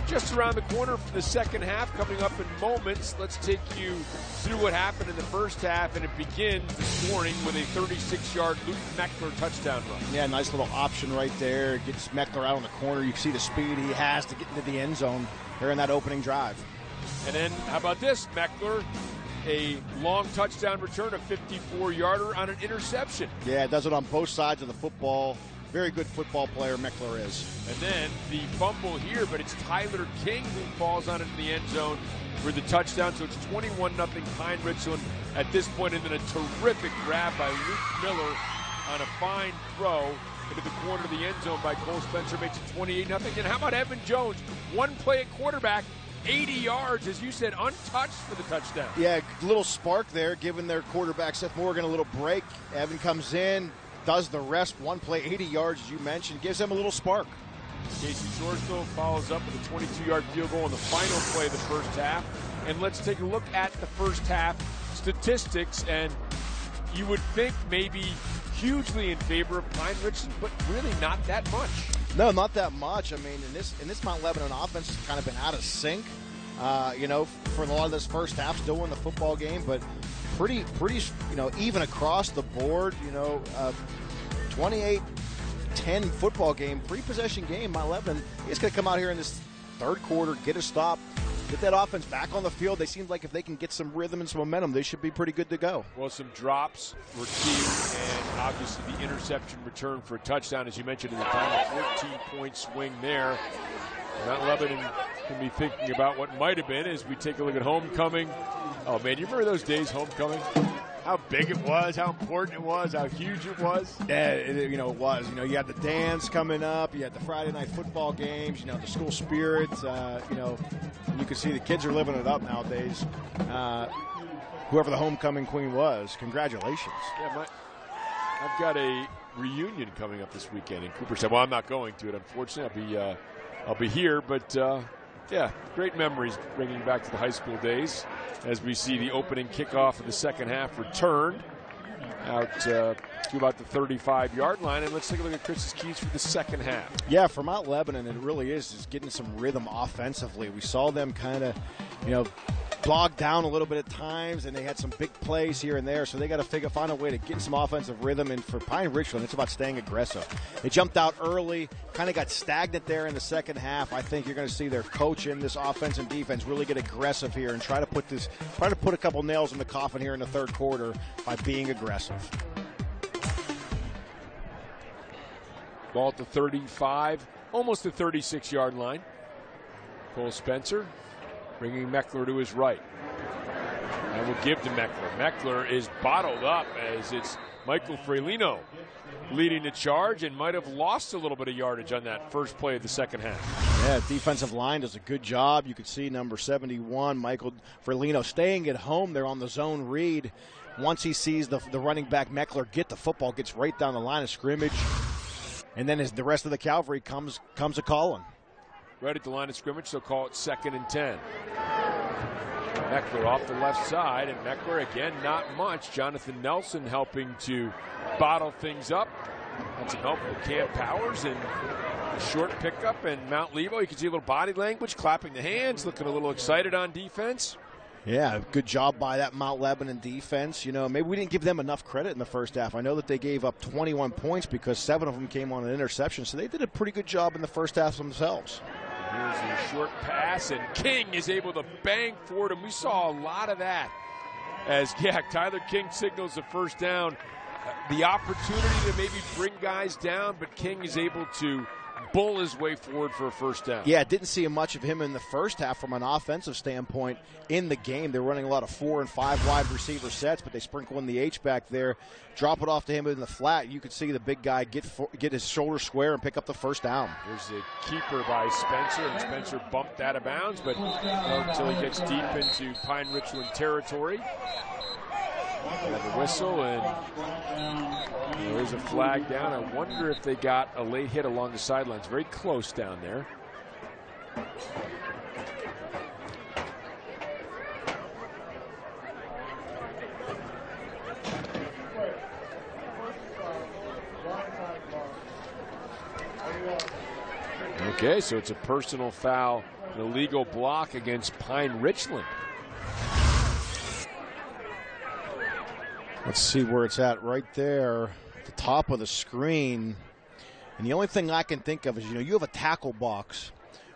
Just around the corner from the second half, coming up in moments, let's take you through what happened in the first half, and it begins this morning with a 36-yard Luke Meckler touchdown run. Yeah, nice little option right there. Gets Meckler out on the corner. You can see the speed he has to get into the end zone here in that opening drive. And then, how about this? Meckler, a long touchdown return, a 54-yarder on an interception. Yeah, does it on both sides of the football. Very good football player, Meckler is. And then the fumble here, but it's Tyler King who falls on it in the end zone for the touchdown. So it's 21-0 Pine Richland at this point, and then a terrific grab by Luke Miller on a fine throw into the corner of the end zone by Cole Spencer, makes it 28-0. And how about Evan Jones? One play at quarterback, 80 yards, as you said, untouched for the touchdown. Yeah, little spark there, giving their quarterback, Seth Morgan, a little break. Evan comes in, does the rest, one play, 80 yards, as you mentioned, gives them a little spark. Casey Shorsville follows up with a 22-yard field goal in the final play of the first half. And let's take a look at the first half statistics. And you would think maybe hugely in favor of Pine Richland, but really not that much. No, not that much. I mean, in this Mount Lebanon offense has kind of been out of sync, for a lot of this first half, still win the football game, but pretty, even across the board, 28-10 football game, 3-possession game. Mount Lebanon is going to come out here in this third quarter, get a stop, get that offense back on the field. They seem like if they can get some rhythm and some momentum, they should be pretty good to go. Well, some drops were key, and obviously the interception return for a touchdown, as you mentioned, in the final 14-point swing there. Mount Lebanon can be thinking about what might have been as we take a look at homecoming. Oh, man, you remember those days, homecoming? How big it was, how important it was, how huge it was? Yeah, it was. You had the dance coming up, you had the Friday night football games, the school spirit, you can see the kids are living it up nowadays. Whoever the homecoming queen was, congratulations. Yeah, I've got a reunion coming up this weekend in Cooperstown. Well, I'm not going to it, unfortunately. I'll be here, but yeah, great memories bringing back to the high school days as we see the opening kickoff of the second half returned out to about the 35-yard line. And let's take a look at Chris's keys for the second half. Yeah, for Mount Lebanon, it really is getting some rhythm offensively. We saw them kind of, bogged down a little bit at times, and they had some big plays here and there, so they got to find a way to get some offensive rhythm. And for Pine Richland, it's about staying aggressive. They jumped out early, kind of got stagnant there in the second half. I think you're going to see their coach in this offense and defense really get aggressive here and try to put a couple nails in the coffin here in the third quarter by being aggressive. Ball at the 35, almost the 36-yard line. Cole Spencer bringing Meckler to his right. And will give to Meckler. Meckler is bottled up as it's Michael Frelino leading the charge and might have lost a little bit of yardage on that first play of the second half. Yeah, defensive line does a good job. You can see number 71, Michael Frelino, staying at home there on the zone read. Once he sees the running back Meckler get the football, gets right down the line of scrimmage. And then as the rest of the cavalry comes a calling. Right at the line of scrimmage, so call it 2nd and 10. Meckler off the left side, and Meckler again not much. Jonathan Nelson helping to bottle things up. That's some help from Cam Powers and a short pickup. And Mount Lebo, you can see a little body language, clapping the hands, looking a little excited on defense. Yeah, good job by that Mount Lebanon defense. Maybe we didn't give them enough credit in the first half. I know that they gave up 21 points because 7 of them came on an interception, so they did a pretty good job in the first half themselves. Here's a short pass, and King is able to bang forward, and we saw a lot of that as, Tyler King signals the first down. The opportunity to maybe bring guys down, but King is able to bull his way forward for a first down. Yeah, didn't see much of him in the first half from an offensive standpoint in the game. They're running a lot of 4 and 5 wide receiver sets, but they sprinkle in the H-back there, drop it off to him in the flat. You could see the big guy get his shoulder square and pick up the first down. There's a keeper by Spencer, and Spencer bumped out of bounds, but until he gets deep into Pine Richland territory. They have a whistle, and there's a flag down. I wonder if they got a late hit along the sidelines. Very close down there. Okay, so it's a personal foul, an illegal block against Pine Richland. Let's see where it's at right there at the top of the screen. And the only thing I can think of is, you have a tackle box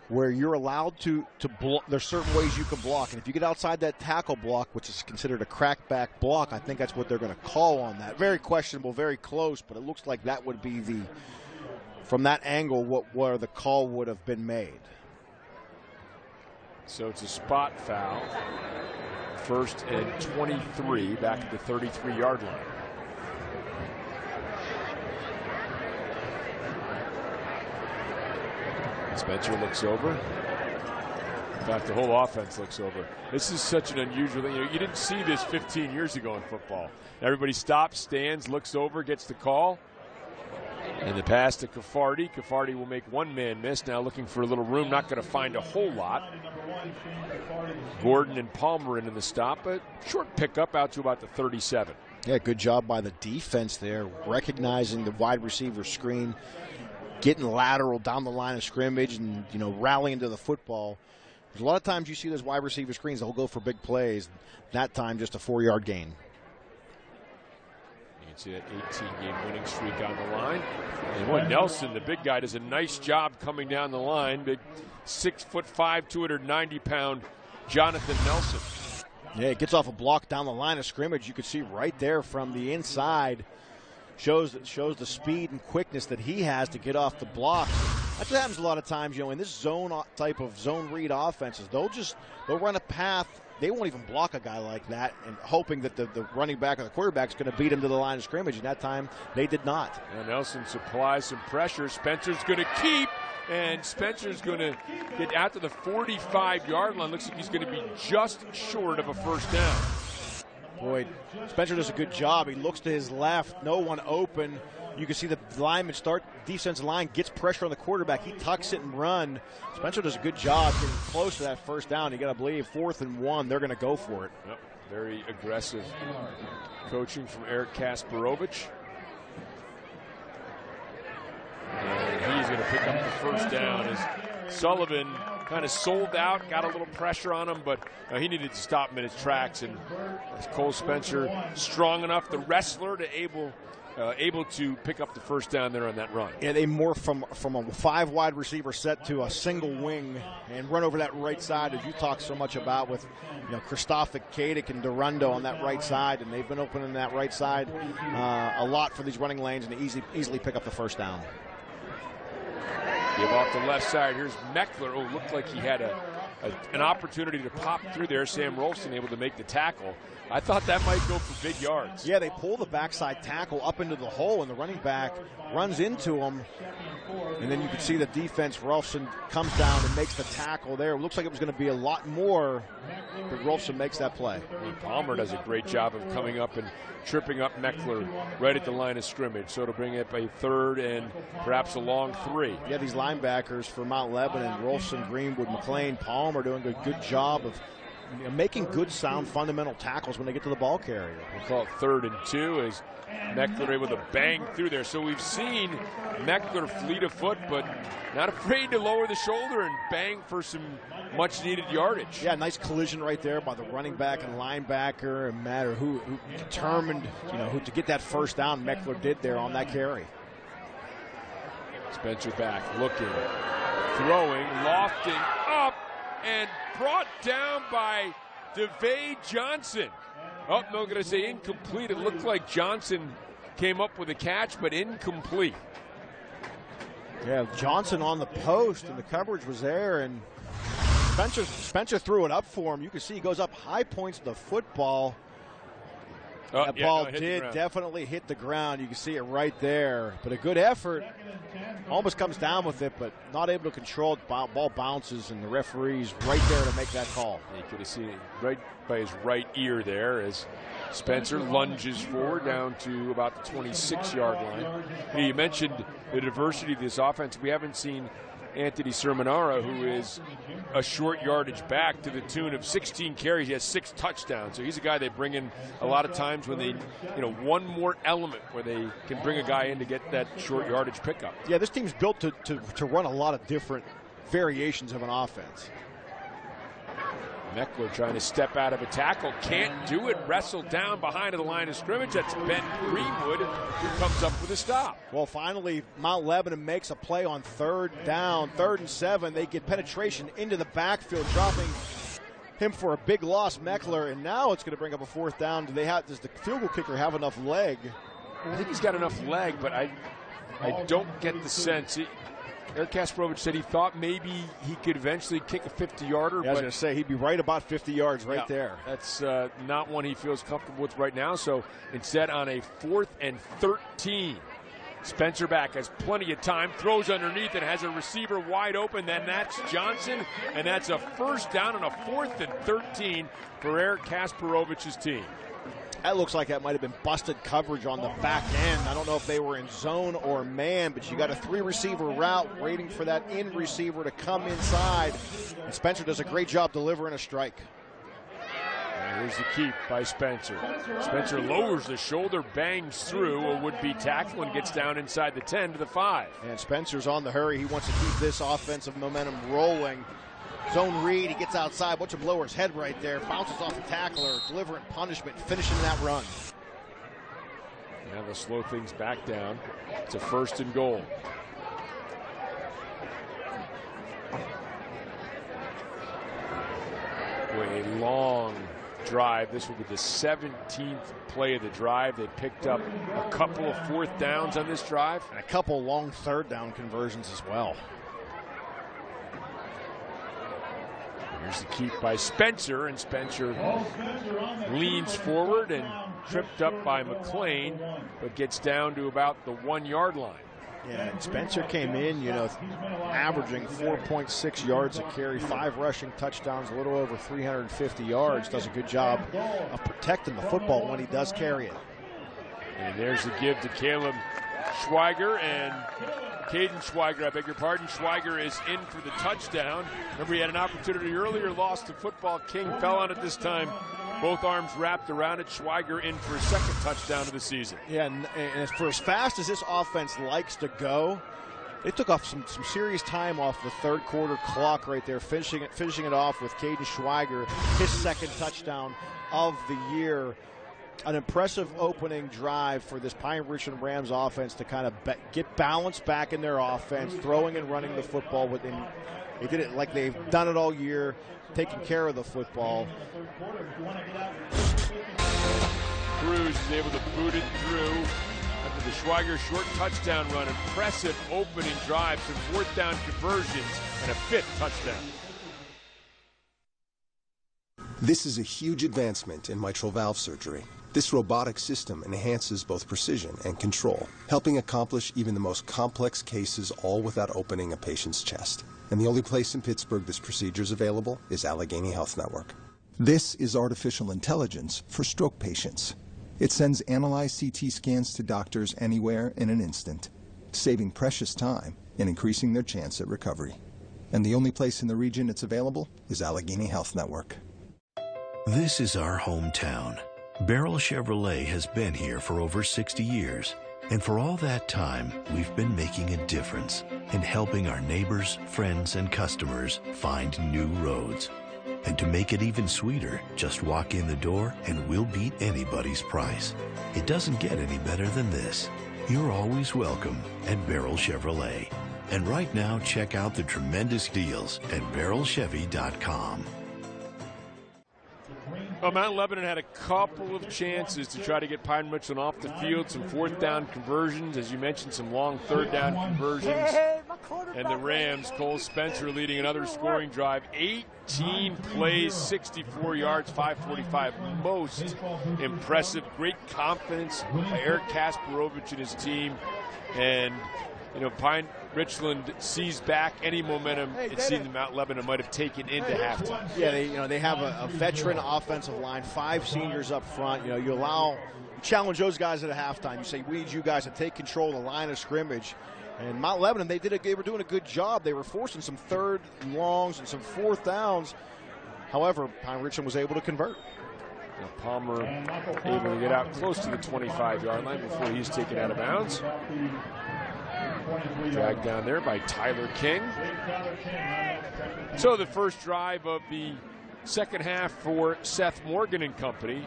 where you're allowed to block. There's certain ways you can block. And if you get outside that tackle block, which is considered a crackback block, I think that's what they're going to call on that. Very questionable, very close, but it looks like that would be from that angle, where the call would have been made. So it's a spot foul. 1st and 23 back at the 33-yard line. Spencer looks over. In fact, the whole offense looks over. This is such an unusual thing. You didn't see this 15 years ago in football. Everybody stops, stands, looks over, gets the call. And the pass to Caffardi. Caffardi will make one man miss. Now looking for a little room. Not going to find a whole lot. Gordon and Palmer in the stop. But short pickup out to about the 37. Yeah, good job by the defense there. Recognizing the wide receiver screen. Getting lateral down the line of scrimmage and, rallying to the football. There's a lot of times you see those wide receiver screens. They'll go for big plays. That time just a 4-yard gain. See that 18-game winning streak on the line. And boy, Nelson, the big guy, does a nice job coming down the line. Big 6'5", 290-pound Jonathan Nelson. Yeah, it gets off a block down the line of scrimmage. You could see right there from the inside. Shows the speed and quickness that he has to get off the blocks. That's what happens a lot of times, in this zone type of zone read offenses. They'll run a path. They won't even block a guy like that, and hoping that the running back or the quarterback is going to beat him to the line of scrimmage. And that time, they did not. And Nelson supplies some pressure. Spencer's going to keep, and Spencer's going to get out to the 45-yard line. Looks like he's going to be just short of a first down. Boy, Spencer does a good job. He looks to his left, no one open. You can see the lineman start, defensive line gets pressure on the quarterback. He tucks it and run. Spencer does a good job getting close to that first down. You got to believe 4th and 1, they're going to go for it. Yep. Very aggressive coaching from Eric Kasparovich. And he's going to pick up the first down as Sullivan kind of sold out, got a little pressure on him, but he needed to stop him in his tracks. And Cole Spencer, strong enough, the wrestler, to able to pick up the first down there on that run. Yeah, they morph from a 5 wide receiver set to a single wing and run over that right side, as you talk so much about with Krzysztof Kadic and Durando on that right side, and they've been opening that right side a lot for these running lanes, and they easily pick up the first down. Give off the left side. Here's Meckler. Oh, looked like he had an opportunity to pop through there. Sam Rolfson able to make the tackle. I thought that might go for big yards. Yeah, they pull the backside tackle up into the hole, and the running back runs into him. And then you can see the defense. Rolfson comes down and makes the tackle there. It looks like it was going to be a lot more, but Rolfson makes that play. Palmer does a great job of coming up and tripping up Meckler right at the line of scrimmage. So it'll bring up a 3rd and perhaps a long 3. Yeah, these linebackers for Mount Lebanon, Rolfson, Greenwood, McLean, Palmer doing a good job of making good, sound, fundamental tackles when they get to the ball carrier. We'll call it 3rd and 2 as Meckler able to bang through there. So we've seen Meckler fleet of foot, but not afraid to lower the shoulder and bang for some much-needed yardage. Yeah, nice collision right there by the running back and linebacker. And matter who determined, who to get that first down. Meckler did there on that carry. Spencer back, looking, throwing, lofting up, and brought down by DeVay Johnson. Oh, no, I'm going to say incomplete. It looked like Johnson came up with a catch, but incomplete. Yeah, Johnson on the post, and the coverage was there, and Spencer threw it up for him. You can see he goes up high points of the football. That ball did definitely hit the ground. You can see it right there. But a good effort. Almost comes down with it, but not able to control it. Ball bounces, and the referee's right there to make that call. You could have seen it right by his right ear there as Spencer lunges forward down to about the 26-yard line. You mentioned the diversity of this offense. We haven't seen Anthony Sermonara, who is a short yardage back, to the tune of 16 carries. He has 6 touchdowns. So he's a guy they bring in a lot of times when they, one more element where they can bring a guy in to get that short yardage pickup. Yeah, this team's built to run a lot of different variations of an offense. Meckler trying to step out of a tackle. Can't do it. Wrestled down behind the line of scrimmage. That's Ben Greenwood who comes up with a stop. Well, finally, Mount Lebanon makes a play on 3rd down. 3rd and 7. They get penetration into the backfield, dropping him for a big loss, Meckler. And now it's going to bring up a 4th down. Does the field goal kicker have enough leg? I think he's got enough leg, but I don't get the sense. Eric Kasparovich said he thought maybe he could eventually kick a 50-yarder. Yeah, I was going to say, he'd be right about 50 yards right there. That's not one he feels comfortable with right now. So instead, on a 4th and 13, Spencer back has plenty of time, throws underneath and has a receiver wide open. Then that's Johnson, and that's a first down on a 4th and 13 for Eric Kasparovich's team. That looks like that might have been busted coverage on the back end. I don't know if they were in zone or man, but you got a 3-receiver route waiting for that in receiver to come inside. And Spencer does a great job delivering a strike. And here's the keep by Spencer. Spencer lowers the shoulder, bangs through a would-be tackle, and gets down inside the 10 to the 5. And Spencer's on the hurry. He wants to keep this offensive momentum rolling. Zone read, he gets outside, watch him lower his head right there, bounces off the tackler, delivering punishment, finishing that run. Now they'll slow things back down. It's a 1st and goal. A long drive. This will be the 17th play of the drive. They picked up a couple of 4th downs on this drive. And a couple long 3rd down conversions as well. Here's the keep by Spencer, and Spencer leans forward and tripped up by McLean, but gets down to about the 1-yard line. Yeah, and Spencer came in, averaging 4.6 yards a carry, 5 rushing touchdowns, a little over 350 yards. Does a good job of protecting the football when he does carry it. And there's the give to Caleb Schweiger and Caden Schweiger, I beg your pardon. Schweiger is in for the touchdown. Remember, he had an opportunity earlier, lost to football. King fell on it this time. Both arms wrapped around it. Schweiger in for his second touchdown of the season. Yeah, and for as fast as this offense likes to go, they took off some serious time off the third quarter clock right there, finishing it off with Caden Schweiger, his second touchdown of the year. An impressive opening drive for this Pine Richland Rams offense to kind of get balance back in their offense, throwing and running the football. They did it like they've done it all year, taking care of the football. Cruz is able to boot it through after the Schweiger short touchdown run. Impressive opening drive, some fourth down conversions, and a fifth touchdown. This is a huge advancement in mitral valve surgery. This robotic system enhances both precision and control, helping accomplish even the most complex cases, all without opening a patient's chest. And the only place in Pittsburgh this procedure is available is Allegheny Health Network. This is artificial intelligence for stroke patients. It sends analyzed CT scans to doctors anywhere in an instant, saving precious time and increasing their chance at recovery. And the only place in the region it's available is Allegheny Health Network. This is our hometown. Beryl Chevrolet has been here for over 60 years. And for all that time, we've been making a difference in helping our neighbors, friends, and customers find new roads. And to make it even sweeter, just walk in the door and we'll beat anybody's price. It doesn't get any better than this. You're always welcome at Beryl Chevrolet. And right now, check out the tremendous deals at BerylChevy.com. Well, Mount Lebanon had a couple of chances to try to get Pine Richland off the field, some fourth down conversions, as you mentioned, some long third down conversions. And the Rams, Cole Spencer leading another scoring drive, 18 plays, 64 yards, 545. Most impressive, great confidence by Eric Kasparovich and his team. And, you know, Pine Richland sees back any momentum it seemed Mount Lebanon might have taken into halftime. Yeah, they have a veteran offensive line, 5 seniors up front. You challenge those guys at a halftime. You say, we need you guys to take control of the line of scrimmage. And Mount Lebanon, they were doing a good job. They were forcing some third and longs and some fourth downs. However, Pine Richland was able to convert. Now Palmer able to get out close to the 25-yard line before he's taken out of bounds. Dragged down there by Tyler King. So the first drive of the second half for Seth Morgan and company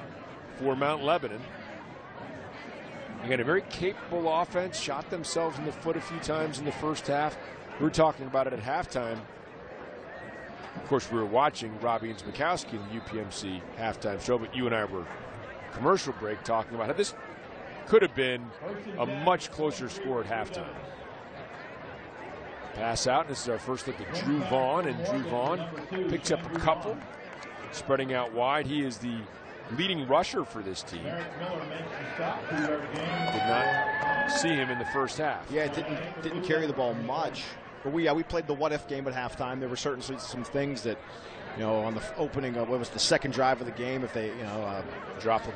for Mount Lebanon. Again, a very capable offense, shot themselves in the foot a few times in the first half. We were talking about it at halftime. Of course, we were watching Robbie and Smikowski in the UPMC halftime show, but you and I were commercial break talking about how this could have been a much closer score at halftime. Pass out. This is our first look at Drew Vaughn, and Drew Vaughn picks up a couple, spreading out wide. He is the leading rusher for this team. Did not see him in the first half. Yeah, didn't carry the ball much. But we played the what-if game at halftime. There were certainly some things that, on the opening of what was the second drive of the game, if they, drop a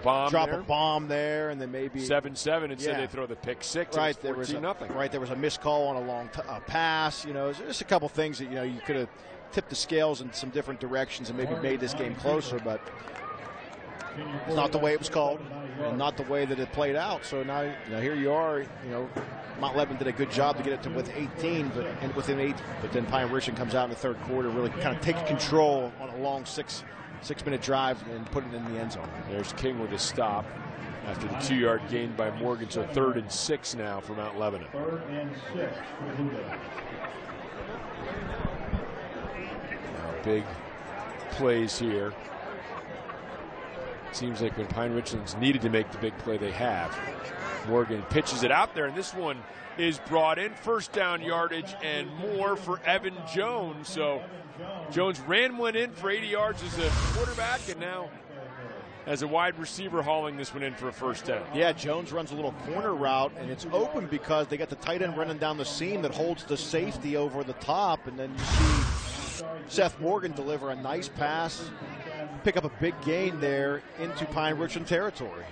bomb there, and then maybe 7-7, and said they throw the pick six. Right, there was nothing. Right, there was a missed call on a long pass. Just a couple things that you could have tipped the scales in some different directions and maybe made this game closer, but it's not the way it was called, and not the way that it played out. So now, here you are. Mount Lebanon did a good job to get it to within 8, but then Pine Richland comes out in the third quarter, really kind of taking control on a long six-minute drive and put it in the end zone. There's King with a stop after the 2-yard gain by Morgan. So 3rd and 6 now for Mount Lebanon. 3rd and 6 for Blue Devils. Now big plays here. Seems like when Pine Richland's needed to make the big play, they have. Morgan pitches it out there, and this one is brought in. First down yardage and more for Evan Jones. So Jones ran one in for 80 yards as a quarterback, and now as a wide receiver hauling this one in for a first down. Yeah, Jones runs a little corner route, and it's open because they got the tight end running down the seam that holds the safety over the top, and then you see Seth Morgan deliver a nice pass, pick up a big gain there into Pine Richland territory.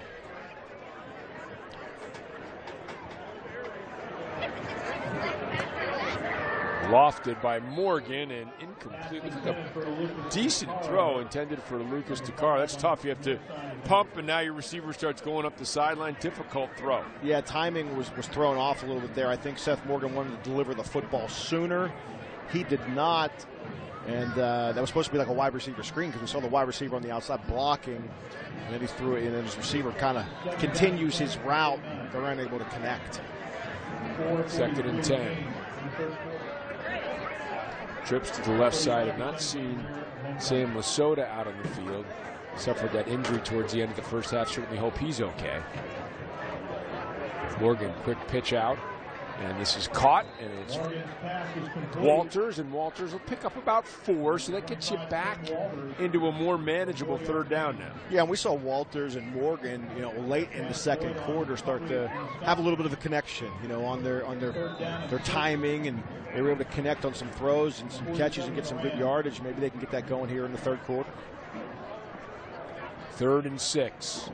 Lofted by Morgan and incomplete. Looks like a decent throw intended for Lucas Takar. That's tough. You have to pump, and now your receiver starts going up the sideline. Difficult throw. Yeah, timing was thrown off a little bit there. I think Seth Morgan wanted to deliver the football sooner. He did not. And that was supposed to be like a wide receiver screen because we saw the wide receiver on the outside blocking. And then he threw it in, and his receiver kind of continues his route. They're unable to connect. 2nd and 10. Trips to the left side. Have not seen Sam Lasota out on the field. Suffered that injury towards the end of the first half. Certainly hope he's okay. Morgan, quick pitch out. And this is caught, and it's Walters, and Walters will pick up about 4, so that gets you back into a more manageable 3rd down now. Yeah, and we saw Walters and Morgan, late in the second quarter start to have a little bit of a connection, on their timing, and they were able to connect on some throws and some catches and get some good yardage. Maybe they can get that going here in the 3rd quarter. 3rd and 6.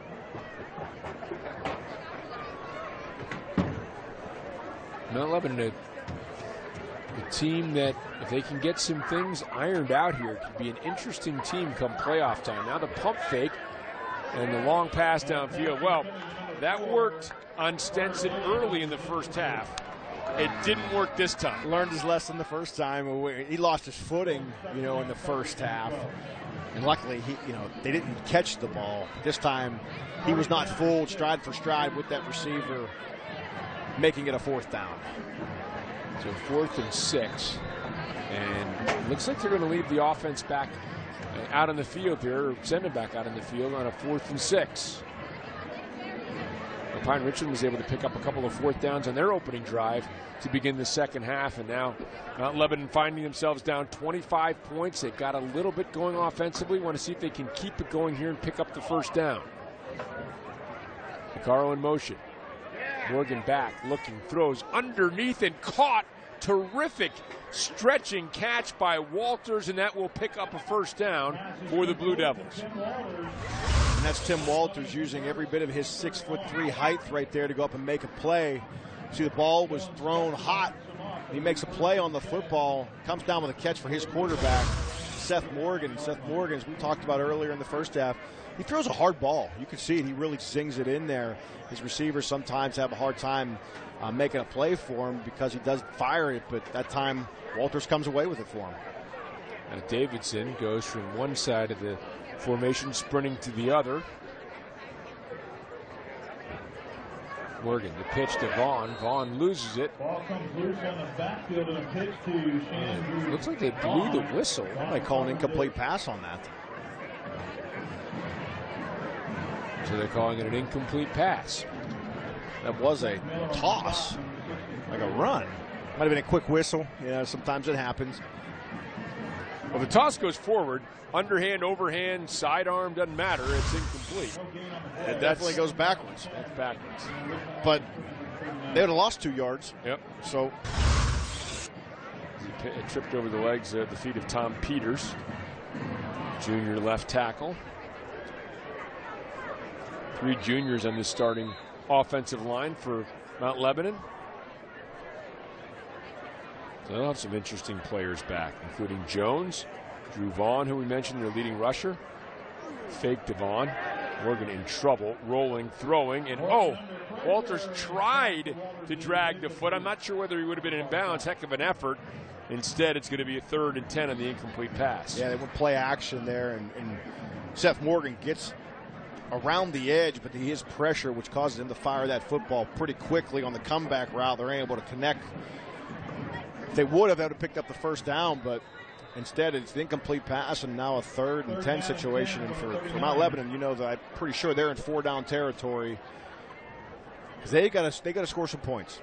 Mount Lebanon, a team that, if they can get some things ironed out here, could be an interesting team come playoff time. Now the pump fake and the long pass downfield. Well, that worked on Stenson early in the first half. It didn't work this time. Learned his lesson the first time. He lost his footing, in the first half. And luckily, they didn't catch the ball. This time, he was not fooled stride for stride with that receiver, making it a 4th down. So 4th and 6. And it looks like they're going to leave the offense back out on the field here, or send it back out on the field on a 4th and 6. Pine Richland was able to pick up a couple of 4th downs on their opening drive to begin the second half, and now Mount Lebanon finding themselves down 25 points. They've got a little bit going offensively. Want to see if they can keep it going here and pick up the 1st down. Picaro in motion. Morgan back, looking, throws underneath and caught. Terrific stretching catch by Walters, and that will pick up a 1st down for the Blue Devils. And that's Tim Walters using every bit of his 6'3" height right there to go up and make a play. See, the ball was thrown hot. He makes a play on the football, comes down with a catch for his quarterback, Seth Morgan. Seth Morgan, as we talked about earlier in the first half, he throws a hard ball. You can see it. He really sings it in there. His receivers sometimes have a hard time making a play for him because he does fire it, but that time Walters comes away with it for him. Now Davidson goes from one side of the formation, sprinting to the other. Morgan, the pitch to Vaughn. Vaughn loses it. Ball comes loose on the backfield and a pitch to Shannon. Looks like they blew the whistle. They might call an incomplete pass on that. So they're calling it an incomplete pass. That was a toss, like a run. Might have been a quick whistle. Yeah, sometimes it happens. Well, the toss goes forward. Underhand, overhand, sidearm, doesn't matter. It's incomplete. It definitely goes backwards. It's backwards. But they would have lost 2 yards. Yep. So it tripped over the legs at the feet of Tom Peters, junior left tackle. 3 juniors on the starting offensive line for Mount Lebanon. So they'll have some interesting players back, including Jones, Drew Vaughn, who we mentioned, their leading rusher. Fake to Vaughn. Morgan in trouble, rolling, throwing, and Walters tried to drag the foot. I'm not sure whether he would have been in bounds. Heck of an effort. Instead, it's going to be a 3rd and 10 on the incomplete pass. Yeah, they would play action there, and Seth Morgan gets around the edge, but he has pressure, which causes him to fire that football pretty quickly on the comeback route. They're able to connect. If they would have, they would have picked up the 1st down, but instead it's the incomplete pass and now a 3rd and 10 situation. And for Mount Lebanon, that I'm pretty sure they're in 4-down territory because they got to score some points.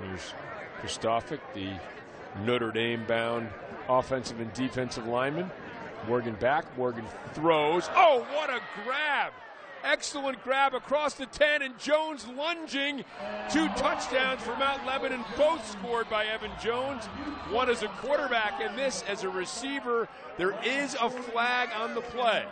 There's Kristofic, the Notre Dame-bound offensive and defensive lineman. Morgan back. Morgan throws. Oh, what a grab! Excellent grab across the 10, and Jones lunging. 2 touchdowns for Mount Lebanon, both scored by Evan Jones. One as a quarterback and this as a receiver. There is a flag on the play.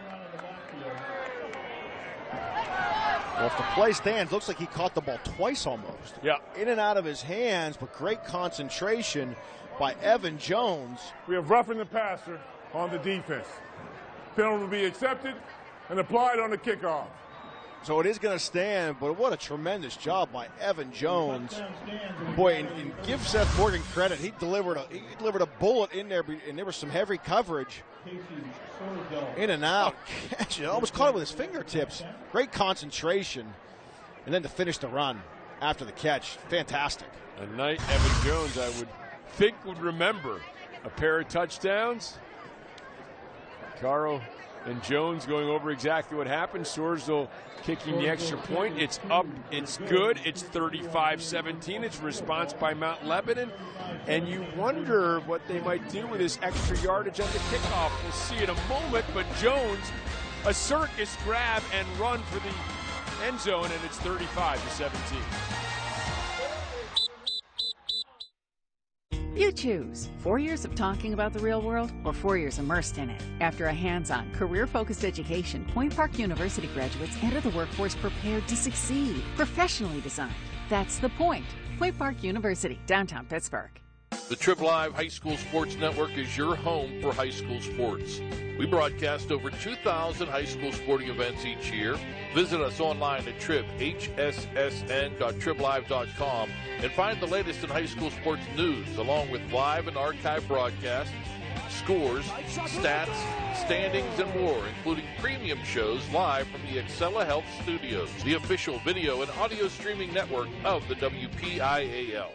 Well, if the play stands, looks like he caught the ball twice almost. Yeah. In and out of his hands, but great concentration by Evan Jones. We have roughing the passer on the defense. Penalty will be accepted and applied on the kickoff. So it is going to stand, but what a tremendous job by Evan Jones. Boy, and give Seth Morgan credit. He delivered a bullet in there, and there was some heavy coverage. In and out. Catch it. Almost caught it with his fingertips. Great concentration. And then to finish the run after the catch. Fantastic. A night Evan Jones, I would think, would remember. A pair of touchdowns. Caro and Jones going over exactly what happened. Sorsdal kicking the extra point. It's up. It's good. It's 35-17. It's a response by Mount Lebanon. And you wonder what they might do with this extra yardage on the kickoff. We'll see in a moment. But Jones, a circus grab and run for the end zone, and it's 35-17. You choose 4 years of talking about the real world or 4 years immersed in it. After a hands-on, career-focused education, Point Park University graduates enter the workforce prepared to succeed, professionally designed. That's the point. Point Park University, downtown Pittsburgh. The Trib Live High School Sports Network is your home for high school sports. We broadcast over 2,000 high school sporting events each year. Visit us online at hssn.triblive.com and find the latest in high school sports news, along with live and archive broadcasts, scores, stats, standings, and more, including premium shows live from the Excella Health Studios, the official video and audio streaming network of the WPIAL.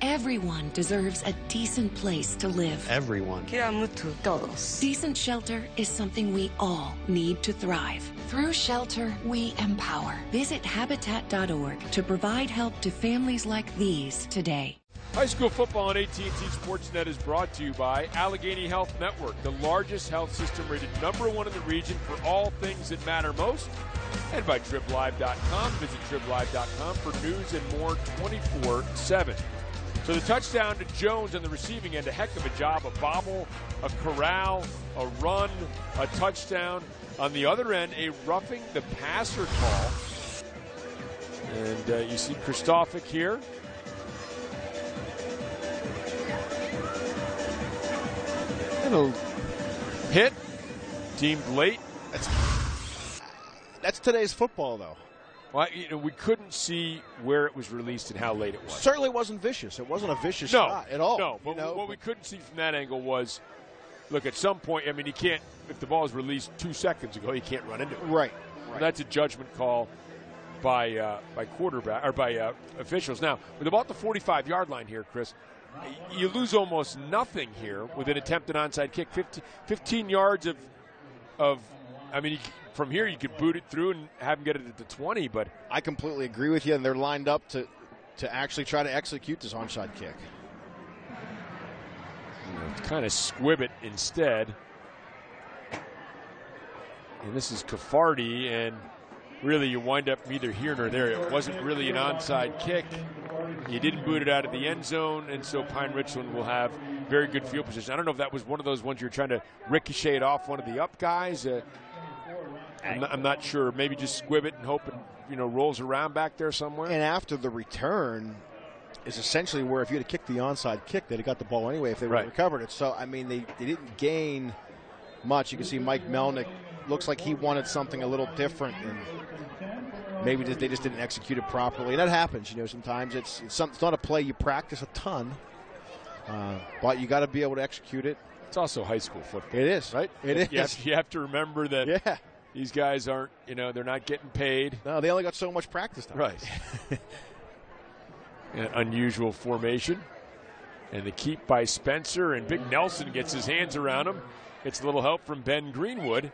Everyone deserves a decent place to live. Everyone. Decent shelter is something we all need to thrive. Through shelter, we empower. Visit Habitat.org to provide help to families like these today. High school football on ATTP Sportsnet is brought to you by Allegheny Health Network, the largest health system rated #1 in the region for all things that matter most, and by TribLive.com. Visit TribLive.com for news and more 24/7. So the touchdown to Jones on the receiving end, a heck of a job, a bobble, a corral, a run, a touchdown. On the other end, a roughing the passer call. And you see Kristofik here. Little hit, deemed late. That's today's football, though. Well, we couldn't see where it was released and how late it was. Certainly wasn't vicious. It wasn't a vicious shot at all. No, but what we couldn't see from that angle was, look, at some point, I mean, you can't, if the ball was released 2 seconds ago, you can't run into it. Right. That's a judgment call by quarterback or by officials. Now, with about the 45-yard line here, Chris, you lose almost nothing here with an attempted onside kick. 15 yards of I mean, from here you could boot it through and have him get it at the 20, but I completely agree with you, and they're lined up to actually try to execute this onside kick. Kind of squib it instead. And this is Caffardi, and really you wind up neither here nor there. It wasn't really an onside kick. You didn't boot it out of the end zone, and so Pine Richland will have very good field position. I don't know if that was one of those ones you're trying to ricochet it off one of the up guys. I'm not sure. Maybe just squib it and hope it rolls around back there somewhere. And after the return is essentially where if you had kicked the onside kick, they'd have got the ball anyway if they would have recovered it. So, I mean, they didn't gain much. You can see Mike Melnick looks like he wanted something a little different, and maybe they just didn't execute it properly. And that happens, sometimes. It's not a play you practice a ton, but you got to be able to execute it. It's also high school football. It is. Right? It is. You have to remember that these guys aren't, they're not getting paid. No, they only got so much practice time. Right. An unusual formation. And the keep by Spencer, and Big Nelson gets his hands around him. Gets a little help from Ben Greenwood.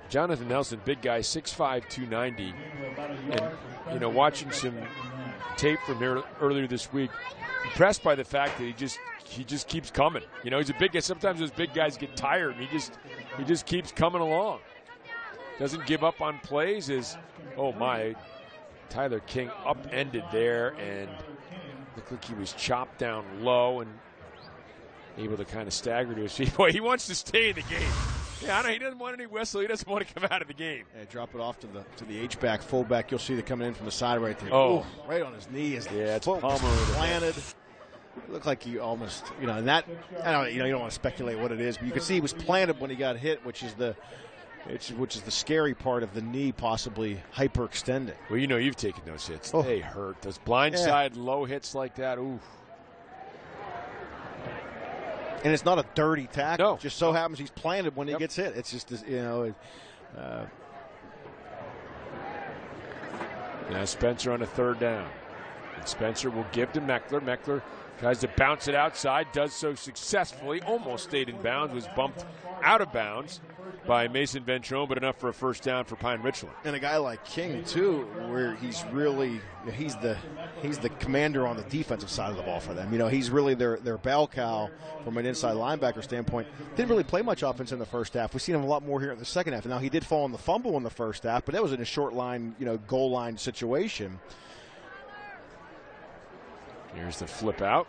Jonathan Nelson, big guy, 6'5", 290. And, watching some tape from here earlier this week, impressed by the fact that he just keeps coming. He's a big guy. Sometimes those big guys get tired, and he just keeps coming along. Doesn't give up on plays. Tyler King upended there, and looked like he was chopped down low and able to kind of stagger to his feet. Boy, he wants to stay in the game. Yeah, I know he doesn't want any whistle. He doesn't want to come out of the game. Yeah, drop it off to the H-back fullback. You'll see the coming in from the side right there. Oh. Ooh, right on his knee. His it's foot was Palmer planted. It looked like he almost, and that, I don't, you don't want to speculate what it is, but you could see he was planted when he got hit, which is the scary part of the knee possibly hyperextending. Well, you've taken those hits. Oh. They hurt. Those blindside low hits like that, ooh. And it's not a dirty tackle. No. It just so happens he's planted when he gets hit. It's just, Now Spencer on a third down. And Spencer will give to Meckler. Meckler tries to bounce it outside, does so successfully, almost stayed in bounds, was bumped out of bounds by Mason Ventrone, but enough for a first down for Pine Richland. And a guy like King, too, where he's really, he's the commander on the defensive side of the ball for them. He's really their bell cow from an inside linebacker standpoint. Didn't really play much offense in the first half. We've seen him a lot more here in the second half. Now, he did fall on the fumble in the first half, but that was in a short line, goal line situation. Here's the flip out.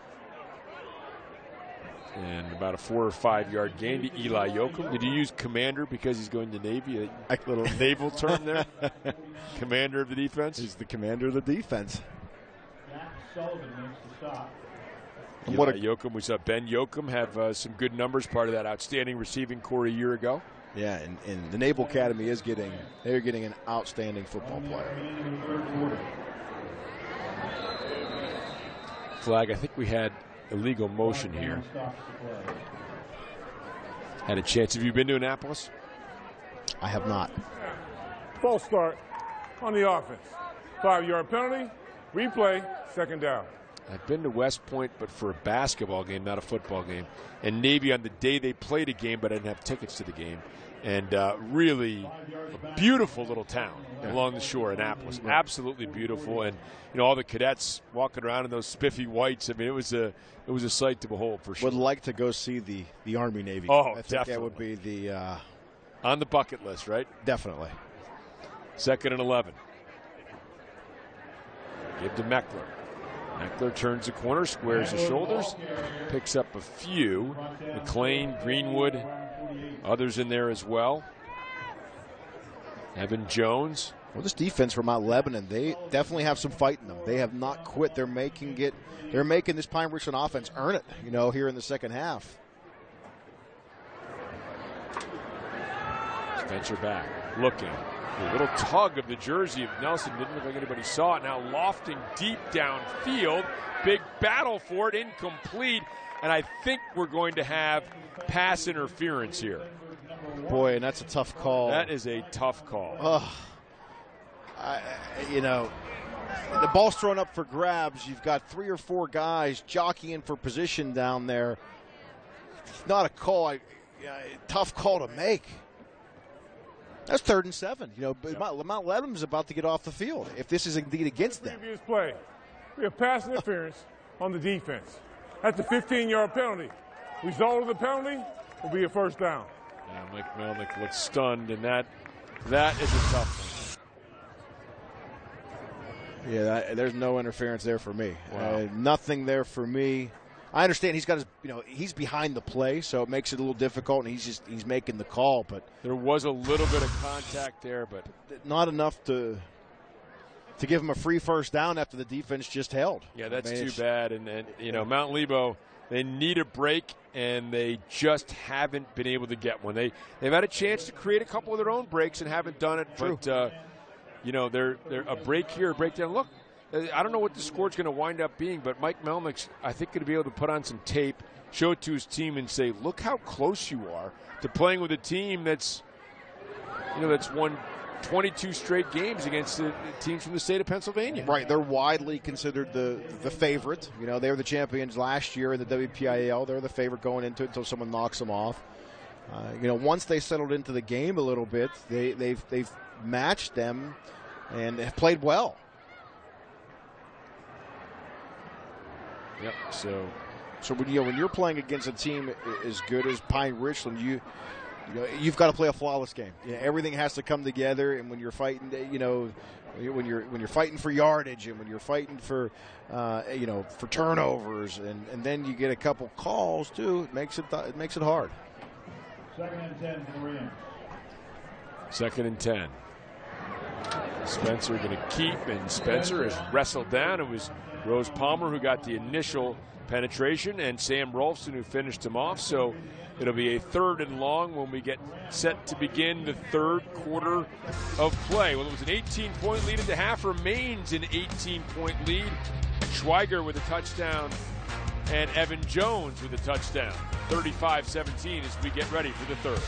And about a 4 or 5 yard gain to Eli Yoakum. Did you use commander because he's going to Navy? A little naval term there? Commander of the defense? He's the commander of the defense. Eli Yoakum, we saw Ben Yoakum have some good numbers, part of that outstanding receiving corps a year ago. Yeah, and the Naval Academy is getting an outstanding football player. Flag, I think we had illegal motion here. Had a chance. Have you been to Annapolis? I have not. False start on the offense. 5-yard penalty, replay, second down. I've been to West Point, but for a basketball game, not a football game. And Navy on the day they played a game, but I didn't have tickets to the game. And really a beautiful little town along the shore, Annapolis. Absolutely beautiful. And, all the cadets walking around in those spiffy whites. I mean, it was a sight to behold for sure. Would like to go see the Army-Navy. Oh, I think definitely. that would be the on the bucket list, right? Definitely. 2nd and 11. Give to Meckler. Meckler turns the corner, squares the shoulders, picks up a few. McLean, Greenwood, others in there as well. Evan Jones. Well, this defense from Mount Lebanon, they definitely have some fight in them. They have not quit. They're making this Pine Richland offense earn it, here in the second half. Spencer back, looking. A little tug of the jersey of Nelson. Didn't look like anybody saw it. Now lofting deep downfield. Big battle for it. Incomplete. And I think we're going to have pass interference here. Boy, and that's a tough call. That is a tough call. Oh, the ball's thrown up for grabs. You've got 3 or 4 guys jockeying for position down there. It's not a call. Tough call to make. That's 3rd and 7. Mount Lebanon's about to get off the field if this is indeed against them. Previous play. We have pass interference on the defense. That's a 15-yard penalty. Result of the penalty will be a first down. Yeah, Mike Melnick looks stunned, and that is a tough one. Yeah, there's no interference there for me. Wow. Nothing there for me. I understand he's got his, he's behind the play, so it makes it a little difficult, and he's making the call. But there was a little bit of contact there, but not enough to give him a free first down after the defense just held. Yeah, that's too bad. And Mount Lebo, they need a break, and they just haven't been able to get one. They've had a chance to create a couple of their own breaks and haven't done it. True. But they're a break here, a break there. Look. I don't know what the score's going to wind up being, but Mike Melnick's, I think, going to be able to put on some tape, show it to his team, and say, look how close you are to playing with a team that's won 22 straight games against the teams from the state of Pennsylvania. Right. They're widely considered the favorite. They were the champions last year in the WPIAL. They're the favorite going into it until someone knocks them off. Once they settled into the game a little bit, they've matched them and have played well. Yep. So when you're playing against a team as good as Pine Richland, you've got to play a flawless game. Everything has to come together, and when you're fighting, when you're fighting for yardage, and when you're fighting for for turnovers, and then you get a couple calls too, it makes it hard. Second and 10 for the Rams. Second and 10. Spencer going to keep, and Spencer is wrestled down. It was Rose Palmer who got the initial penetration, and Sam Rolfson who finished him off. So it'll be a 3rd and long when we get set to begin the 3rd quarter of play. Well, it was an 18-point lead at the half, remains an 18-point lead. Schweiger with a touchdown and Evan Jones with a touchdown. 35-17 as we get ready for the 3rd.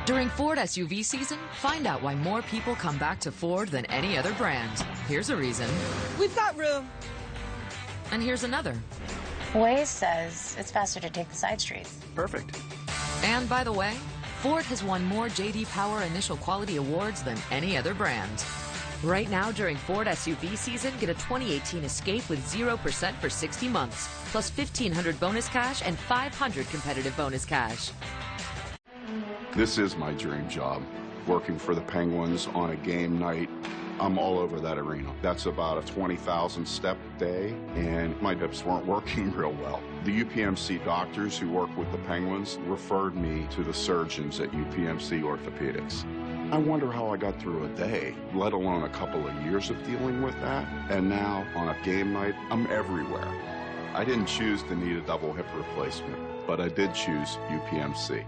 During Ford SUV season, find out why more people come back to Ford than any other brand. Here's a reason. We've got room. And here's another. Waze says it's faster to take the side streets. Perfect. And by the way, Ford has won more J.D. Power Initial Quality Awards than any other brand. Right now, during Ford SUV season, get a 2018 Escape with 0% for 60 months, plus $1,500 bonus cash and $500 competitive bonus cash. This is my dream job, working for the Penguins on a game night. I'm all over that arena. That's about a 20,000 step day, and my hips weren't working real well. The UPMC doctors who work with the Penguins referred me to the surgeons at UPMC Orthopedics. I wonder how I got through a day, let alone a couple of years of dealing with that. And now, on a game night, I'm everywhere. I didn't choose to need a double hip replacement, but I did choose UPMC.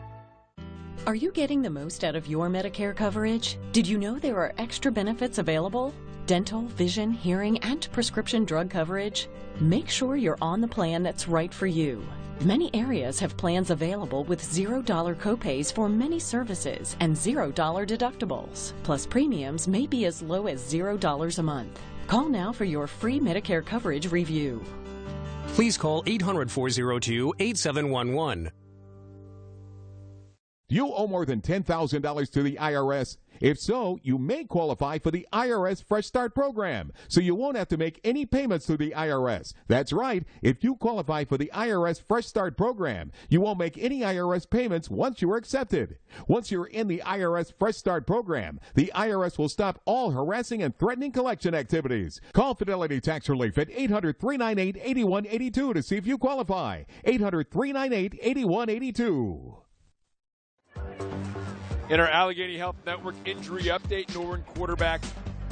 Are you getting the most out of your Medicare coverage? Did you know there are extra benefits available? Dental, vision, hearing, and prescription drug coverage? Make sure you're on the plan that's right for you. Many areas have plans available with $0 copays for many services and $0 deductibles. Plus, premiums may be as low as $0 a month. Call now for your free Medicare coverage review. Please call 800-402-8711. You owe more than $10,000 to the IRS? If so, you may qualify for the IRS Fresh Start program, so you won't have to make any payments to the IRS. That's right. If you qualify for the IRS Fresh Start program, you won't make any IRS payments once you're accepted. Once you're in the IRS Fresh Start program, the IRS will stop all harassing and threatening collection activities. Call Fidelity Tax Relief at 800-398-8182 to see if you qualify. 800-398-8182. In our Allegheny Health Network injury update, Northern quarterback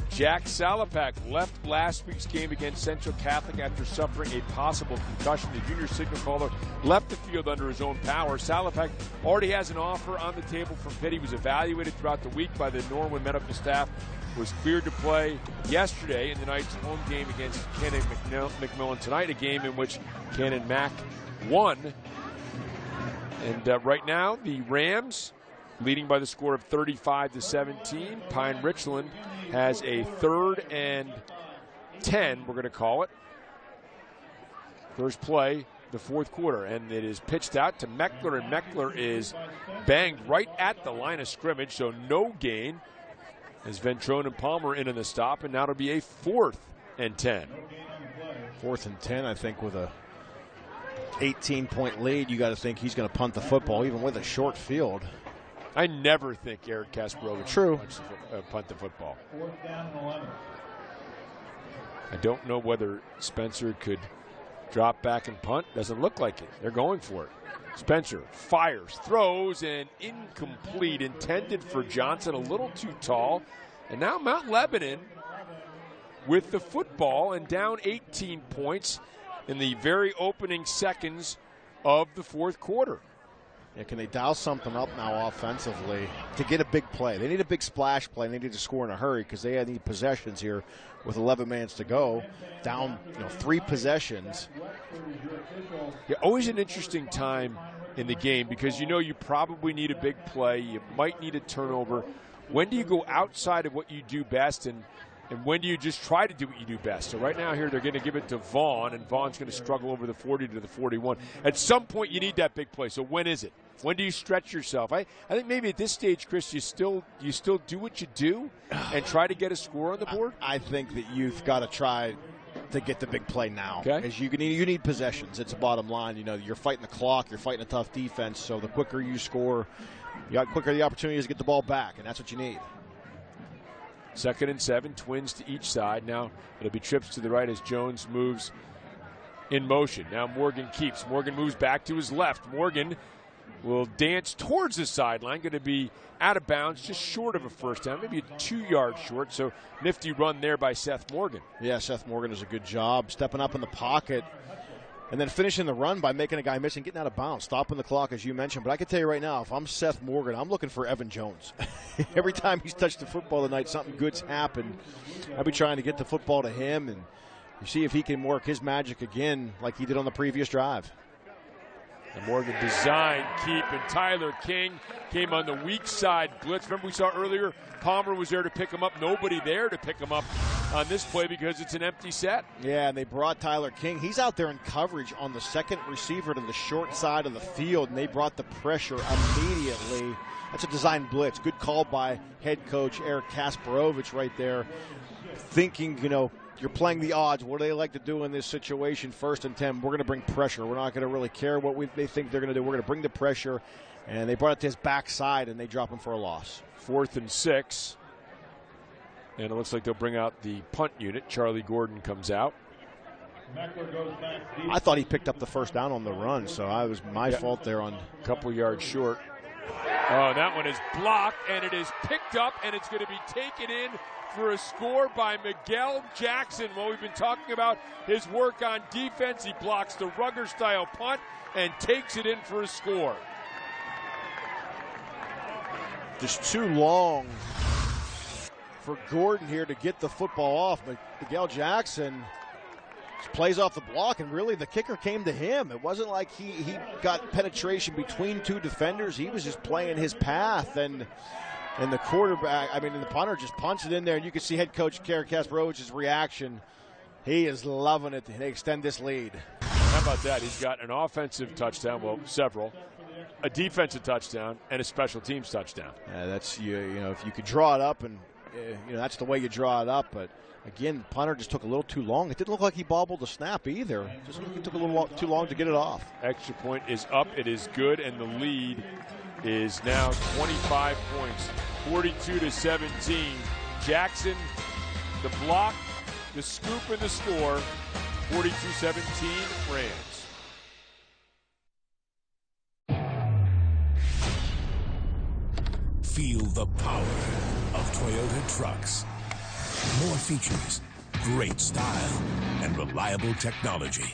Jack Salapak left last week's game against Central Catholic after suffering a possible concussion. The junior signal caller left the field under his own power. Salapak already has an offer on the table from Pitt. He was evaluated throughout the week by the Norwood medical staff, was cleared to play yesterday in the night's home game against Cannon McMillan tonight, a game in which Cannon Mac won. And right now, the Rams, leading by the score of 35-17. Pine Richland has a 3rd and 10, we're going to call it. First play, the 4th quarter, and it is pitched out to Meckler, and Meckler is banged right at the line of scrimmage, so no gain as Ventrone and Palmer in on the stop, and now it'll be a 4th and 10. 4th and 10, I think, with a 18-point lead, you got to think he's going to punt the football, even with a short field. I never think Eric Caspero would punt the football. I don't know whether Spencer could drop back and punt. Doesn't look like it. They're going for it. Spencer fires, throws, and incomplete. Intended for Johnson, a little too tall. And now Mount Lebanon with the football and down 18 points in the very opening seconds of the 4th quarter. Yeah, can they dial something up now offensively to get a big play? They need a big splash play. They need to score in a hurry because they need possessions here with 11 minutes to go. Down 3 possessions. Yeah, always an interesting time in the game because you probably need a big play. You might need a turnover. When do you go outside of what you do best and when do you just try to do what you do best? So right now here they're going to give it to Vaughn, and Vaughn's going to struggle over the 40 to the 41. At some point you need that big play. So when is it? When do you stretch yourself? I think maybe at this stage, Chris, you still do what you do and try to get a score on the board? I think that you've got to try to get the big play now. Okay. As you need possessions. It's a bottom line. You're fighting the clock. You're fighting a tough defense. So the quicker you score, the quicker the opportunity is to get the ball back, and that's what you need. 2nd and 7, Twins to each side. Now it'll be trips to the right as Jones moves in motion. Now Morgan keeps. Morgan moves back to his left. Morgan will dance towards the sideline. Going to be out of bounds, just short of a first down, maybe a 2 yard short. So nifty run there by Seth Morgan. Yeah, Seth Morgan does a good job stepping up in the pocket and then finishing the run by making a guy miss and getting out of bounds, stopping the clock, as you mentioned. But I can tell you right now, if I'm Seth Morgan, I'm looking for Evan Jones. Every time he's touched the football tonight, something good's happened. I'll be trying to get the football to him and see if he can work his magic again like he did on the previous drive. And Morgan designed keep, and Tyler King came on the weak side blitz. Remember we saw earlier, Palmer was there to pick him up. Nobody there to pick him up on this play because it's an empty set. Yeah, and they brought Tyler King. He's out there in coverage on the second receiver to the short side of the field, and they brought the pressure immediately. That's a design blitz. Good call by head coach Eric Kasparovich right there, thinking, you're playing the odds. What do they like to do in this situation? 1st and 10, we're going to bring pressure. We're not going to really care what they think they're going to do. We're going to bring the pressure. And they brought it to his backside, and they drop him for a loss. 4th and 6. And it looks like they'll bring out the punt unit. Charlie Gordon comes out. I thought he picked up the first down on the run, so I was my fault there on a couple yards short. Oh, that one is blocked, and it is picked up, and it's going to be taken in for a score by Miguel Jackson. Well, we've been talking about his work on defense. He blocks the Rugger-style punt and takes it in for a score. Just too long for Gordon here to get the football off. But Miguel Jackson plays off the block, and really the kicker came to him. It wasn't like he got penetration between two defenders. He was just playing his path, and the quarterback, the punter just punched it in there, and you can see head coach Eric Kasparovich's reaction. He is loving it. They extend this lead. How about that? He's got an offensive touchdown, well, several, a defensive touchdown, and a special teams touchdown. That's if you could draw it up, and that's the way you draw it up. But again, punter just took a little too long. It didn't look like he bobbled the snap either. Just looked like it took a little too long to get it off. Extra point is up. It is good, and the lead is now 25 points, 42-17. Jackson, the block, the scoop, and the score. 42-17 Rams. Feel the power of Toyota trucks. More features, great style, and reliable technology.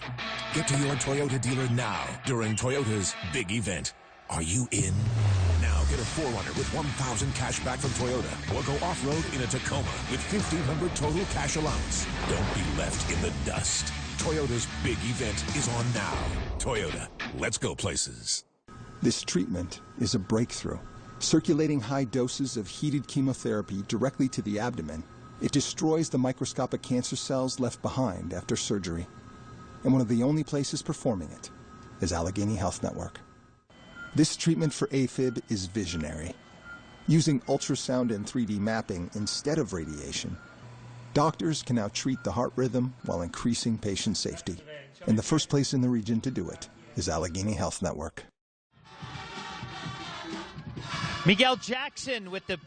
Get to your Toyota dealer now during Toyota's big event. Are you in? Now get a 4Runner with $1,000 cash back from Toyota, or go off-road in a Tacoma with $1,500 total cash allowance. Don't be left in the dust. Toyota's big event is on now. Toyota, let's go places. This treatment is a breakthrough. Circulating high doses of heated chemotherapy directly to the abdomen, it destroys the microscopic cancer cells left behind after surgery. And one of the only places performing it is Allegheny Health Network. This treatment for AFib is visionary. Using ultrasound and 3D mapping instead of radiation, doctors can now treat the heart rhythm while increasing patient safety. And the first place in the region to do it is Allegheny Health Network. Miguel Jackson with the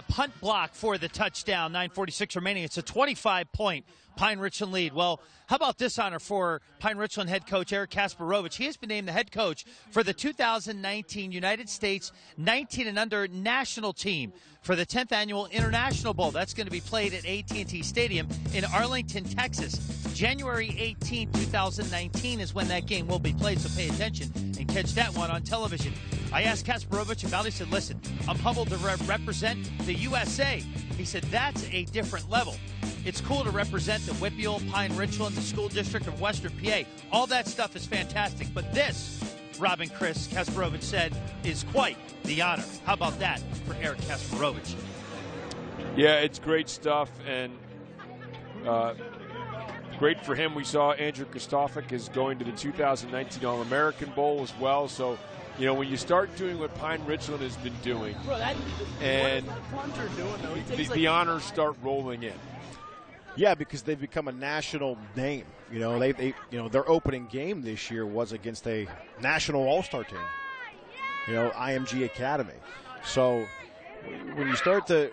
punt block for the touchdown. 9:46 remaining. It's a 25-point Pine Richland lead. Well, how about this honor for Pine Richland head coach Eric Kasparovich? He has been named the head coach for the 2019 United States 19 and under national team for the 10th annual International Bowl. That's going to be played at ATTPHD Stadium in Arlington, Texas. January 18, 2019 is when that game will be played, so pay attention and catch that one on television. I asked Kasparovich about it. He said, listen, I'm humbled to represent the USA. He said, that's a different level. It's cool to represent the WPIAL, Pine Richland, the school district of Western PA. All that stuff is fantastic. But this, Rob and Chris, Kasparovich said, is quite the honor. How about that for Eric Kasparovich? Yeah, it's great stuff, and great for him. We saw Andrew Kostovic is going to the 2019 All-American Bowl as well. So, when you start doing what Pine Richland has been doing, and the honors start rolling in. Yeah, because they've become a national name. Their opening game this year was against a national all-star team. IMG Academy. So, when you start to,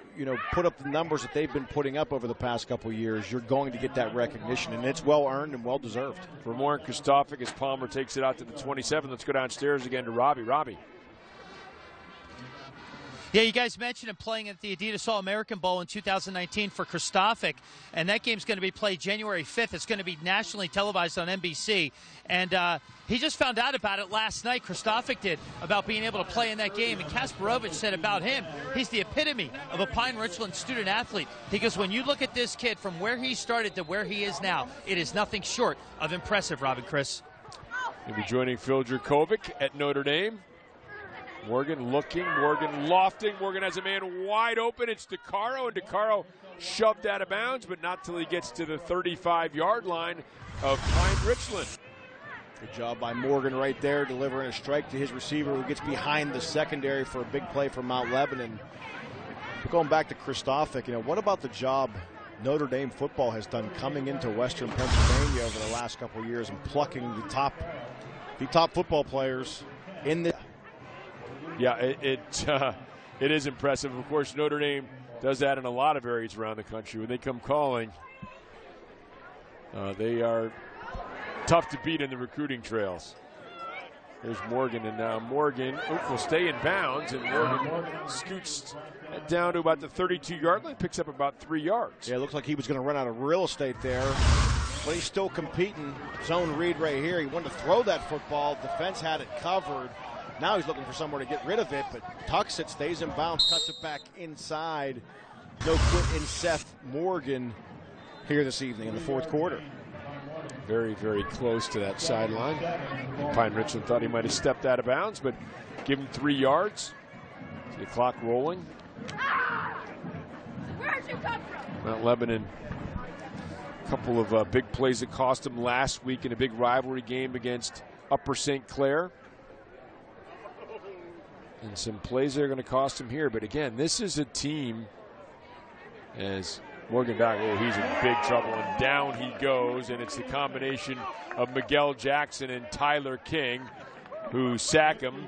put up the numbers that they've been putting up over the past couple of years, you're going to get that recognition, and it's well-earned and well-deserved. For more on Kristofik as Palmer takes it out to the 27. Let's go downstairs again to Robbie. Robbie. Yeah, you guys mentioned him playing at the Adidas All-American Bowl in 2019 for Kristofik, and that game's going to be played January 5th. It's going to be nationally televised on NBC, and he just found out about it last night. Kristofik did, about being able to play in that game, and Kasparovich said about him, he's the epitome of a Pine Richland student athlete. He goes, when you look at this kid from where he started to where he is now, it is nothing short of impressive, Robin Chris. He'll be joining Phil Jurkovic at Notre Dame. Morgan looking, Morgan lofting. Morgan has a man wide open. It's DeCaro, and DeCaro shoved out of bounds, but not till he gets to the 35-yard line of Pine Richland. Good job by Morgan right there, delivering a strike to his receiver who gets behind the secondary for a big play from Mount Lebanon. But going back to Kristofik, what about the job Notre Dame football has done coming into Western Pennsylvania over the last couple of years and plucking the top football players in the... Yeah, it is impressive. Of course, Notre Dame does that in a lot of areas around the country. When they come calling, they are tough to beat in the recruiting trails. There's Morgan, and now Morgan will stay in bounds, and Morgan scoots down to about the 32-yard line, picks up about 3 yards. Yeah, it looks like he was going to run out of real estate there, but he's still competing. Zone read right here. He wanted to throw that football. Defense had it covered. Now he's looking for somewhere to get rid of it, but tucks it, stays in bounds, cuts it back inside. No quit in Seth Morgan here this evening in the fourth quarter. Very, very close to that sideline. Pine Richland thought he might have stepped out of bounds, but give him 3 yards. See the clock rolling. Where'd you come from? Mount Lebanon, a couple of big plays that cost him last week in a big rivalry game against Upper St. Clair. And some plays that are going to cost him here. But again, this is a team, as Morgan back, he's in big trouble, and down he goes. And it's the combination of Miguel Jackson and Tyler King who sack him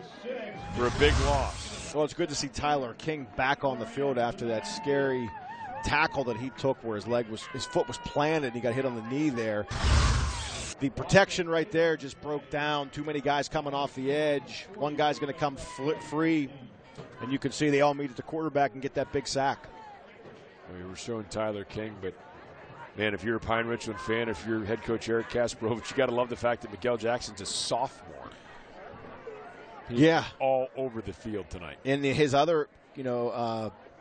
for a big loss. Well, it's good to see Tyler King back on the field after that scary tackle that he took where his foot was planted and he got hit on the knee there. The protection right there just broke down. Too many guys coming off the edge. One guy's going to come free, and you can see they all meet at the quarterback and get that big sack. We were showing Tyler King, but, man, if you're a Pine Richland fan, if you're head coach Eric Kasparovich, you got to love the fact that Miguel Jackson's a sophomore. He's all over the field tonight. And his other,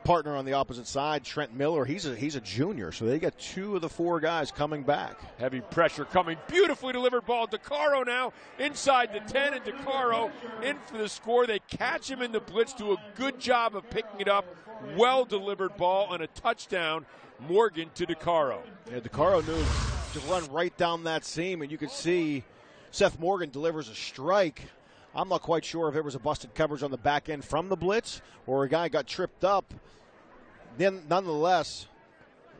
partner on the opposite side, Trent Miller, he's a junior, so they got 2 of the 4 guys coming back. Heavy pressure coming, beautifully delivered ball. DeCaro now inside the 10, and DeCaro in for the score. They catch him in the blitz, do a good job of picking it up. Well-delivered ball and a touchdown. Morgan to DeCaro. Yeah, DeCaro knew to run right down that seam, and you can see Seth Morgan delivers a strike. I'm not quite sure if it was a busted coverage on the back end from the blitz or a guy got tripped up. Then, nonetheless,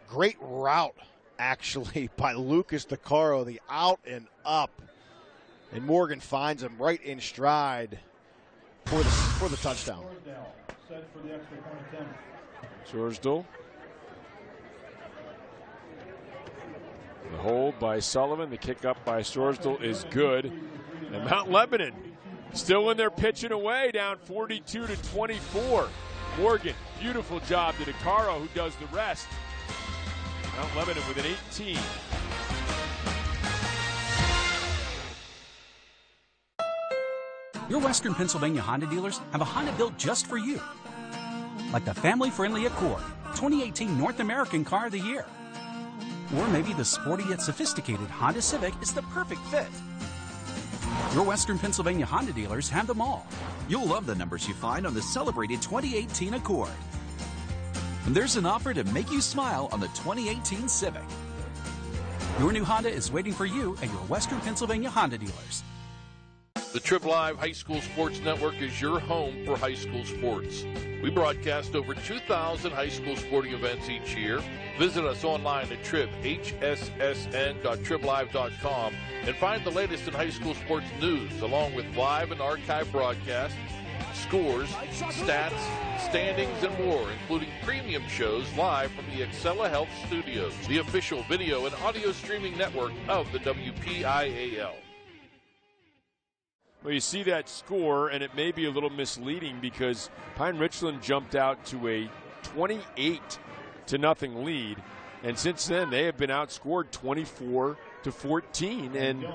great route, actually, by Lucas DeCaro, the out and up. And Morgan finds him right in stride for the touchdown. Sorsdal. The hold by Sullivan. The kick up by Sorsdal is good. And Mount Lebanon still in there pitching away, down 42-24. Morgan, beautiful job to DeCaro, who does the rest. Mount Lebanon with an 18. Your Western Pennsylvania Honda dealers have a Honda built just for you. Like the family-friendly Accord, 2018 North American Car of the Year. Or maybe the sporty yet sophisticated Honda Civic is the perfect fit. Your Western Pennsylvania Honda dealers have them all. You'll love the numbers you find on the celebrated 2018 Accord. And there's an offer to make you smile on the 2018 Civic. Your new Honda is waiting for you at your Western Pennsylvania Honda dealers. The Trib Live High School Sports Network is your home for high school sports. We broadcast over 2,000 high school sporting events each year. Visit us online at tribhssn.triblive.com and find the latest in high school sports news, along with live and archive broadcasts, Scores, stats, standings, and more, including premium shows live from the Excella Health Studios, the official video and audio streaming network of the WPIAL. Well, you see that score, and it may be a little misleading because Pine Richland jumped out to a 28-0 lead, and since then they have been outscored 24-14. And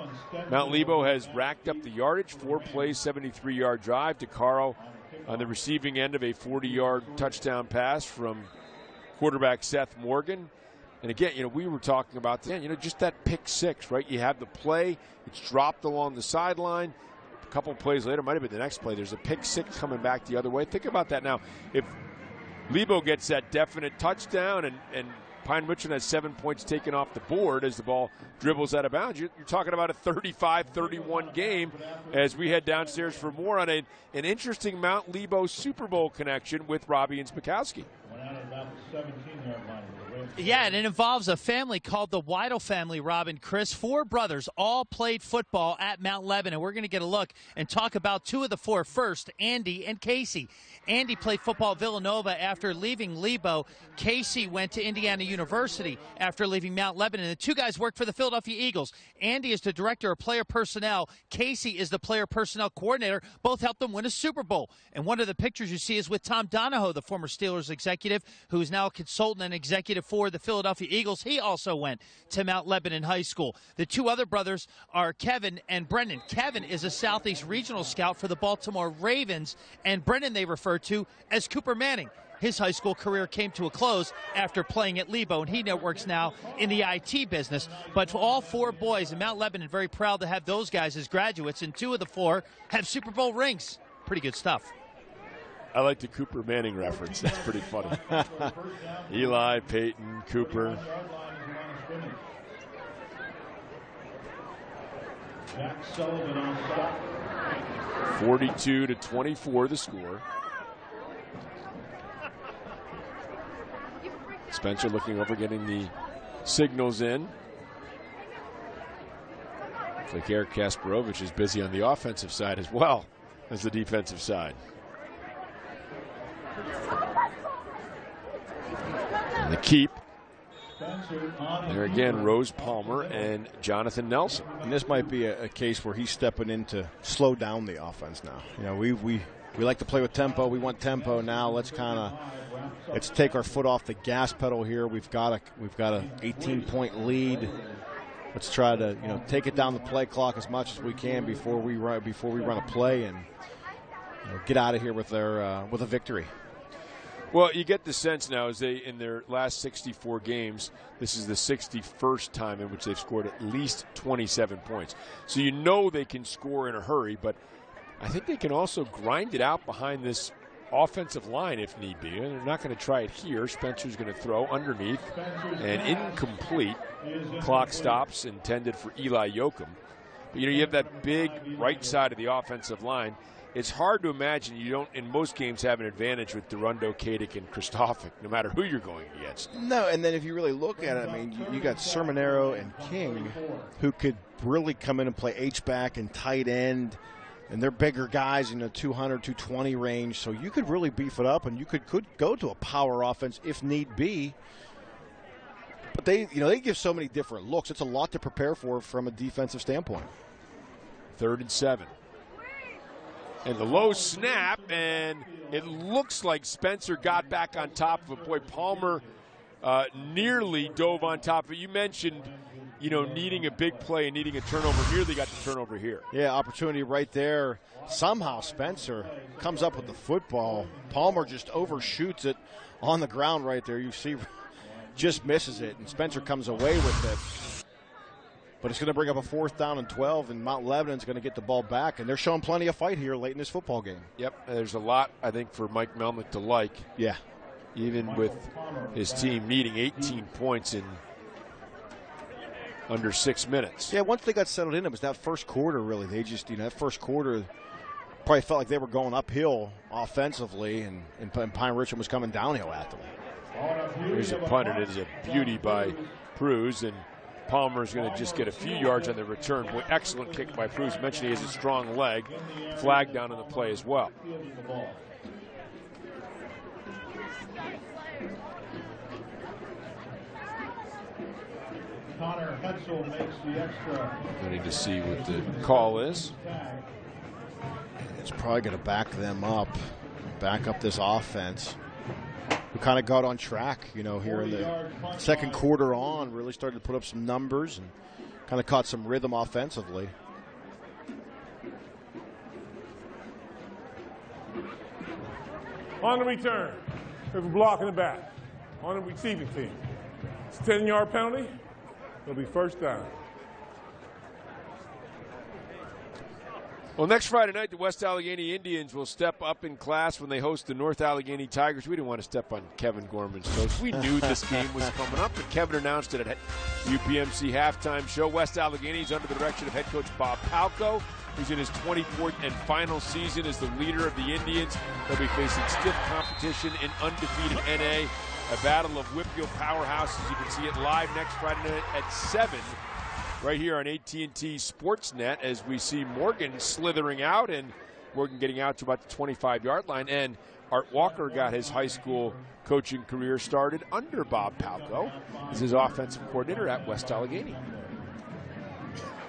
Mount Lebo has racked up the yardage, 4 plays, 73-yard drive. DeCaro on the receiving end of a 40-yard touchdown pass from quarterback Seth Morgan. And again, we were talking about just that pick six, right? You have the play, it's dropped along the sideline. A couple plays later, might have been the next play, there's a pick six coming back the other way. Think about that now. If Lebo gets that definite touchdown and Pine Richland has 7 points taken off the board as the ball dribbles out of bounds, you're talking about a 35-31 game as we head downstairs for more on an interesting Mount Lebo Super Bowl connection with Robbie and Spakowski. Yeah, and it involves a family called the Weidel family, Rob and Chris. 4 brothers all played football at Mount Lebanon. We're going to get a look and talk about 2 of the 4. First, Andy and Casey. Andy played football at Villanova after leaving Lebo. Casey went to Indiana University after leaving Mount Lebanon. The 2 guys worked for the Philadelphia Eagles. Andy is the director of player personnel. Casey is the player personnel coordinator. Both helped them win a Super Bowl. And one of the pictures you see is with Tom Donahoe, the former Steelers executive, who is now a consultant and executive for the Philadelphia Eagles. He also went to Mount Lebanon High School. The 2 other brothers are Kevin and Brendan. Kevin is a Southeast regional scout for the Baltimore Ravens, and Brendan they refer to as Cooper Manning. His high school career came to a close after playing at Lebo, and he works now in the IT business. But for all 4 boys in Mount Lebanon, very proud to have those guys as graduates, and 2 of the 4 have Super Bowl rings. Pretty good stuff. I like the Cooper Manning reference. That's pretty funny. Eli, Peyton, Cooper. Jack Sullivan on stop. 42-24 the score. Spencer looking over, getting the signals in. Looks like Eric Kasparovich is busy on the offensive side as well as the defensive side. And the keep. There again, Rose Palmer and Jonathan Nelson. And this might be a case where he's stepping in to slow down the offense now. We like to play with tempo. We want tempo now. Let's take our foot off the gas pedal here. We've got a 18-point lead. Let's try to take it down the play clock as much as we can before we run a play and get out of here with a victory. Well, you get the sense now as in their last 64 games, this is the 61st time in which they've scored at least 27 points. So they can score in a hurry, but I think they can also grind it out behind this offensive line if need be. And they're not going to try it here. Spencer's going to throw underneath and incomplete. Clock stops intended for Eli Yoakum. But you have that big right side of the offensive line. It's hard to imagine you don't, in most games, have an advantage with Durundo, Kadick, and Kristofic, no matter who you're going against. No, and then if you really look at it, you got Sermonero and King who could really come in and play H-back and tight end, and they're bigger guys in the 200, 220 range, so you could really beef it up, and you could go to a power offense if need be. But they give so many different looks. It's a lot to prepare for from a defensive standpoint. 3rd and 7. And the low snap, and it looks like Spencer got back on top of it. Boy, Palmer nearly dove on top of it. You mentioned, needing a big play and needing a turnover. Nearly got the turnover here. Yeah, opportunity right there. Somehow Spencer comes up with the football. Palmer just overshoots it on the ground right there. You see, just misses it, and Spencer comes away with it. But it's going to bring up a 4th down and 12, and Mount Lebanon's going to get the ball back, and they're showing plenty of fight here late in this football game. Yep, there's a lot, I think, for Mike Melnick to like. Yeah. Even with his team needing 18 points in under 6 minutes. Yeah, once they got settled in, it was that first quarter, really. They just, that first quarter probably felt like they were going uphill offensively, and Pine Richland was coming downhill after them. Here's a punt. It is a beauty by Pruz, and Palmer is going to just get a few yards on the return. Boy, excellent kick by Cruz. Mentioned he has a strong leg. Flag down on the play as well. Connor Hetzel makes the extra. We need to see what the call is. It's probably going to back them up, back up this offense, who kind of got on track, you know, here in the second quarter on, really started to put up some numbers and kind of caught some rhythm offensively. On the return, we have a block in the back. On the receiving team. It's a 10-yard penalty. It'll be first down. Well, next Friday night, the West Allegheny Indians will step up in class when they host the North Allegheny Tigers. We didn't want to step on Kevin Gorman's toes. We knew this game was coming up, but Kevin announced it at UPMC halftime show. West Allegheny is under the direction of head coach Bob Palco, who's in his 24th and final season as the leader of the Indians. They'll be facing stiff competition in undefeated NA, a battle of Whitfield powerhouses. You can see it live next Friday night at 7. Right here on AT&T Sportsnet as we see Morgan slithering out, and Morgan getting out to about the 25-yard line. And Art Walker got his high school coaching career started under Bob Palco as his offensive coordinator at West Allegheny.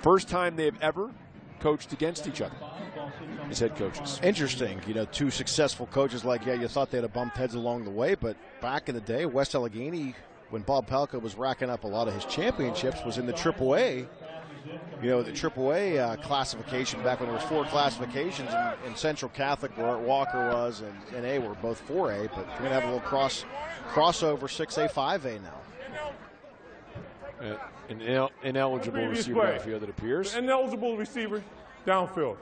First time they've ever coached against each other as head coaches. Interesting, you know, two successful coaches like, yeah, you thought they'd have bumped heads along the way, but back in the day, West Allegheny, when Bob Palco was racking up a lot of his championships, was in the AAA. You know, the AAA classification back when there was 4 classifications in Central Catholic, where Art Walker was, and NA were both 4A, but we're going to have a little crossover 6A, 5A now. An ineligible receiver downfield, it appears. The ineligible receiver downfield.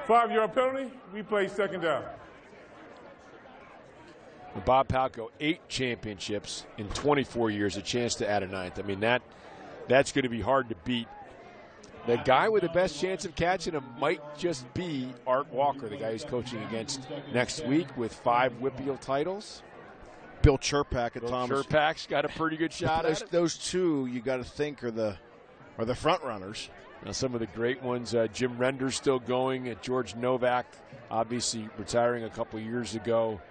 5-yard penalty, we play second down. Bob Palco, 8 championships in 24 years, a chance to add a 9th. I mean, that's going to be hard to beat. The guy with the best chance of catching him might just be Art Walker, the guy he's coaching against next week with 5 Whitfield titles. Bill Cherpak at Thomas. Cherpak's got a pretty good shot at it. Those two, you got to think, are the front runners. Now, some of the great ones, Jim Render's still going. George Novak, obviously retiring a couple years ago.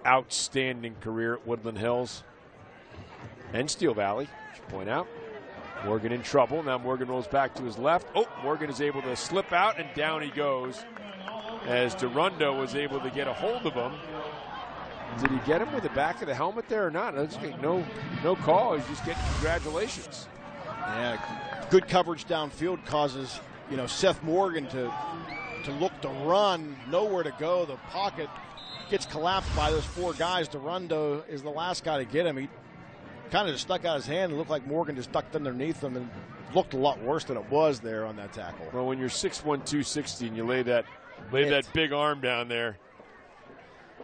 Outstanding career at Woodland Hills and Steel Valley, I should point out. Morgan in trouble. Now Morgan rolls back to his left. Oh, Morgan is able to slip out, and down he goes as Durundo was able to get a hold of him. Did he get him with the back of the helmet there or not? No call. He's just getting congratulations. Yeah, good coverage downfield causes, you know, Seth Morgan to look to run, nowhere to go. The pocket gets collapsed by those 4 guys. Durundo is the last guy to get him. He kind of just stuck out his hand and looked like Morgan just ducked underneath him and looked a lot worse than it was there on that tackle. Well, when you're 6'1", 260 and you lay that big arm down there,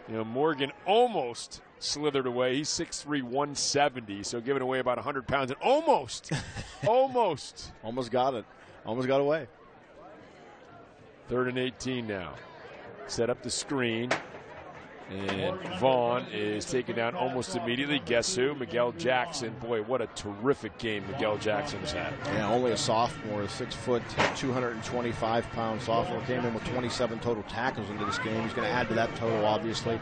you know, Morgan almost slithered away. He's 6'3", 170, so giving away about 100 pounds and almost got it. Almost got away. 3rd and 18 now. Set up the screen. And Vaughn is taken down almost immediately. Guess who? Miguel Jackson. Boy, what a terrific game Miguel Jackson's had. Yeah, only a sophomore, a 6 foot, 225-pound sophomore. Came in with 27 total tackles into this game. He's going to add to that total, obviously.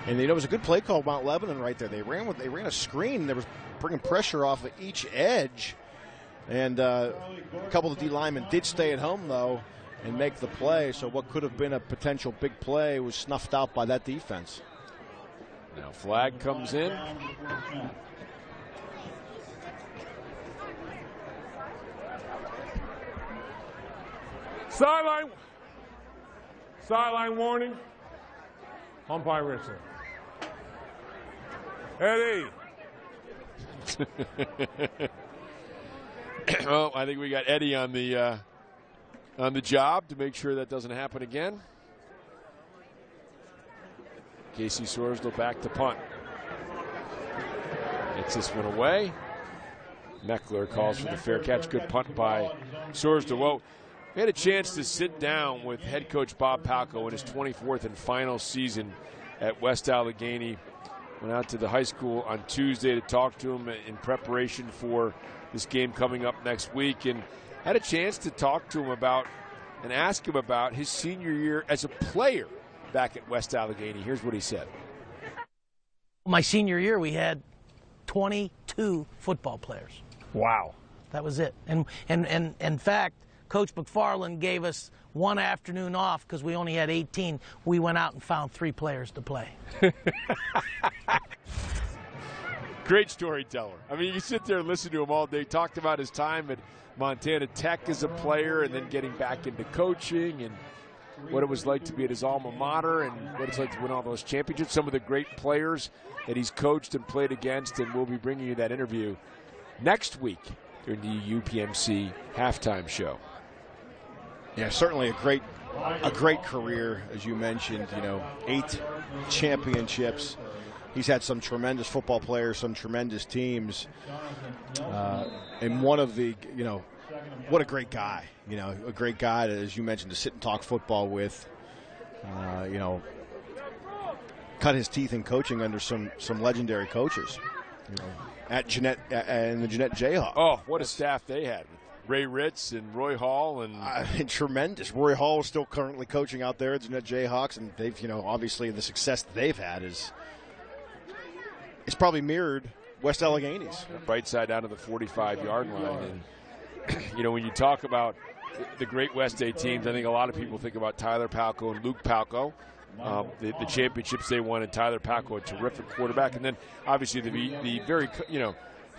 And, you know, it was a good play call, Mount Lebanon right there. They ran a screen. They were bringing pressure off of each edge. And a couple of D linemen did stay at home, though, and make the play. So what could have been a potential big play was snuffed out by that defense. Now flag comes in. Sideline warning. Umpire Richland. Eddie. Well, I think we got Eddie on the job to make sure that doesn't happen again. Casey Sorsdal back to punt. Gets this one away. Meckler calls for the fair catch. Good punt by Sorsdal. Well, we had a chance to sit down with head coach Bob Palco in his 24th and final season at West Allegheny. Went out to the high school on Tuesday to talk to him in preparation for this game coming up next week, and had a chance to talk to him about and ask him about his senior year as a player back at West Allegheny. Here's what he said. My senior year, we had 22 football players. Wow. That was it. And in fact, Coach McFarland gave us one afternoon off because we only had 18. We went out and found 3 players to play. Great storyteller. I mean, you sit there and listen to him all day. Talked about his time at Montana Tech as a player and then getting back into coaching and what it was like to be at his alma mater and what it's like to win all those championships. Some of the great players that he's coached and played against, and we'll be bringing you that interview next week during the UPMC halftime show. Yeah, certainly a great career, as you mentioned. 8 championships. He's had some tremendous football players, some tremendous teams, and one of the what a great guy. A great guy, as you mentioned, to sit and talk football with. Cut his teeth in coaching under some legendary coaches. At Jeanette and the Jeanette Jayhawks. Oh, what a staff they had. Ray Ritz and Roy Hall and tremendous. Roy Hall is still currently coaching out there at Jeanette Jayhawks, and they've obviously the success that they've had is probably mirrored West Allegheny's. Right side down to the 45-yard line, and when you talk about the great West A teams, I think a lot of people think about Tyler Palco and Luke Palco. The championships they won, and Tyler Palco, a terrific quarterback, and then obviously the very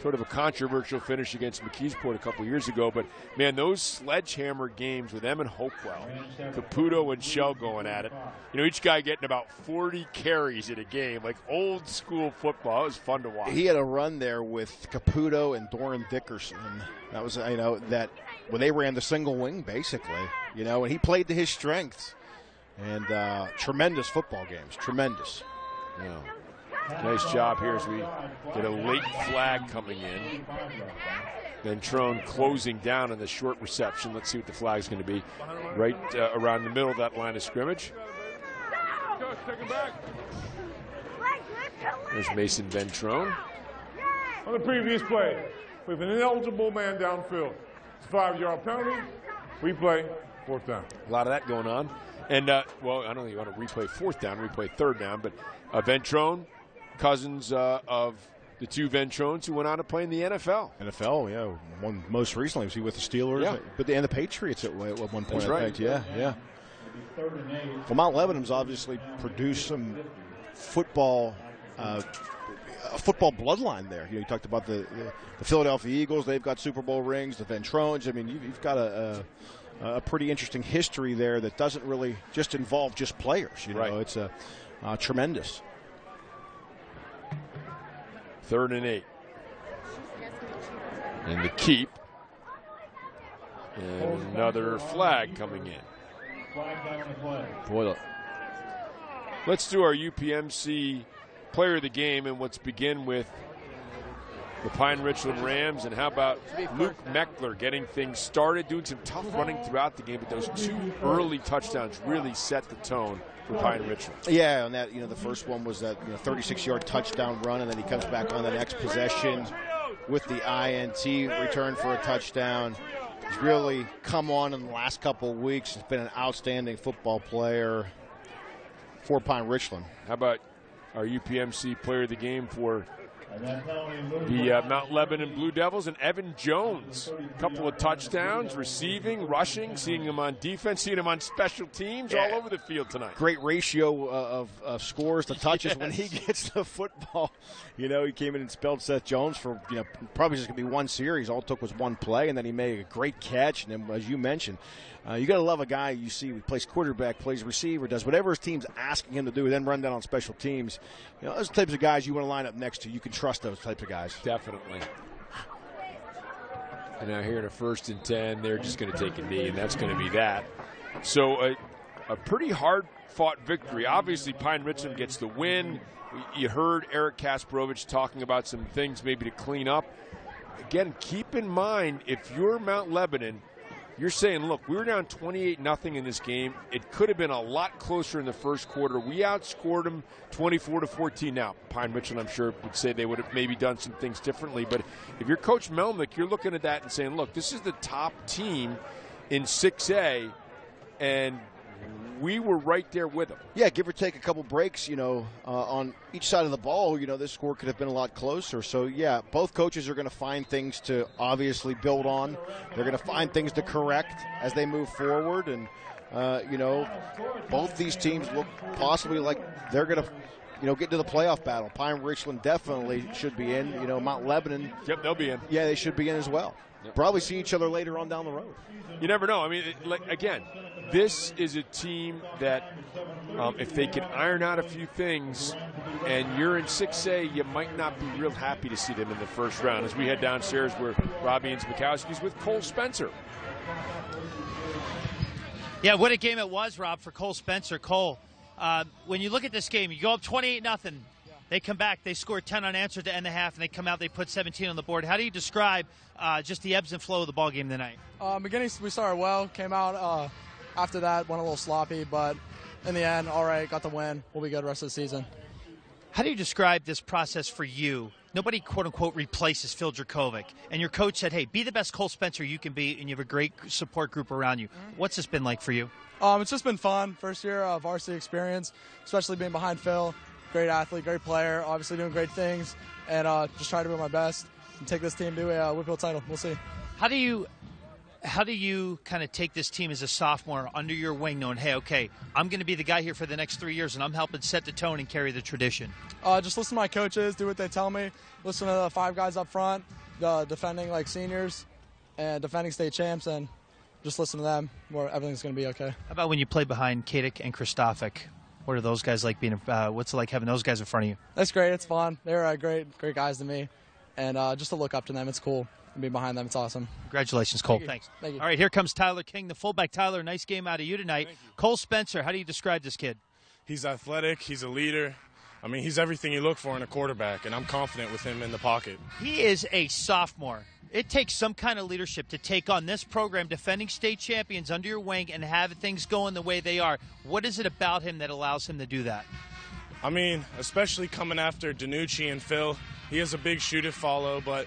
sort of a controversial finish against McKeesport a couple years ago. But man, those sledgehammer games with Emin Hopewell, Caputo, and Shell going at it, each guy getting about 40 carries in a game, like old school football. It was fun to watch. He had a run there with Caputo and Doran Dickerson. That was that when they ran the single wing basically, and he played to his strengths. And tremendous football games, tremendous. Yeah. Nice job here as we get a late flag coming in. Ventrone closing down on the short reception. Let's see what the flag's going to be. Right around the middle of that line of scrimmage. There's Mason Ventrone. On the previous play, we have an ineligible man downfield. It's a 5-yard penalty. We play 4th down. A lot of that going on. And, I don't think you want to replay 4th down, replay 3rd down. But Ventrone, cousins of the 2 Ventrones who went on to play in the NFL. NFL, yeah. One most recently was he with the Steelers, yeah. And the Patriots at one point. That's right. Yeah. Well, Mount Lebanon's obviously produced some football bloodline there. You talked about the Philadelphia Eagles. They've got Super Bowl rings. The Ventrones. I mean, you've got a pretty interesting history there that doesn't really just involve just players. Right. It's tremendous. 3rd and 8. And the keep. And another flag coming in. Boy, let's do our UPMC player of the game, and let's begin with the Pine Richland Rams. And how about Luke Meckler getting things started, doing some tough running throughout the game, but those 2 early touchdowns really set the tone for Pine Richland. Yeah, and that the first one was that 36-yard touchdown run, and then he comes back on the next possession with the INT return for a touchdown. He's really come on in the last couple of weeks. He's been an outstanding football player for Pine Richland. How about our UPMC player of the game for the Mount Lebanon Blue Devils, and Evan Jones? A couple of touchdowns, receiving, rushing, seeing him on defense, seeing him on special teams, all over the field tonight. Great ratio of scores to touches when he gets the football. He came in and spelled Seth Jones for probably just going to be one series. All it took was one play, and then he made a great catch. And then, as you mentioned, you got to love a guy you see who plays quarterback, plays receiver, does whatever his team's asking him to do, then run down on special teams. Those types of guys you want to line up next to. You can trust those types of guys. Definitely. And now here in a 1st and 10, they're just going to take a knee, and that's going to be that. So a pretty hard-fought victory. Obviously, Pine Richland gets the win. You heard Eric Kasparovich talking about some things maybe to clean up. Again, keep in mind, if you're Mount Lebanon, you're saying, look, we were down 28-0 in this game. It could have been a lot closer in the first quarter. We outscored them 24-14. Now, Pine Richland, I'm sure, would say they would have maybe done some things differently. But if you're Coach Melnick, you're looking at that and saying, look, this is the top team in 6A, and we were right there with them. Yeah, give or take a couple breaks, on each side of the ball, this score could have been a lot closer. So, yeah, both coaches are going to find things to obviously build on. They're going to find things to correct as they move forward. And, both these teams look possibly like they're going to, get into the playoff battle. Pine Richland definitely should be in. Mount Lebanon. Yep, they'll be in. Yeah, they should be in as well. Yep. Probably see each other later on down the road. You never know. I mean, again, this is a team that if they can iron out a few things and you're in 6A, you might not be real happy to see them in the first round. As we head downstairs where Robbie and Zbikowski's with Cole Spencer. Yeah, what a game it was, Rob, for Cole Spencer. Cole, when you look at this game, you go up 28-0. They come back, they score 10 unanswered to end the half, and they come out, they put 17 on the board. How do you describe just the ebbs and flow of the ball game tonight? Beginning, we started well, came out after that, went a little sloppy, but in the end, all right, got the win. We'll be good the rest of the season. How do you describe this process for you? Nobody, quote-unquote, replaces Phil Dracovic, and your coach said, hey, be the best Cole Spencer you can be, and you have a great support group around you. What's this been like for you? It's just been fun. First year of varsity experience, especially being behind Phil. Great athlete, great player, obviously doing great things, and just try to do my best and take this team to a Whitfield title. We'll see. How do you kind of take this team as a sophomore under your wing, knowing, hey, okay, I'm going to be the guy here for the next 3 years, and I'm helping set the tone and carry the tradition? Just listen to my coaches, do what they tell me. Listen to the 5 guys up front, defending like seniors and defending state champs, and just listen to them. Where everything's going to be okay. How about when you play behind Kadick and Christophic? What are those guys like being? What's it like having those guys in front of you? That's great. It's fun. They're great guys to me, and just to look up to them, it's cool. And being behind them, it's awesome. Congratulations, Cole. Thanks. Thank you. All right, here comes Tyler King, the fullback. Tyler, nice game out of you tonight. Cole Spencer, how do you describe this kid? He's athletic. He's a leader. I mean, he's everything you look for in a quarterback, and I'm confident with him in the pocket. He is a sophomore. It takes some kind of leadership to take on this program, defending state champions under your wing, and have things going the way they are. What is it about him that allows him to do that? I mean, especially coming after Danucci and Phil, he has a big shoe to follow, but,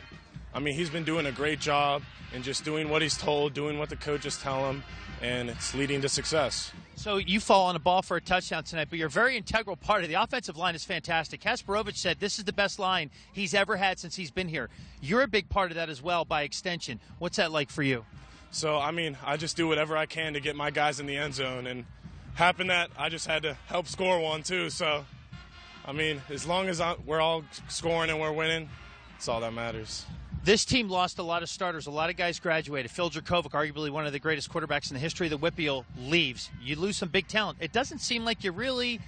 I mean, he's been doing a great job in just doing what he's told, doing what the coaches tell him, and it's leading to success. So you fall on a ball for a touchdown tonight, but you're a very integral part of the offensive line is fantastic. Kasparovich said this is the best line he's ever had since he's been here. You're a big part of that as well by extension. What's that like for you? So, I mean, I just do whatever I can to get my guys in the end zone, and happened that I just had to help score one too. So, I mean, as long as we're all scoring and we're winning, that's all that matters. This team lost a lot of starters. A lot of guys graduated. Phil Dracovic, arguably one of the greatest quarterbacks in the history of the Whitfield, leaves. You lose some big talent. It doesn't seem like you really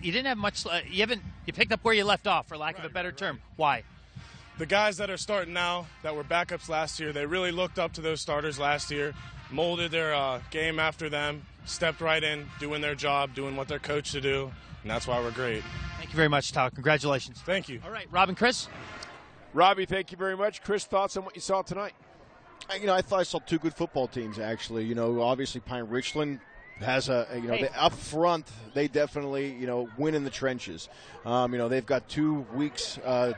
you didn't have much. You picked up where you left off, for lack of a better term. Why? The guys that are starting now that were backups last year, they really looked up to those starters last year, molded their game after them, stepped right in, doing their job, doing what they're coached to do, and that's why we're great. Thank you very much, Tyler. Congratulations. Thank you. All right, Rob and Chris. Robbie, thank you very much. Chris, thoughts on what you saw tonight? I thought I saw 2 good football teams, actually. Obviously Pine Richland has they, up front, they definitely, win in the trenches. They've got 2 weeks, a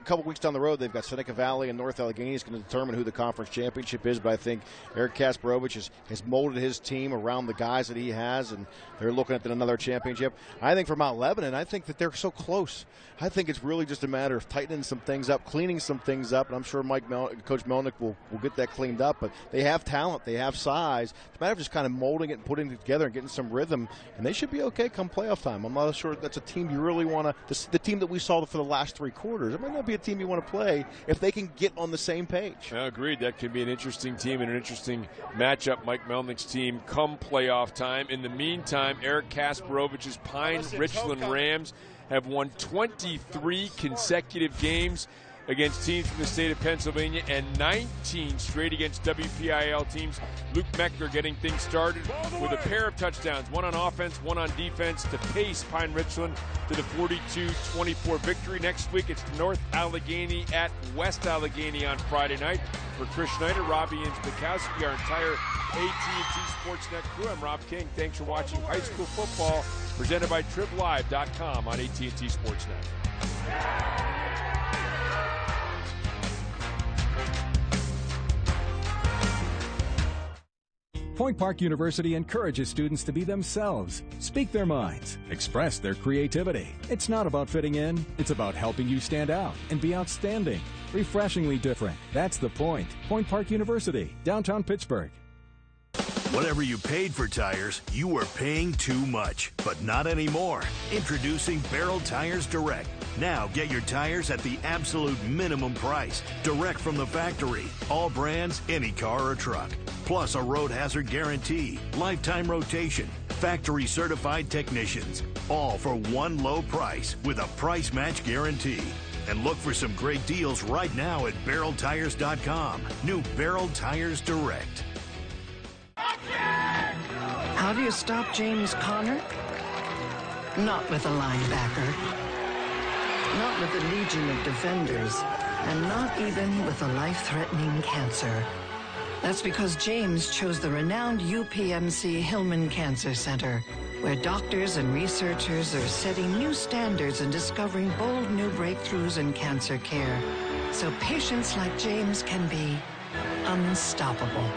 couple weeks down the road, they've got Seneca Valley and North Allegheny. It's going to determine who the conference championship is, but I think Eric Kasparovich has molded his team around the guys that he has, and they're looking at another championship. I think for Mount Lebanon, I think that they're so close. I think it's really just a matter of tightening some things up, cleaning some things up, and I'm sure Coach Melnick will get that cleaned up. But they have talent, they have size. It's a matter of just kind of molding it and putting it together and getting some rhythm, and they should be okay come playoff time. I'm not sure that's a team you really want to – the team that we saw for the last 3 quarters. It might not be a team you want to play if they can get on the same page. I agreed. That could be an interesting team and an interesting matchup, Mike Melnick's team, come playoff time. In the meantime, Eric Kasparovich's Pine Richland Rams have won 23 consecutive games, against teams from the state of Pennsylvania and 19 straight against WPIAL teams. Luke Meckler getting things started with a pair of touchdowns, one on offense, one on defense, to pace Pine Richland to the 42-24 victory. Next week, it's North Allegheny at West Allegheny on Friday night. For Chris Schneider, Robbie Inspikowski, our entire AT&T Sportsnet crew, I'm Rob King. Thanks for watching high school football presented by TribLive.com on AT&T Sportsnet. Point Park University encourages students to be themselves, speak their minds, express their creativity. It's not about fitting in, it's about helping you stand out and be outstanding. Refreshingly different. That's the point. Point Park University, downtown Pittsburgh. Whatever you paid for tires, you were paying too much, but not anymore. Introducing Barrel Tires Direct. Now get your tires at the absolute minimum price, direct from the factory. All brands, any car or truck. Plus a road hazard guarantee, lifetime rotation, factory certified technicians. All for one low price with a price match guarantee. And look for some great deals right now at barreltires.com. New Barrel Tires Direct. How do you stop James Conner? Not with a linebacker. Not with a legion of defenders. And not even with a life-threatening cancer. That's because James chose the renowned UPMC Hillman Cancer Center, where doctors and researchers are setting new standards and discovering bold new breakthroughs in cancer care, so patients like James can be unstoppable.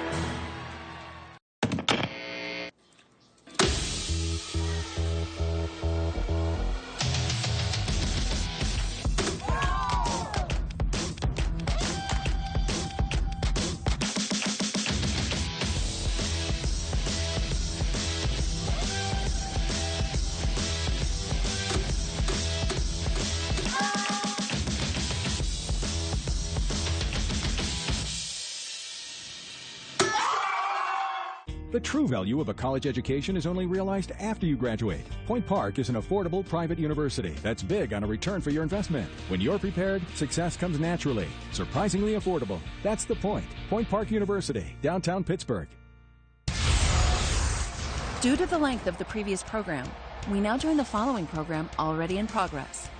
The true value of a college education is only realized after you graduate. Point Park is an affordable private university that's big on a return for your investment. When you're prepared, success comes naturally. Surprisingly affordable. That's the point. Point Park University, downtown Pittsburgh. Due to the length of the previous program, we now join the following program already in progress.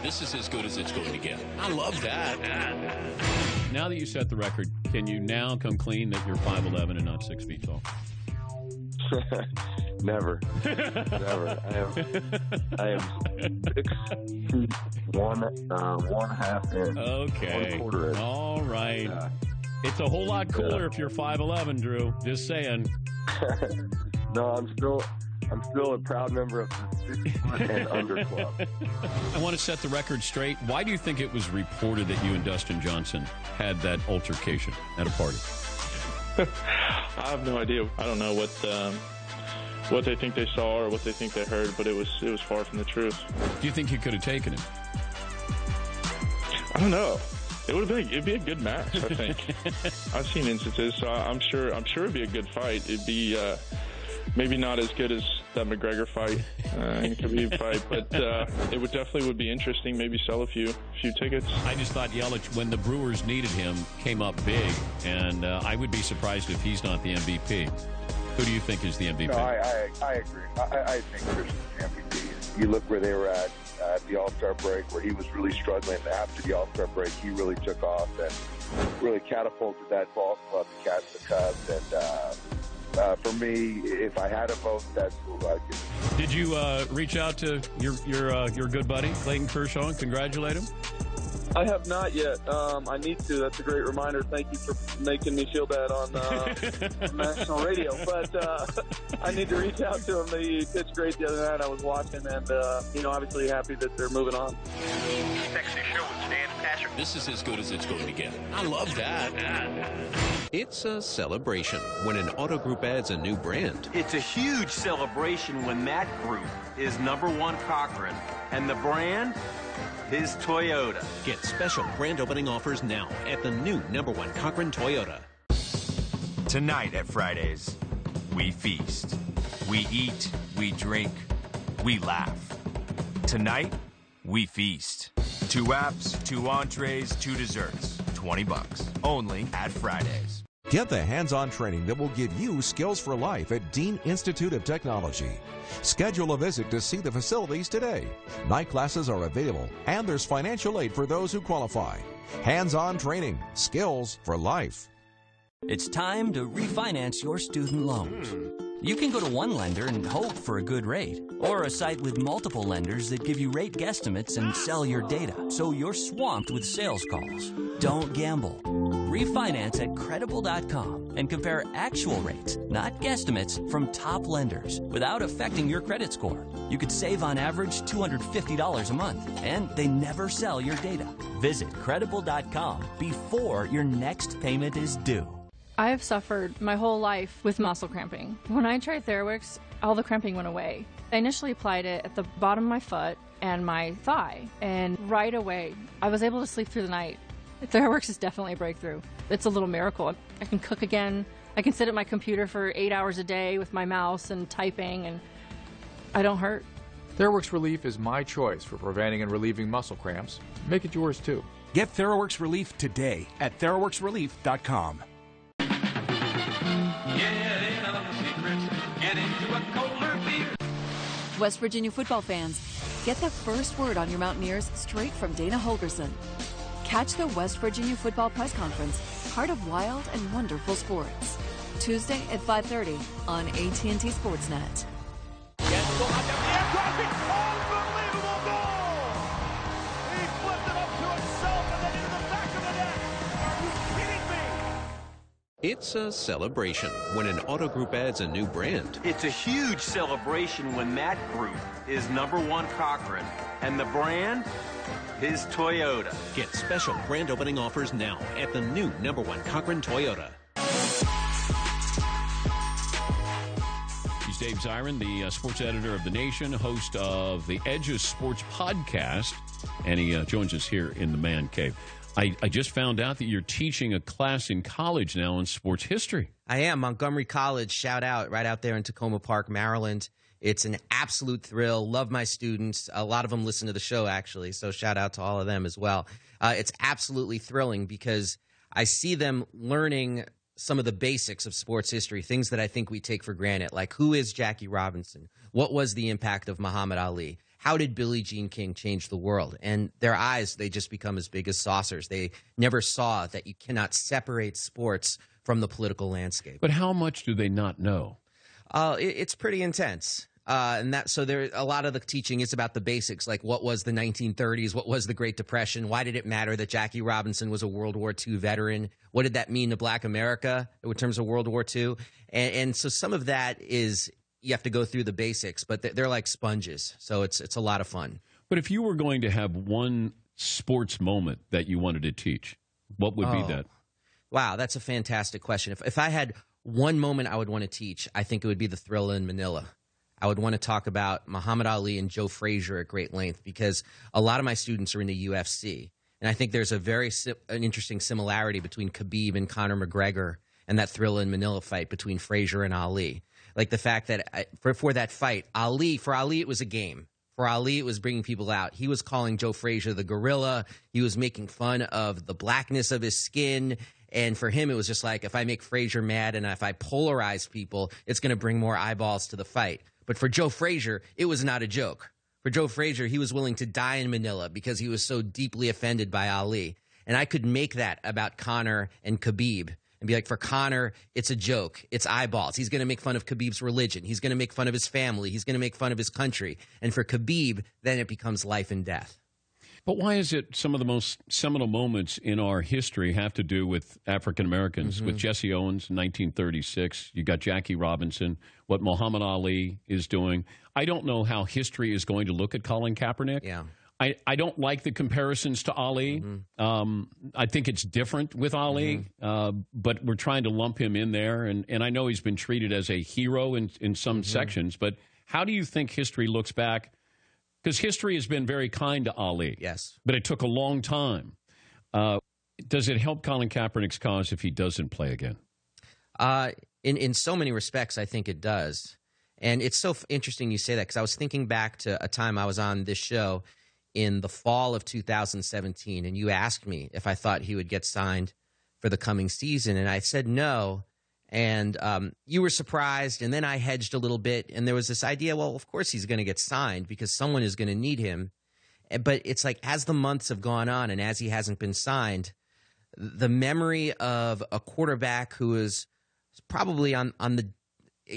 This is as good as it's going to get. I love that. Now that you set the record, can you now come clean that you're 5'11" and not 6 feet tall? Never. Never. I am 6 feet, 1.5 inch. Okay. 1/4 inch. All right. It's a whole lot cooler if you're 5'11", Drew. Just saying. No, I'm still a proud member of the 6 foot and under club. I want to set the record straight. Why do you think it was reported that you and Dustin Johnson had that altercation at a party? I have no idea. I don't know what they think they saw or what they think they heard, but it was far from the truth. Do you think you could have taken him? I don't know. It'd be a good match, I think. I've seen instances, so I'm sure it'd be a good fight. It'd be maybe not as good as that McGregor fight, Khabib fight, but it would be interesting. Maybe sell a few tickets. I just thought Yelich, when the Brewers needed him, came up big, and I would be surprised if he's not the MVP. Who do you think is the MVP? No, I agree. I think Christian's the MVP. You look where they were at the All-Star break, where he was really struggling. After the All-Star break, he really took off and really catapulted that ball club to catch the Cubs. And for me, if I had a vote, that's who I'd give. Did you reach out to your good buddy Clayton Kershaw and congratulate him? I have not yet. I need to. That's a great reminder. Thank you for making me feel bad on national radio. But I need to reach out to him. He pitched great the other night. I was watching, and obviously happy that they're moving on. Sexy show with Stan and Patrick. This is as good as it's going to get. I love that. It's a celebration when an auto group adds a new brand. It's a huge celebration when that group is #1 Cochrane, and the brand is Toyota. Get special grand opening offers now at the new #1 Cochrane Toyota. Tonight at Fridays, we feast. We eat, we drink, we laugh. Tonight, we feast. 2 apps, 2 entrees, 2 desserts. $20. Only at Fridays. Get the hands-on training that will give you skills for life at Dean Institute of Technology. Schedule a visit to see the facilities today. Night classes are available, and there's financial aid for those who qualify. Hands-on training, skills for life. It's time to refinance your student loans. You can go to one lender and hope for a good rate, or a site with multiple lenders that give you rate guesstimates and sell your data, so you're swamped with sales calls. Don't gamble. Refinance at Credible.com and compare actual rates, not guesstimates, from top lenders without affecting your credit score. You could save on average $250 a month, and they never sell your data. Visit Credible.com before your next payment is due. I have suffered my whole life with muscle cramping. When I tried TheraWorks, all the cramping went away. I initially applied it at the bottom of my foot and my thigh, and right away, I was able to sleep through the night. TheraWorks is definitely a breakthrough. It's a little miracle. I can cook again. I can sit at my computer for 8 hours a day with my mouse and typing, and I don't hurt. TheraWorks Relief is my choice for preventing and relieving muscle cramps. Make it yours, too. Get TheraWorks Relief today at TheraWorksRelief.com. West Virginia football fans, get the first word on your Mountaineers straight from Dana Holgerson. Catch the West Virginia football press conference, heart of wild and wonderful sports. Tuesday at 5:30 on ATT Sportsnet. It's a celebration when an auto group adds a new brand. It's a huge celebration when that group is #1 Cochrane, and the brand is Toyota. Get special grand opening offers now at the new #1 Cochrane Toyota. He's Dave Zirin, the sports editor of The Nation, host of the Edges Sports Podcast, and he joins us here in the Man Cave. I just found out that you're teaching a class in college now on sports history. I am. Montgomery College, shout out, right out there in Tacoma Park, Maryland. It's an absolute thrill. Love my students. A lot of them listen to the show, actually, so shout out to all of them as well. It's absolutely thrilling because I see them learning some of the basics of sports history, things that I think we take for granted, like who is Jackie Robinson? What was the impact of Muhammad Ali? How did Billie Jean King change the world? And their eyes, they just become as big as saucers. They never saw that you cannot separate sports from the political landscape. But how much do they not know? It's pretty intense. So there, a lot of the teaching is about the basics, like what was the 1930s, what was the Great Depression, why did it matter that Jackie Robinson was a World War II veteran, what did that mean to Black America in terms of World War II, and so some of that is you have to go through the basics, but they're like sponges, so it's a lot of fun. But if you were going to have one sports moment that you wanted to teach, what would be that? Wow, that's a fantastic question. If I had one moment I would want to teach, I think it would be the Thrilla in Manila. I would want to talk about Muhammad Ali and Joe Frazier at great length because a lot of my students are in the UFC. And I think there's an interesting similarity between Khabib and Conor McGregor and that Thrilla in Manila fight between Frazier and Ali. Like the fact that for that fight, for Ali it was a game. For Ali, it was bringing people out. He was calling Joe Frazier the gorilla. He was making fun of the blackness of his skin. And for him, it was just like, if I make Frazier mad and if I polarize people, it's going to bring more eyeballs to the fight. But for Joe Frazier, it was not a joke. For Joe Frazier, he was willing to die in Manila because he was so deeply offended by Ali. And I could make that about Conor and Khabib and be like, for Conor, it's a joke. It's eyeballs. He's going to make fun of Khabib's religion. He's going to make fun of his family. He's going to make fun of his country. And for Khabib, then it becomes life and death. But why is it some of the most seminal moments in our history have to do with African Americans? With Jesse Owens in 1936, you got Jackie Robinson, what Muhammad Ali is doing. I don't know how history is going to look at Colin Kaepernick. Yeah. I don't like the comparisons to Ali. I think it's different with Ali, but we're trying to lump him in there. And I know he's been treated as a hero in some sections, but how do you think history looks back? Because history has been very kind to Ali. Yes. But it took a long time. Does it help Colin Kaepernick's cause if he doesn't play again? In so many respects, I think it does. And it's so interesting you say that, because I was thinking back to a time I was on this show in the fall of 2017, and you asked me if I thought he would get signed for the coming season, and I said no. And you were surprised, and then I hedged a little bit, and there was this idea, well, of course he's going to get signed because someone is going to need him. But it's like, as the months have gone on and as he hasn't been signed, the memory of a quarterback who is probably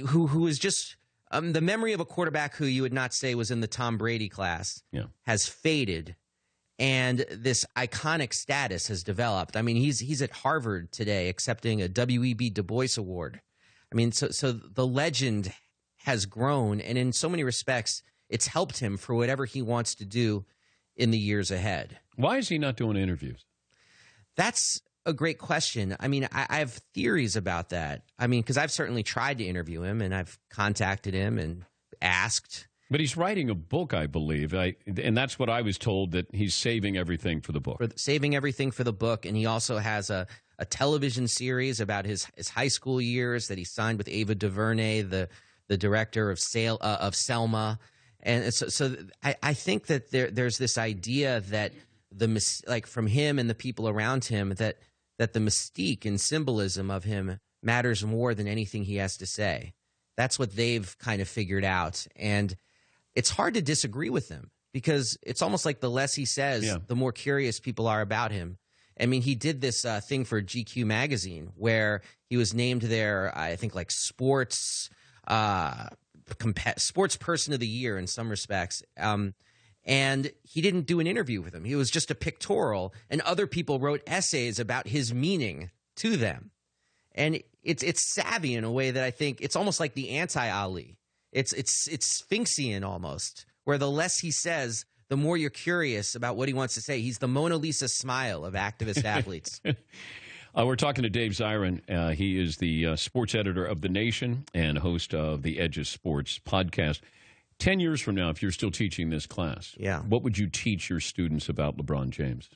who is just the memory of a quarterback who you would not say was in the Tom Brady class has faded. And this iconic status has developed. I mean, he's at Harvard today accepting a W.E.B. Du Bois Award. I mean, so the legend has grown, and in so many respects, it's helped him for whatever he wants to do in the years ahead. Why is he not doing interviews? That's a great question. I mean, I have theories about that. I mean, because I've certainly tried to interview him, and I've contacted him and asked. But he's writing a book, I believe, and that's what I was told, that he's saving everything for the book. Saving everything for the book, and he also has a television series about his high school years that he signed with Ava DuVernay, the director of Selma. And so I think that there's this idea that from him and the people around him that the mystique and symbolism of him matters more than anything he has to say. That's what they've kind of figured out, and it's hard to disagree with them, because it's almost like the less he says, the more curious people are about him. I mean, he did this thing for GQ magazine where he was named their, I think, like sports person of the year in some respects. And he didn't do an interview with him. He was just a pictorial, and other people wrote essays about his meaning to them. And it's savvy in a way that I think it's almost like the anti-Ali. It's Sphinxian almost, where the less he says, the more you're curious about what he wants to say. He's the Mona Lisa smile of activist athletes. We're talking to Dave Zirin. He is the sports editor of The Nation and host of the Edge of Sports podcast. 10 years from now, if you're still teaching this class, what would you teach your students about LeBron James?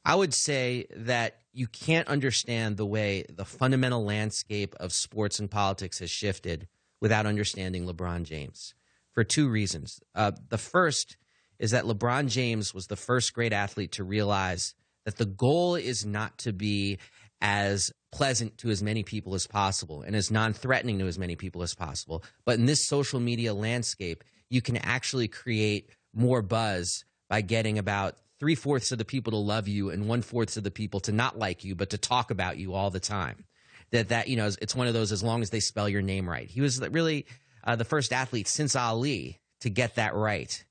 I would say that you can't understand the way the fundamental landscape of sports and politics has shifted without understanding LeBron James, for two reasons. The first is that LeBron James was the first great athlete to realize that the goal is not to be as pleasant to as many people as possible and as non-threatening to as many people as possible. But in this social media landscape, you can actually create more buzz by getting about 3/4 of the people to love you and 1/4 of the people to not like you, but to talk about you all the time. That it's one of those, as long as they spell your name right. He was really the first athlete since Ali to get that right.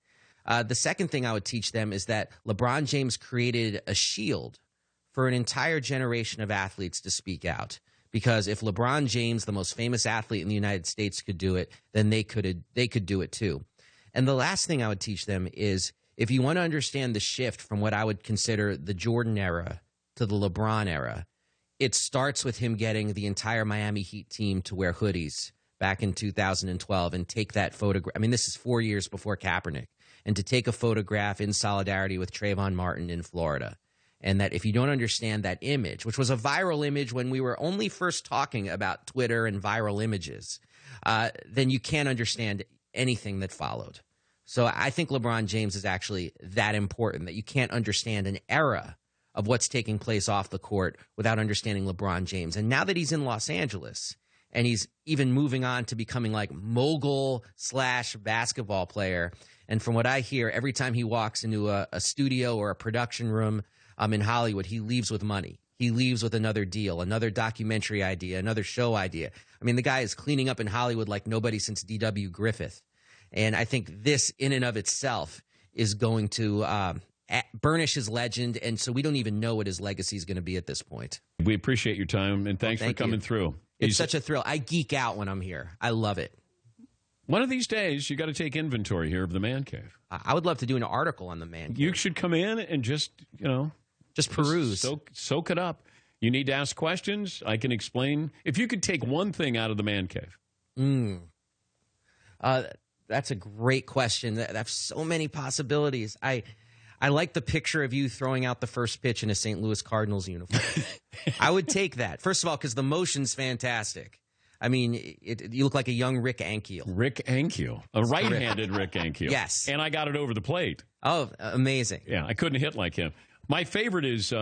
The second thing I would teach them is that LeBron James created a shield for an entire generation of athletes to speak out. Because if LeBron James, the most famous athlete in the United States, could do it, then they could do it too. And the last thing I would teach them is, if you want to understand the shift from what I would consider the Jordan era to the LeBron era, it starts with him getting the entire Miami Heat team to wear hoodies back in 2012 and take that photograph. I mean, this is 4 years before Kaepernick. And to take a photograph in solidarity with Trayvon Martin in Florida. And that if you don't understand that image, which was a viral image when we were only first talking about Twitter and viral images, then you can't understand anything that followed. So I think LeBron James is actually that important, that you can't understand an era of what's taking place off the court without understanding LeBron James. And now that he's in Los Angeles and he's even moving on to becoming like mogul/basketball player, and from what I hear, every time he walks into a studio or a production room in Hollywood, he leaves with money. He leaves with another deal, another documentary idea, another show idea. I mean, the guy is cleaning up in Hollywood like nobody since D.W. Griffith. And I think this in and of itself is going to burnish his legend, and so we don't even know what his legacy is going to be at this point. We appreciate your time, and thanks for coming through. It's such a thrill. I geek out when I'm here. I love it. One of these days, you got to take inventory here of the Man Cave. I would love to do an article on the Man Cave. You should come in and just peruse. Soak it up. You need to ask questions. I can explain. If you could take one thing out of the Man Cave. That's a great question. That's so many possibilities. I like the picture of you throwing out the first pitch in a St. Louis Cardinals uniform. I would take that. First of all, because the motion's fantastic. I mean, you look like a young Rick Ankiel. Rick Ankiel. A right-handed Rick Ankiel. Yes. And I got it over the plate. Oh, amazing. Yeah, I couldn't hit like him. My favorite is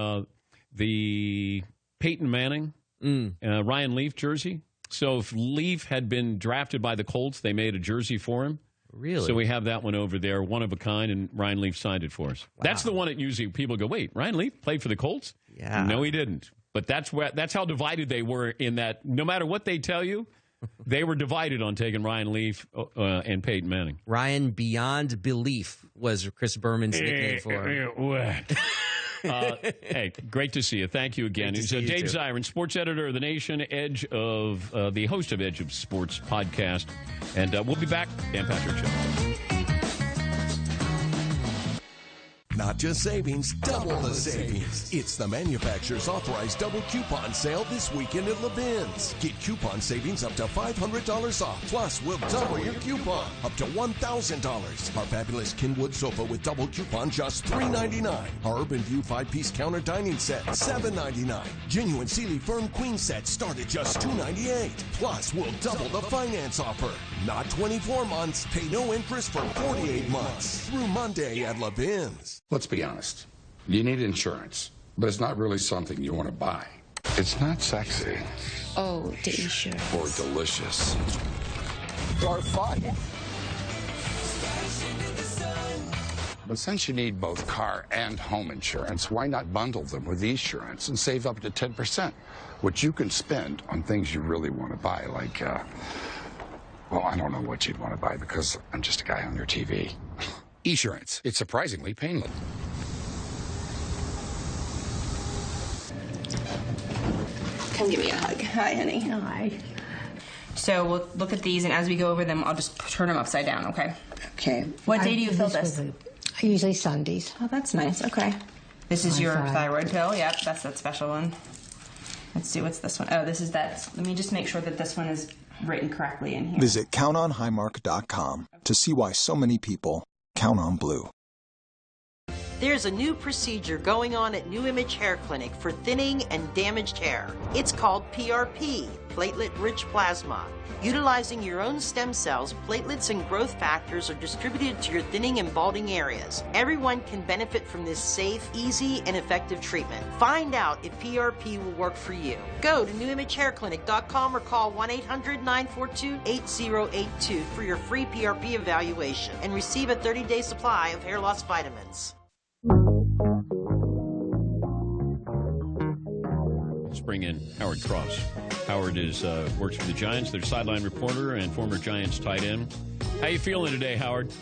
the Peyton Manning, Ryan Leaf jersey. So if Leaf had been drafted by the Colts, they made a jersey for him. Really? So we have that one over there, one of a kind, and Ryan Leaf signed it for us. Wow. That's the one that usually people go, wait, Ryan Leaf played for the Colts? Yeah. No, he didn't. But that's how divided they were in that no matter what they tell you, they were divided on taking Ryan Leaf and Peyton Manning. Ryan Beyond Belief was Chris Berman's nickname for him. Hey, great to see you. Thank you again. He's Dave Zirin, sports editor of The Nation, the host of Edge of Sports podcast. And we'll be back. Dan Patrick Show. Not just savings, double the savings. It's the manufacturer's authorized double coupon sale this weekend at Levin's. Get coupon savings up to $500 off. Plus, we'll double your coupon up to $1,000. Our fabulous Kenwood sofa with double coupon just $3.99. Our Urban View 5-piece counter dining set, $7.99. Genuine Sealy Firm Queen set start at just $2.98. Plus, we'll double the finance offer. Not 24 months, pay no interest for 48 months. Through Monday at Levin's. Let's be honest. You need insurance, but it's not really something you want to buy. It's not sexy. Oh, delicious. Or delicious. Or fun. But since you need both car and home insurance, why not bundle them with Esurance and save up to 10%, which you can spend on things you really want to buy, like, well, I don't know what you'd want to buy because I'm just a guy on your TV. Esurance. It's surprisingly painless. Come give me a hug. Hi, honey. Hi. So we'll look at these, and as we go over them, I'll just turn them upside down, okay? Okay. What day do you fill this? Usually Sundays. Oh, that's nice. Okay. This is your thyroid pill. Yep, that's that special one. Let's see, what's this one? Oh, this is that. Let me just make sure that this one is written correctly in here. Visit countonhighmark.com to see why so many people count on blue. There's a new procedure going on at New Image Hair Clinic for thinning and damaged hair. It's called PRP, platelet-rich plasma. Utilizing your own stem cells, platelets and growth factors are distributed to your thinning and balding areas. Everyone can benefit from this safe, easy, and effective treatment. Find out if PRP will work for you. Go to newimagehairclinic.com or call 1-800-942-8082 for your free PRP evaluation and receive a 30-day supply of hair loss vitamins. Let's bring in Howard Cross. Howard works for the Giants. They're sideline reporter and former Giants tight end. How you feeling today, Howard?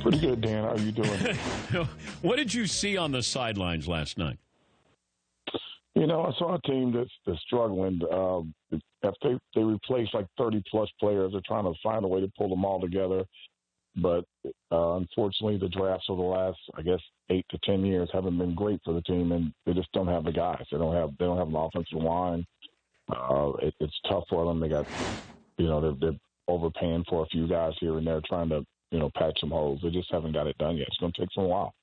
Pretty good, Dan. How are you doing? What did you see on the sidelines last night? You know, I saw a team that's struggling. If they replace like 30-plus players, they're trying to find a way to pull them all together. But unfortunately, the drafts of the last, I guess, 8 to 10 years haven't been great for the team, and they just don't have the guys. They don't have an offensive line. It's tough for them. They got, they're overpaying for a few guys here and there, trying to, patch some holes. They just haven't got it done yet. It's going to take some while.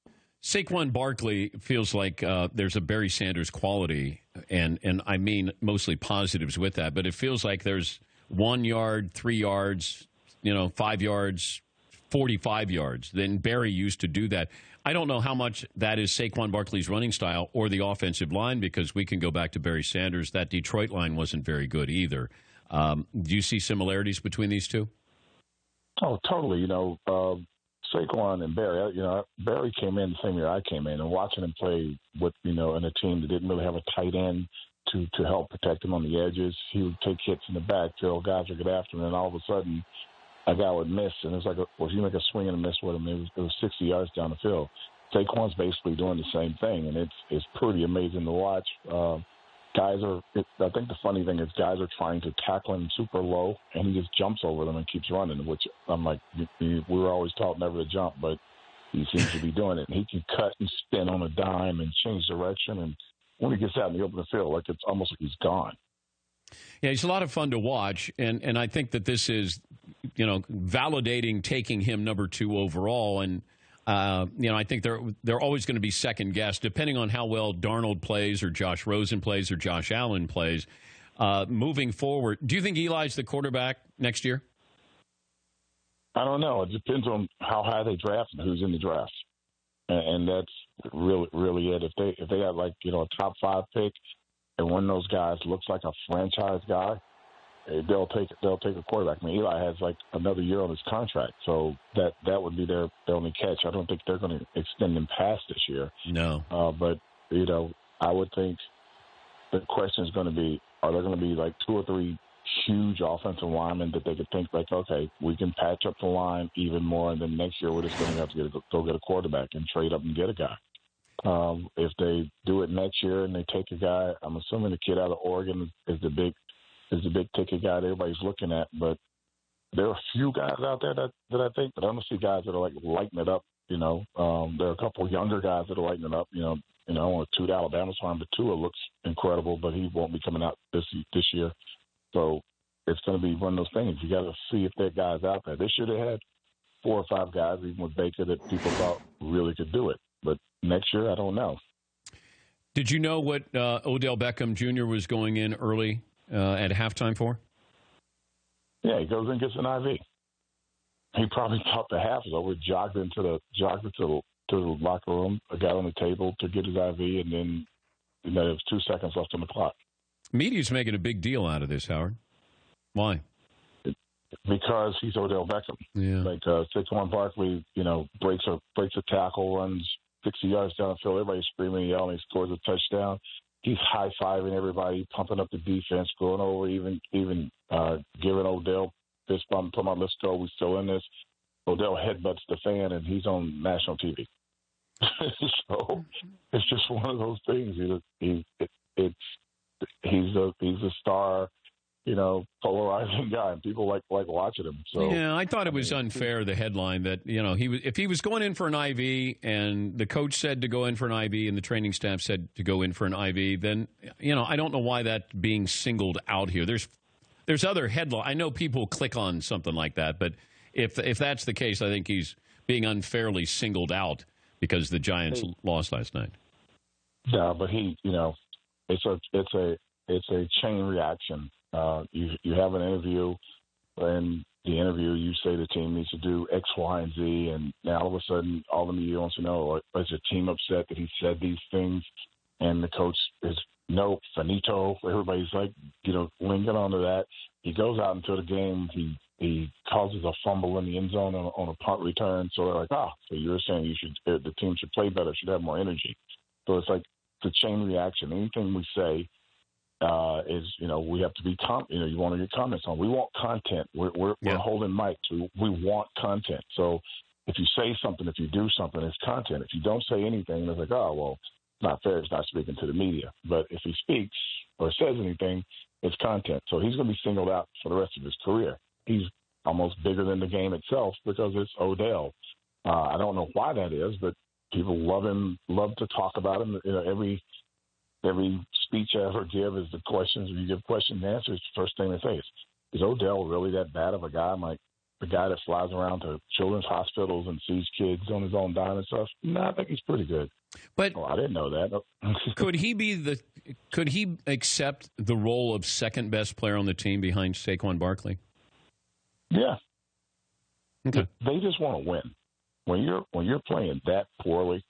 Saquon Barkley feels like there's a Barry Sanders quality, and I mean mostly positives with that, but it feels like there's 1 yard, 3 yards, 5 yards, 45 yards. Then Barry used to do that. I don't know how much that is Saquon Barkley's running style or the offensive line, because we can go back to Barry Sanders. That Detroit line wasn't very good either. Do you see similarities between these two? Oh, totally. Saquon and Barry, Barry came in the same year I came in, and watching him play with, in a team that didn't really have a tight end to help protect him on the edges, he would take hits in the backfield, guys would get after him, and all of a sudden a guy would miss, and it's like, if you make a swing and a miss with him, it was 60 yards down the field. Saquon's basically doing the same thing, and it's pretty amazing to watch. I think the funny thing is guys are trying to tackle him super low, and he just jumps over them and keeps running, which I'm like, we were always taught never to jump, but he seems to be doing it. And he can cut and spin on a dime and change direction, and when he gets out in the open field, like it's almost like he's gone. Yeah, he's a lot of fun to watch, and I think that this is, validating taking him number 2 overall, and I think they're always going to be second guessed, depending on how well Darnold plays or Josh Rosen plays or Josh Allen plays. Moving forward, do you think Eli's the quarterback next year? I don't know. It depends on how high they draft and who's in the draft, and that's really it. If they have a top 5 pick, and one of those guys looks like a franchise guy, they'll take a quarterback. I mean, Eli has another year on his contract, so that would be their only catch. I don't think they're going to extend him past this year. No. But I would think the question is going to be: are there going to be 2 or 3 huge offensive linemen that they could think okay, we can patch up the line even more, and then next year we're just going to have to go get a quarterback and trade up and get a guy. If they do it next year and they take a guy, I'm assuming the kid out of Oregon is the big ticket guy that everybody's looking at. But there are a few guys out there that I think, but I don't see guys that are lighting it up. There are a couple of younger guys that are lighting it up. I want to toot Alabama's fine, but Tua looks incredible, but he won't be coming out this year. So it's going to be one of those things. You got to see if there are guys out there. This year they had 4 or 5 guys, even with Baker, that people thought really could do it. But next year, I don't know. Did you know what Odell Beckham Jr. was going in early at halftime for? Yeah, he goes and gets an IV. He probably thought the half was over, jogged into the locker room, got on the table to get his IV, and then there was 2 seconds left on the clock. Media's making a big deal out of this, Howard. Why? Because he's Odell Beckham. Yeah. 6'1" Barkley, breaks a tackle, runs 60 yards down the field. Everybody's screaming and yelling. He scores a touchdown. He's high-fiving everybody, pumping up the defense, going over, even giving Odell fist bump, talking about, let's go, we're still in this. Odell headbutts the fan, and he's on national TV. So it's just one of those things. He's a star, polarizing guy, and people like watching him. So yeah, I thought it was unfair, the headline that if he was going in for an IV and the coach said to go in for an IV and the training staff said to go in for an IV, then I don't know why that's being singled out here. There's other headline. I know people click on something like that, but if that's the case, I think he's being unfairly singled out because the Giants lost last night. Yeah, but it's a chain reaction. You have an interview, and the interview you say the team needs to do X, Y, and Z, and now all of a sudden all the media wants to know, is the team upset that he said these things? And the coach is, no, finito. Everybody's linking onto that. He goes out into the game. He causes a fumble in the end zone on a punt return. So they're like, so you're saying the team should play better, should have more energy. So it's the chain reaction. Anything we say is, we have to be you want to get comments on. We want content. We're holding mic to. We want content. So if you say something, if you do something, it's content. If you don't say anything, it's it's not fair. It's not speaking to the media. But if he speaks or says anything, it's content. So he's going to be singled out for the rest of his career. He's almost bigger than the game itself because it's Odell. I don't know why that is, but people love him, love to talk about him. Every speech I ever give is the questions. When you give questions and answers, the first thing they say is Odell really that bad of a guy? I'm like, the guy that flies around to children's hospitals and sees kids on his own dime and stuff? No, I think he's pretty good. But I didn't know that. Could he accept the role of second best player on the team behind Saquon Barkley? Yeah. Okay. They just want to win. When you're playing that poorly,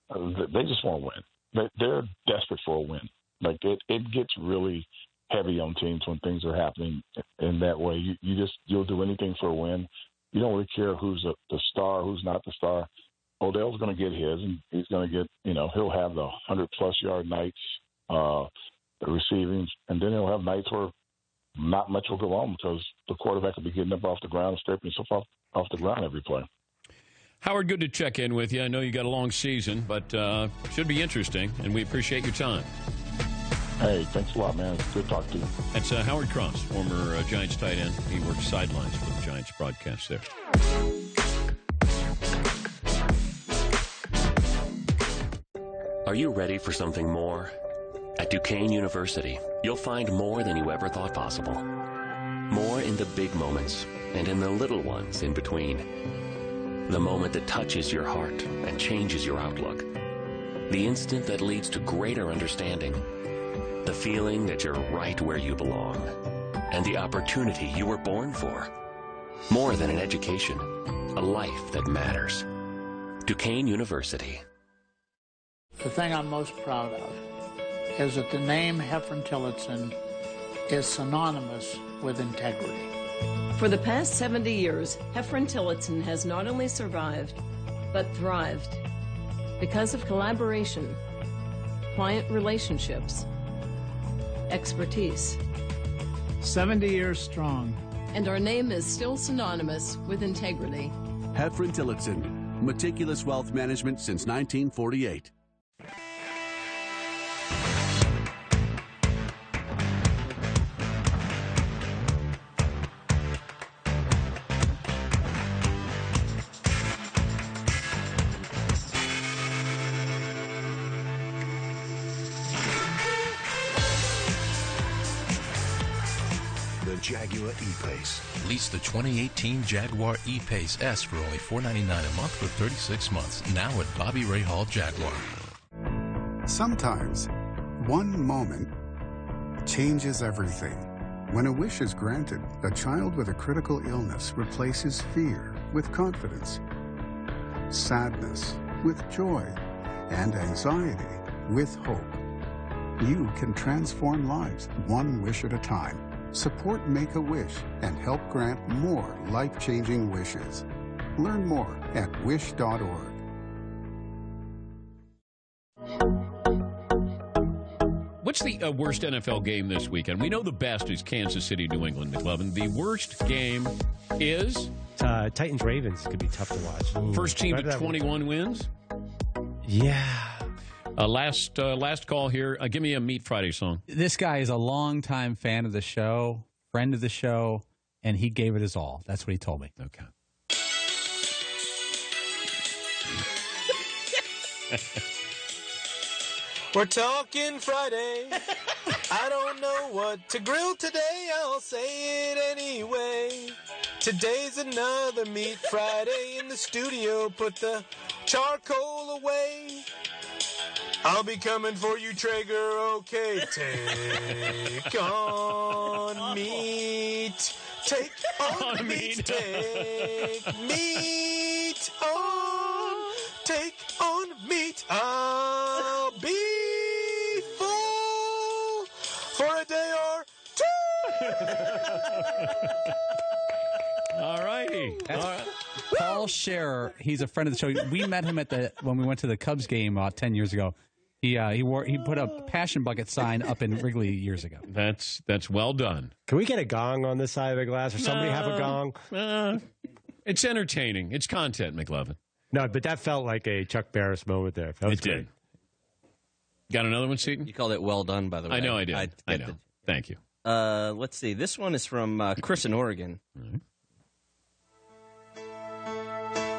they just want to win. They're desperate for a win. It gets really heavy on teams when things are happening in that way. You'll do anything for a win. You don't really care who's the star, who's not the star. Odell's going to get his, and he's going to get, he'll have the 100-plus yard nights, the receiving, and then he'll have nights where not much will go on because the quarterback will be getting up off the ground and scraping himself off the ground every play. Howard, good to check in with you. I know you got a long season, but should be interesting, and we appreciate your time. Hey, thanks a lot, man. It's good to talk to you. That's Howard Cross, former Giants tight end. He works sidelines for the Giants broadcast there. Are you ready for something more? At Duquesne University, you'll find more than you ever thought possible. More in the big moments and in the little ones in between. The moment that touches your heart and changes your outlook. The instant that leads to greater understanding. The feeling that you're right where you belong. And the opportunity you were born for. More than an education, a life that matters. Duquesne University. The thing I'm most proud of is that the name Heffron Tillotson is synonymous with integrity. For the past 70 years, Heffron Tillotson has not only survived, but thrived because of collaboration, client relationships, expertise. 70 years strong. And our name is still synonymous with integrity. Heffron Tillotson, meticulous wealth management since 1948. Jaguar E-Pace. Lease the 2018 Jaguar E-Pace S for only $499 a month for 36 months. Now at Bobby Ray Hall Jaguar. Sometimes, one moment changes everything. When a wish is granted, a child with a critical illness replaces fear with confidence, sadness with joy, and anxiety with hope. You can transform lives one wish at a time. Support Make-A-Wish and help grant more life-changing wishes. Learn more at wish.org. What's the worst NFL game this weekend? We know the best is Kansas City, New England, McLovin. The worst game is? Titans-Ravens could be tough to watch. First team to 21 wins? Yeah. Last call here. Give me a Meat Friday song. This guy is a longtime fan of the show, friend of the show, and he gave it his all. That's what he told me. Okay. We're talking Friday. I don't know what to grill today. I'll say it anyway. Today's another Meat Friday in the studio. Put the charcoal away. I'll be coming for you, Traeger. Okay, take on meat. Take on meat. Take meat on. Take on meat. I'll be full for a day or two. All righty. Paul Scherer, he's a friend of the show. We met him when we went to the Cubs game 10 years ago. He put a passion bucket sign up in Wrigley years ago. That's well done. Can we get a gong on this side of the glass, or somebody have a gong? It's entertaining. It's content, McLovin. No, but that felt like a Chuck Barris moment there. It did. Got another one, Seton? You called it well done, by the way. I know I did. I know. Thank you. Let's see. This one is from Chris in Oregon. Mm-hmm.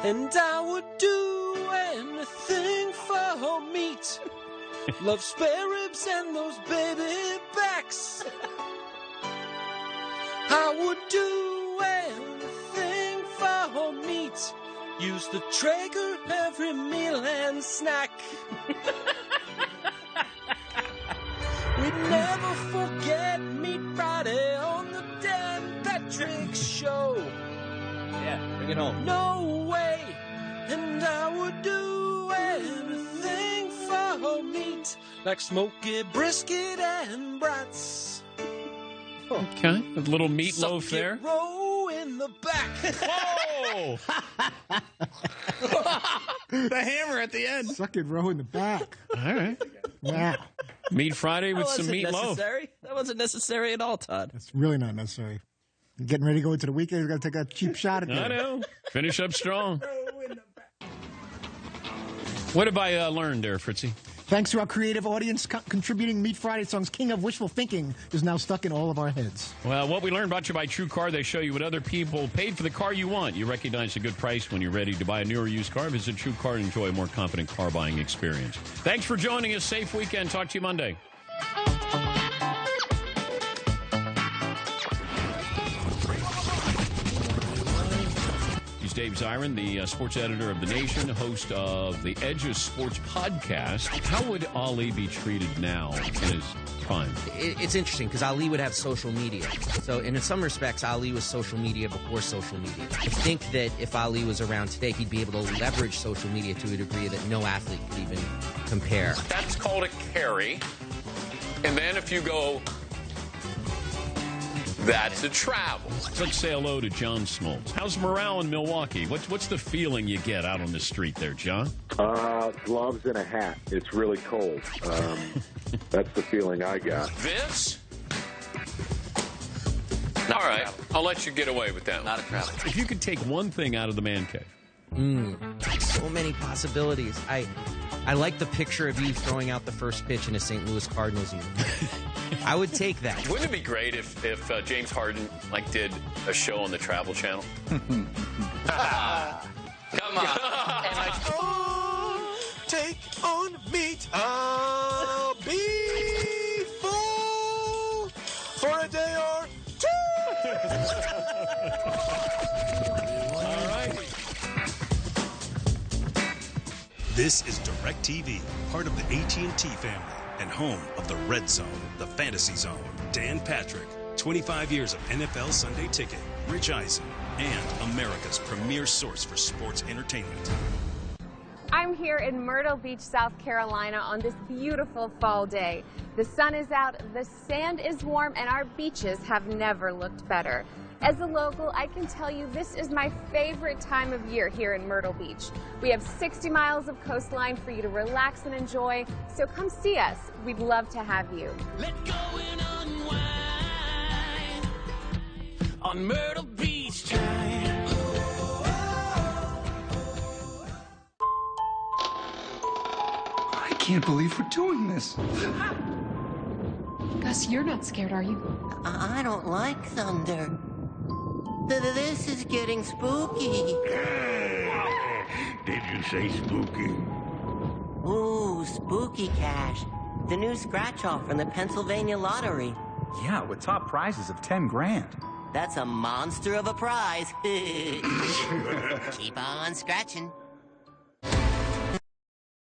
And I would do anything for meat. Love spare ribs and those baby backs. I would do anything for meat. Use the Traeger every meal and snack. We'd never forget Meat Friday on the Dan Patrick Show. Yeah, bring it home. No way. And I would do anything for meat, like smoky brisket and brats. Okay, a little meatloaf there. Row in the back. Oh! The hammer at the end. Suck it, row in the back. All right. Wow. Meat Friday with some meatloaf. That wasn't necessary at all, Todd. That's really not necessary. You're getting ready to go into the weekend. You're going to take a cheap shot at that. I know. Finish up strong. What have I learned there, Fritzy? Thanks to our creative audience contributing, Meat Friday Song's King of Wishful Thinking is now stuck in all of our heads. Well, what we learned brought to you by True Car. They show you what other people paid for the car you want. You recognize a good price when you're ready to buy a new or used car. Visit True Car and enjoy a more confident car buying experience. Thanks for joining us. Safe weekend. Talk to you Monday. He's Dave Zirin, the sports editor of The Nation, host of the Edges Sports Podcast. How would Ali be treated now in his prime? It's interesting because Ali would have social media. So in some respects, Ali was social media before social media. I think that if Ali was around today, he'd be able to leverage social media to a degree that no athlete could even compare. That's called a carry. And then if you go, that's a travel. Let's say hello to John Smoltz. How's morale in Milwaukee? What's the feeling you get out on the street there, John? Gloves and a hat. It's really cold. That's the feeling I got. This? All right, I'll let you get away with that. Not a travel. If you could take one thing out of the man cave. So many possibilities. I like the picture of you throwing out the first pitch in a St. Louis Cardinals uniform. I would take that. Wouldn't it be great if James Harden did a show on the Travel Channel? Come on. Take on meat. I'll be full for a day or two. All right. This is DirecTV, part of the AT&T family and home of the Red Zone, the Fantasy Zone. Dan Patrick, 25 years of NFL Sunday Ticket, Rich Eisen, and America's premier source for sports entertainment. I'm here in Myrtle Beach, South Carolina on this beautiful fall day. The sun is out, the sand is warm, and our beaches have never looked better. As a local, I can tell you this is my favorite time of year here in Myrtle Beach. We have 60 miles of coastline for you to relax and enjoy, so come see us. We'd love to have you. Let go and unwind on Myrtle Beach time. I can't believe we're doing this. Gus, you're not scared, are you? I don't like thunder. This is getting spooky. Did you say spooky? Ooh, Spooky Cash. The new scratch-off from the Pennsylvania Lottery. Yeah, with top prizes of 10 grand. That's a monster of a prize. Keep on scratching.